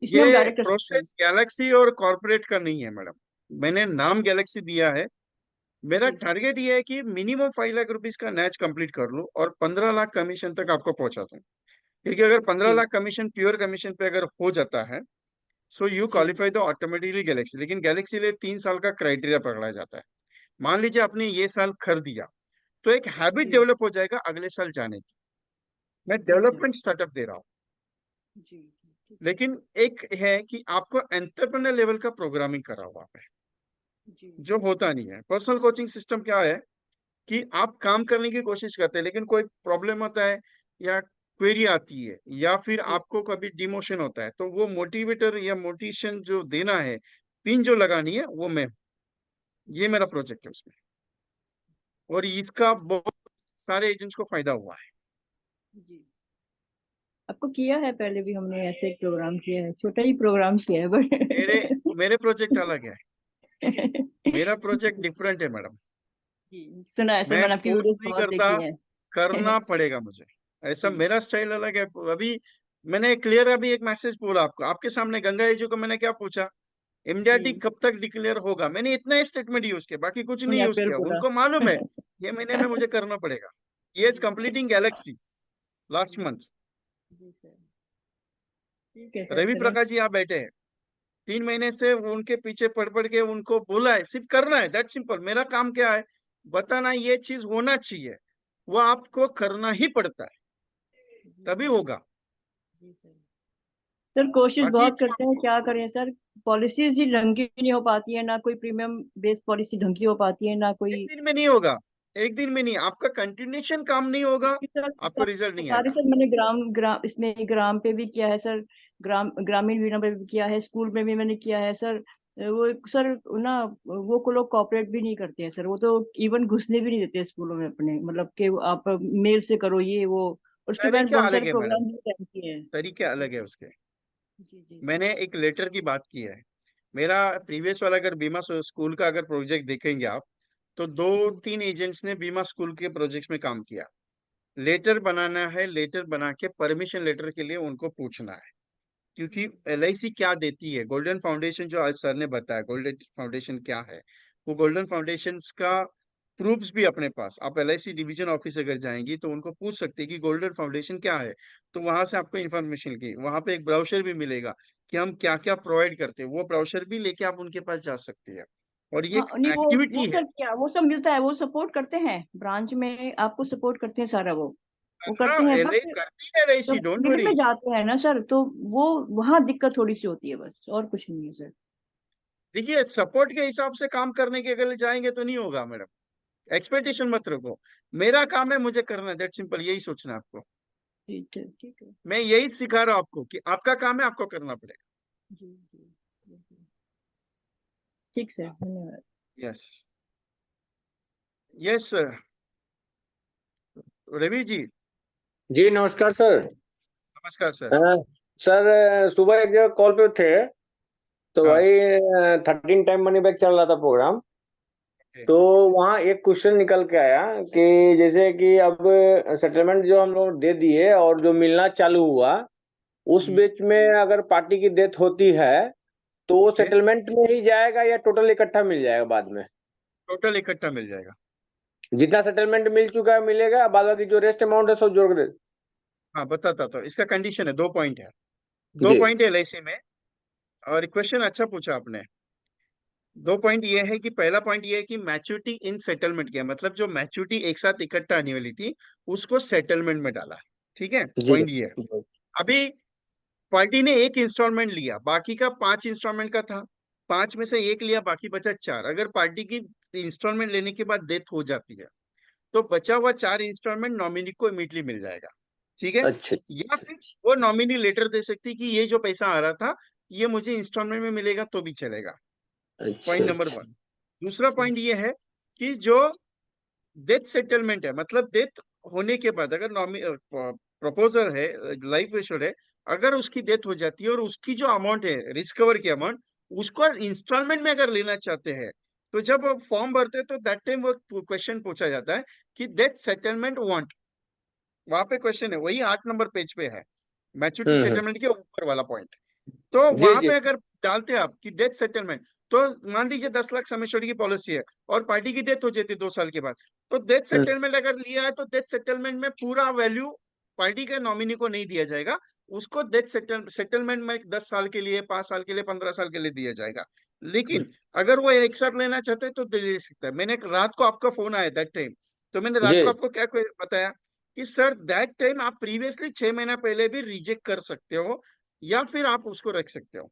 H: इसमें हम
A: ये
H: डायरेक्ट कर सकते हैं?
A: प्रोसेस गैलेक्सी और कॉर्पोरेट का नहीं है मैडम, मैंने नाम गैलेक्सी दिया है। मेरा
H: जी
A: टारगेट ये है कि मिनिमम 5 लाख रुपीस का मैच कंप्लीट कर लूं और 15 लाख कमीशन तक आपको पहुंचा दूं। क्योंकि अगर 15
H: जी
A: लाख कमीशन प्योर कमीशन पे अगर हो जाता है, सो यू
H: जी
A: क्वालिफाई द ऑटोमेटिकली गैलेक्सी। लेकिन गैलेक्सी लिए 3 साल का क्राइटेरिया पकड़ा जाता है। मान लीजिए आपने ये साल खर दिया, तो एक हैबिट
H: जी
A: डेवलप हो जाएगा अगले साल जाने की। मैं
H: जी सर,
A: डेवलपमेंट स्टार्टअप दे रहा हूँ।
H: जी ठीक है।
A: लेकिन एक है कि आपको एंटरप्रेन्योर लेवल का प्रोग्रामिंग करा हुआ है,
H: जी
A: जो होता नहीं है। पर्सनल कोचिंग सिस्टम क्या है कि आप काम करने की कोशिश करते हैं, लेकिन कोई प्रॉब्लम होता है या क्वेरी आती है या फिर
H: जी
A: आपको कभी डिमोशन होता है, तो वो मोटिवेटर या मोटिवेशन जो देना है, पिन जो लगानी है, वो मैं, ये मेरा प्रोजेक्ट है उसमें। और इसका बहुत सारे एजेंट्स को फायदा हुआ है।
H: जी। आपको किया है पहले भी, हमने ऐसे एक प्रोग्राम किया है, छोटा ही प्रोग्राम किया है
A: मेरे
H: बट
A: मेरे प्रोजेक्ट अलग है, मेरा प्रोजेक्ट डिफरेंट है मैडम।
H: जी सुना है सर,
A: मैं
H: मैंने आपकी
A: फोर्स
H: वीडियोस
A: नहीं
H: बहुत
A: करता,
H: देखी है।
A: करना पड़ेगा मुझे, ऐसा
H: जी
A: मेरा स्टाइल अलग है। अभी मैंने क्लियर अभी एक मैसेज बोला आपको, आपके सामने गंगा एजू को मैंने क्या पूछा, एमडीआरटी
H: जी,
A: कब तक डिक्लेयर होगा, मैंने इतना ही स्टेटमेंट यूज किया, बाकी कुछ नहीं
H: नहीं
A: यूज
H: अप्रैल
A: किया।
H: पूरा।
A: उनको मालूम है ये महीने में मुझे करना पड़ेगा। ये इज
H: जी
A: कंप्लीटिंग गैलेक्सी लास्ट
H: जी
A: मंथ।
H: जी सर, ठीक है सर,
A: रवि
H: चलें।
A: प्रकाश जी यहाँ बैठे हैं, 3 महीने से उनके पीछे पढ़ के उनको बोला है, सिर्फ करना है, दैट सिंपल। मेरा काम क्या है, बताना ये चीज होना चाहिए, वो आपको करना ही पड़ता है,
H: जी
A: तभी
H: सर,
A: होगा।
H: जी सर। सर कोशिश
A: बाकी
H: बहुत करते हैं, क्या करें सर, पॉलिसीज ही ढंग की नहीं हो पाती है, ना कोई प्रीमियम बेस्ड पॉलिसी ढंग की हो पाती है, ना
A: एक
H: कोई।
A: दिन में नहीं होगा, एक दिन में नहीं, आपका कंटिन्यूशन काम नहीं होगा,
H: क्योंकि सर
A: आपको रिजल्ट नहीं
H: सारे
A: आएगा।
H: सर मैंने ग्राम ग्राम इसमें ग्राम पे भी किया है सर, ग्रामीण बीमा पे भी किया है, स्कूल में भी मैंने किया है सर। वो सर ना, वो को लोग कॉपरेट भी नहीं करते हैं सर, वो तो इवन घुसने भी नहीं देते स्कूलों में अपने, मतलब कि आप मेल से करो ये वो, और उसके बाद
A: तरीके
H: बहुत
A: अलग
H: सारे
A: है मैडम,
H: प्रोग्राम भी किए हैं।
A: तरीके अलग है
H: जी
A: उसके।
H: जी जी जी
A: मैंने एक लेटर की बात की है, मेरा प्रीवियस वाला अगर बीमा स्कूल का अगर प्रोजेक्ट देखेंगे आप, तो दो
H: जी
A: तीन एजेंट्स ने बीमा स्कूल के प्रोजेक्ट्स में काम किया। लेटर बनाना है, लेटर बना के परमिशन लेटर के लिए उनको पूछना है। क्योंकि एलआईसी क्या देती है, गोल्डन फाउंडेशन जो आज सर ने बताया गोल्डन फाउंडेशन क्या है, वो गोल्डन फाउंडेशन का प्रूफ्स भी अपने पास, आप एलआईसी डिवीजन ऑफिस अगर जाएंगी तो उनको पूछ सकते हैं कि गोल्डन फाउंडेशन क्या है। तो वहां से आपको इन्फॉर्मेशन की, वहां पे एक ब्राउचर भी मिलेगा कि हम क्या क्या प्रोवाइड करते हैं, वो ब्राउचर भी लेके आप उनके पास जा सकते हैं। और ये
H: हाँ,
A: एक
H: नहीं वो
A: एक्टिविटी है।
H: सर क्या, वो सब मिलता है, वो सपोर्ट करते हैं ब्रांच में, आपको सपोर्ट करते हैं सारा वो
A: हाँ,
H: करते हैं,
A: एलआई
H: बट
A: करती है एलआईसी,
H: जब
A: डोंट
H: फील्ड
A: वरी।
H: में जाते हैं ना सर, तो वो वहाँ दिक्कत थोड़ी सी होती है, बस और कुछ नहीं है सर।
A: देखिए, सपोर्ट के हिसाब से काम करने के अगर जाएंगे तो नहीं होगा मैडम, एक्सपेक्टेशन मत रखो। मेरा काम है, मुझे करना है, दैट सिंपल, यही सोचना है आपको।
H: ठीक है ठीक है।
A: मैं यही सिखा रहा हूं आपको कि आपका काम है, आपको करना पड़ेगा।
H: जी जी जी। ठीक सर, धन्यवाद।
A: यस, यस रवि जी,
I: जी नमस्कार सर।
A: नमस्कार सर।
I: सर सुबह एक जगह कॉल पे थे, तो
A: हाँ,
I: भाई 13 टाइम मनी बैक चल रहा था प्रोग्राम।
A: okay,
I: तो वहाँ एक क्वेश्चन निकल के आया कि जैसे कि अब सेटलमेंट जो हम लोग दे दिए और जो मिलना चालू हुआ, उस बीच में अगर पार्टी की डेथ होती है तो वो
A: ओके,
I: सेटलमेंट में ही जाएगा या टोटल इकट्ठा मिल जाएगा बाद में?
A: टोटल इकट्ठा मिल जाएगा।
I: जितना सेटलमेंट मिल चुका है मिलेगा, बाद बाकी जो रेस्ट अमाउंट है सब जोड़ के
A: हाँ, बताता तो इसका कंडीशन है, 2 पॉइंट है, दो
I: जी
A: पॉइंट है एलआईसी में। और क्वेश्चन अच्छा पूछा आपने। 2 पॉइंट ये है कि पहला पॉइंट ये है कि मैच्योरिटी इन सेटलमेंट किया, मतलब जो मैच्योरिटी एक साथ इकट्ठा आने वाली थी उसको सेटलमेंट में डाला। ठीक है,
I: जी
A: पॉइंट ये है। अभी पार्टी ने एक इंस्टॉलमेंट लिया, बाकी का 5 इंस्टॉलमेंट का था, 5 में से एक लिया, बाकी बचा 4। अगर पार्टी की इंस्टॉलमेंट लेने के बाद डेथ हो जाती है, तो बचा हुआ 4 इंस्टॉलमेंट नॉमिनी को इमीडिएटली मिल जाएगा। ठीक है,
I: अच्छा
A: या फिर वो नॉमिनी लेटर दे सकती कि ये जो पैसा आ रहा था ये मुझे इंस्टॉलमेंट में मिलेगा तो भी चलेगा।
I: अच्छा
A: पॉइंट नंबर
I: अच्छा
A: 1। दूसरा पॉइंट ये है कि जो डेथ सेटलमेंट है, मतलब डेथ होने के बाद अगर प्रपोजर है, लाइफ एश्योर्ड है, अगर उसकी डेथ हो जाती है और उसकी जो अमाउंट है रिस्कवर की अमाउंट, उसको इंस्टॉलमेंट में अगर लेना चाहते हैं, तो जब फॉर्म भरते हैं तो दैट टाइम वो क्वेश्चन पूछा जाता है कि डेथ सेटलमेंट वांट, वहां पे क्वेश्चन है, वही 8 नंबर पेज पे है, मैच्योरिटी सेटलमेंट के ऊपर वाला पॉइंट। तो
I: जी
A: वहां
I: जी
A: पे अगर डालते हैं आप कि डेथ सेटलमेंट, तो मान लीजिए 10 लाख सम एश्योर्ड की पॉलिसी है और पार्टी की डेथ हो जाती है 2 साल के बाद, तो डेथ सेटलमेंट अगर लिया है तो डेथ सेटलमेंट में पूरा वैल्यू पार्टी के नॉमिनी को नहीं दिया जाएगा, उसको डेथ सेटलमेंट में 10 साल के लिए, 5 साल के लिए, 15 साल के लिए दिया जाएगा। लेकिन अगर वो एक साथ लेना चाहते हैं तो ले सकता है। मैंने रात को आपका फोन आया दैट टाइम, तो मैंने रात
I: जी।
A: को आपको क्या बताया कि सर दैट टाइम आप प्रीवियसली 6 महीना पहले भी रिजेक्ट कर सकते हो या फिर आप उसको रख सकते हो,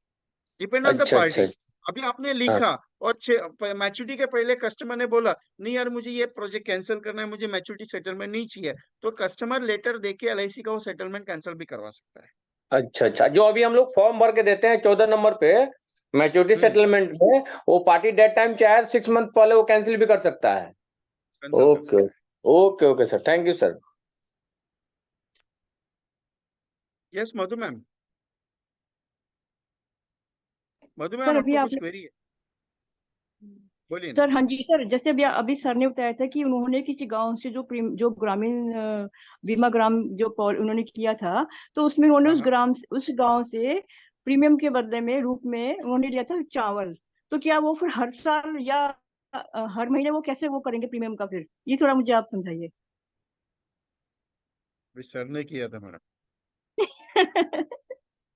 A: डिपेंड ऑन द
I: अच्छा अच्छा
A: पार्टी।
I: अच्छा।
A: अभी आपने
I: हाँ।
A: लिखा और मैच्योरिटी के पहले कस्टमर ने बोला नहीं यार मुझे ये प्रोजेक्ट कैंसिल करना है, मुझे मैच्योरिटी सेटलमेंट नहीं चाहिए, तो कस्टमर लेटर देके LIC का वो सेटलमेंट कैंसिल भी करवा सकता है।
I: अच्छा अच्छा, जो अभी हम लोग फॉर्म भर के देते हैं 14 नंबर पे मैच्योरिटी सेटलमेंट में, वो पार्टी डेट टाइम चाहे 6 मंथ पहले वो कैंसिल भी कर सकता है।
A: कैंसिल कर सकता
I: ओके
A: है।
I: Okay okay sir, thank you sir.
A: Yes Madhu ma'am, Madhu
H: sir
A: ma'am
H: अभी
A: आपको कुछ
H: आपने
A: क्वेरी है, बोलिए ना।
H: सर हाँ जी सर, जैसे अभी अभी सर ने बताया था कि उन्होंने किसी गांव से जो ग्रामीण बीमा ग्राम उन्होंने किया था, तो उसमें उन्होंने
A: हाँ हाँ।
H: उस गांव से प्रीमियम के बदले में रूप में उन्होंने लिया था चावल। तो क्या वो फिर हर साल या हर महीने वो कैसे वो करेंगे प्रीमियम का, फिर ये थोड़ा मुझे आप समझाइए।
A: अभी सर ने किया था मैडम,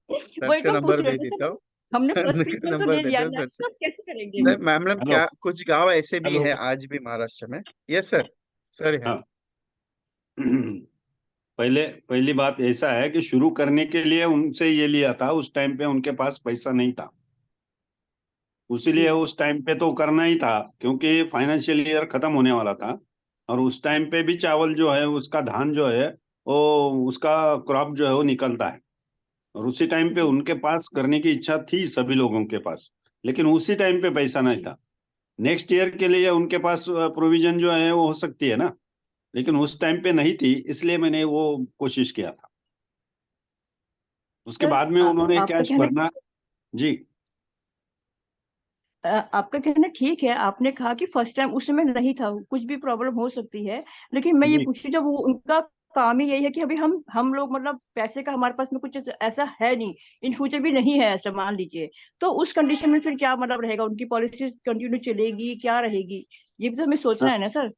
A: सर
H: वही
A: का
H: तो हम
A: नंबर
H: पूछ रहे
A: दे
H: थे
A: देता
H: सर,
A: हूँ।
H: हमने
A: सर
H: फर्स्ट
A: का
H: प्रीमियम तो
A: नंबर
H: ले
A: देता
H: लिया
A: हूँ
H: ना,
A: सर से।
H: तो अब कैसे करेंगे।
A: नहीं मैडम,
B: हेलो
A: क्या कुछ गांव ऐसे भी
B: हेलो
A: है आज भी महाराष्ट्र में। यस सर, सर है।
B: हाँ पहले पहली बात ऐसा है कि शुरू करने के लिए उनसे ये लिया था, उस टाइम पे उनके पास पैसा नहीं था, उसीलिए
H: जी
B: उस टाइम पे तो करना ही था क्योंकि फाइनेंशियल ईयर खत्म होने वाला था। और उस टाइम पे भी चावल जो है, उसका धान जो है, वो उसका क्रॉप जो है वो निकलता है। और उसी टाइम पे
H: जी
B: उनके पास करने की इच्छा थी सभी लोगों के पास, लेकिन उसी टाइम पे पैसा नहीं
H: जी
B: था। नेक्स्ट ईयर के लिए उनके पास प्रोविजन जो है वो हो सकती है ना, लेकिन उस टाइम पे नहीं थी, इसलिए मैंने वो कोशिश किया था। उसके
H: सर
B: बाद में उन्होंने
H: आपका
B: कैश
H: कहना
B: भरना। जी
H: आपका कहना ठीक है। आपने कहा कि फर्स्ट टाइम उस समय नहीं था, कुछ भी प्रॉब्लम हो सकती है, लेकिन मैं ये
B: जी
H: पूछ रही, जब वो उनका काम ही यही है कि अभी हम लोग मतलब पैसे का हमारे पास में कुछ ऐसा है नहीं, इन फ्यूचर भी नहीं है ऐसा मान लीजिए, तो उस कंडीशन में फिर क्या मतलब रहेगा, उनकी पॉलिसी कंटिन्यू चलेगी क्या रहेगी, ये भी तो हमें सोचना
B: हाँ,
H: है ना सर।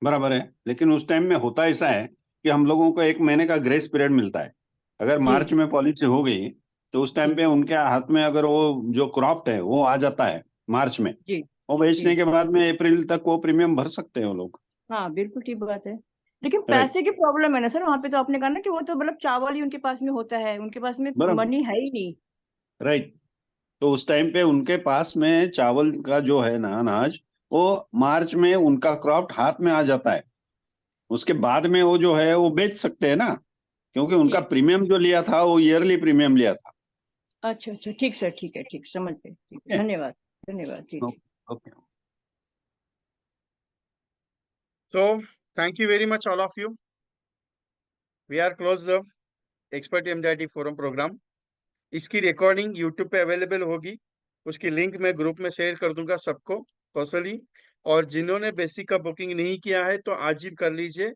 B: बराबर है, लेकिन उस टाइम में होता ऐसा है कि हम लोगों को 1 महीने का ग्रेस पीरियड मिलता है। अगर
H: जी
B: मार्च में पॉलिसी हो गई तो उस टाइम
H: जी
B: पे उनके हाथ में अगर वो जो क्रॉप्ड है वो आ जाता है मार्च में,
H: जी
B: वो
H: जी।
B: बेचने के बाद में अप्रैल तक वो प्रीमियम भर सकते हैं वो लोग।
H: हाँ बिल्कुल ठीक बात है, लेकिन
B: राइट,
H: पैसे की प्रॉब्लम है ना सर वहां पे, तो आपने कहा ना कि वो तो मतलब चावल ही उनके पास में होता है, उनके पास में
B: बराबर,
H: मनी है ही नहीं।
B: राइट। तो उस टाइम पे उनके पास में चावल का जो है ना अनाज, वो मार्च में उनका क्रॉप हाथ में आ जाता है। उसके बाद में वो जो है वो बेच सकते हैं ना, क्योंकि उनका
H: जी
B: प्रीमियम जो लिया था वो ईयरली प्रीमियम लिया था।
H: अच्छा अच्छा, ठीक सर, ठीक है, ठीक, समझ गए, ठीक है, धन्यवाद धन्यवाद, ठीक।
B: Okay.
A: So thank you very much all of you. We are close the expert MDIT forum program. इसकी रिकॉर्डिंग यूट्यूब पे अवेलेबल होगी, उसकी लिंक मैं ग्रुप में शेयर कर दूंगा सबको पर्सनली। और जिन्होंने बेसिक का बुकिंग नहीं किया है तो आज ही कर लीजिए,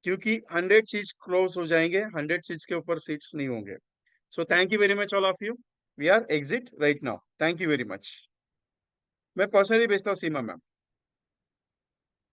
A: क्योंकि 100 सीट्स क्लोज हो जाएंगे, 100 सीट्स के ऊपर सीट्स नहीं होंगे। So thank you very much all of you. We are exit right now. Thank you very much. मैं पर्सनली भेजता हूँ सीमा मैम।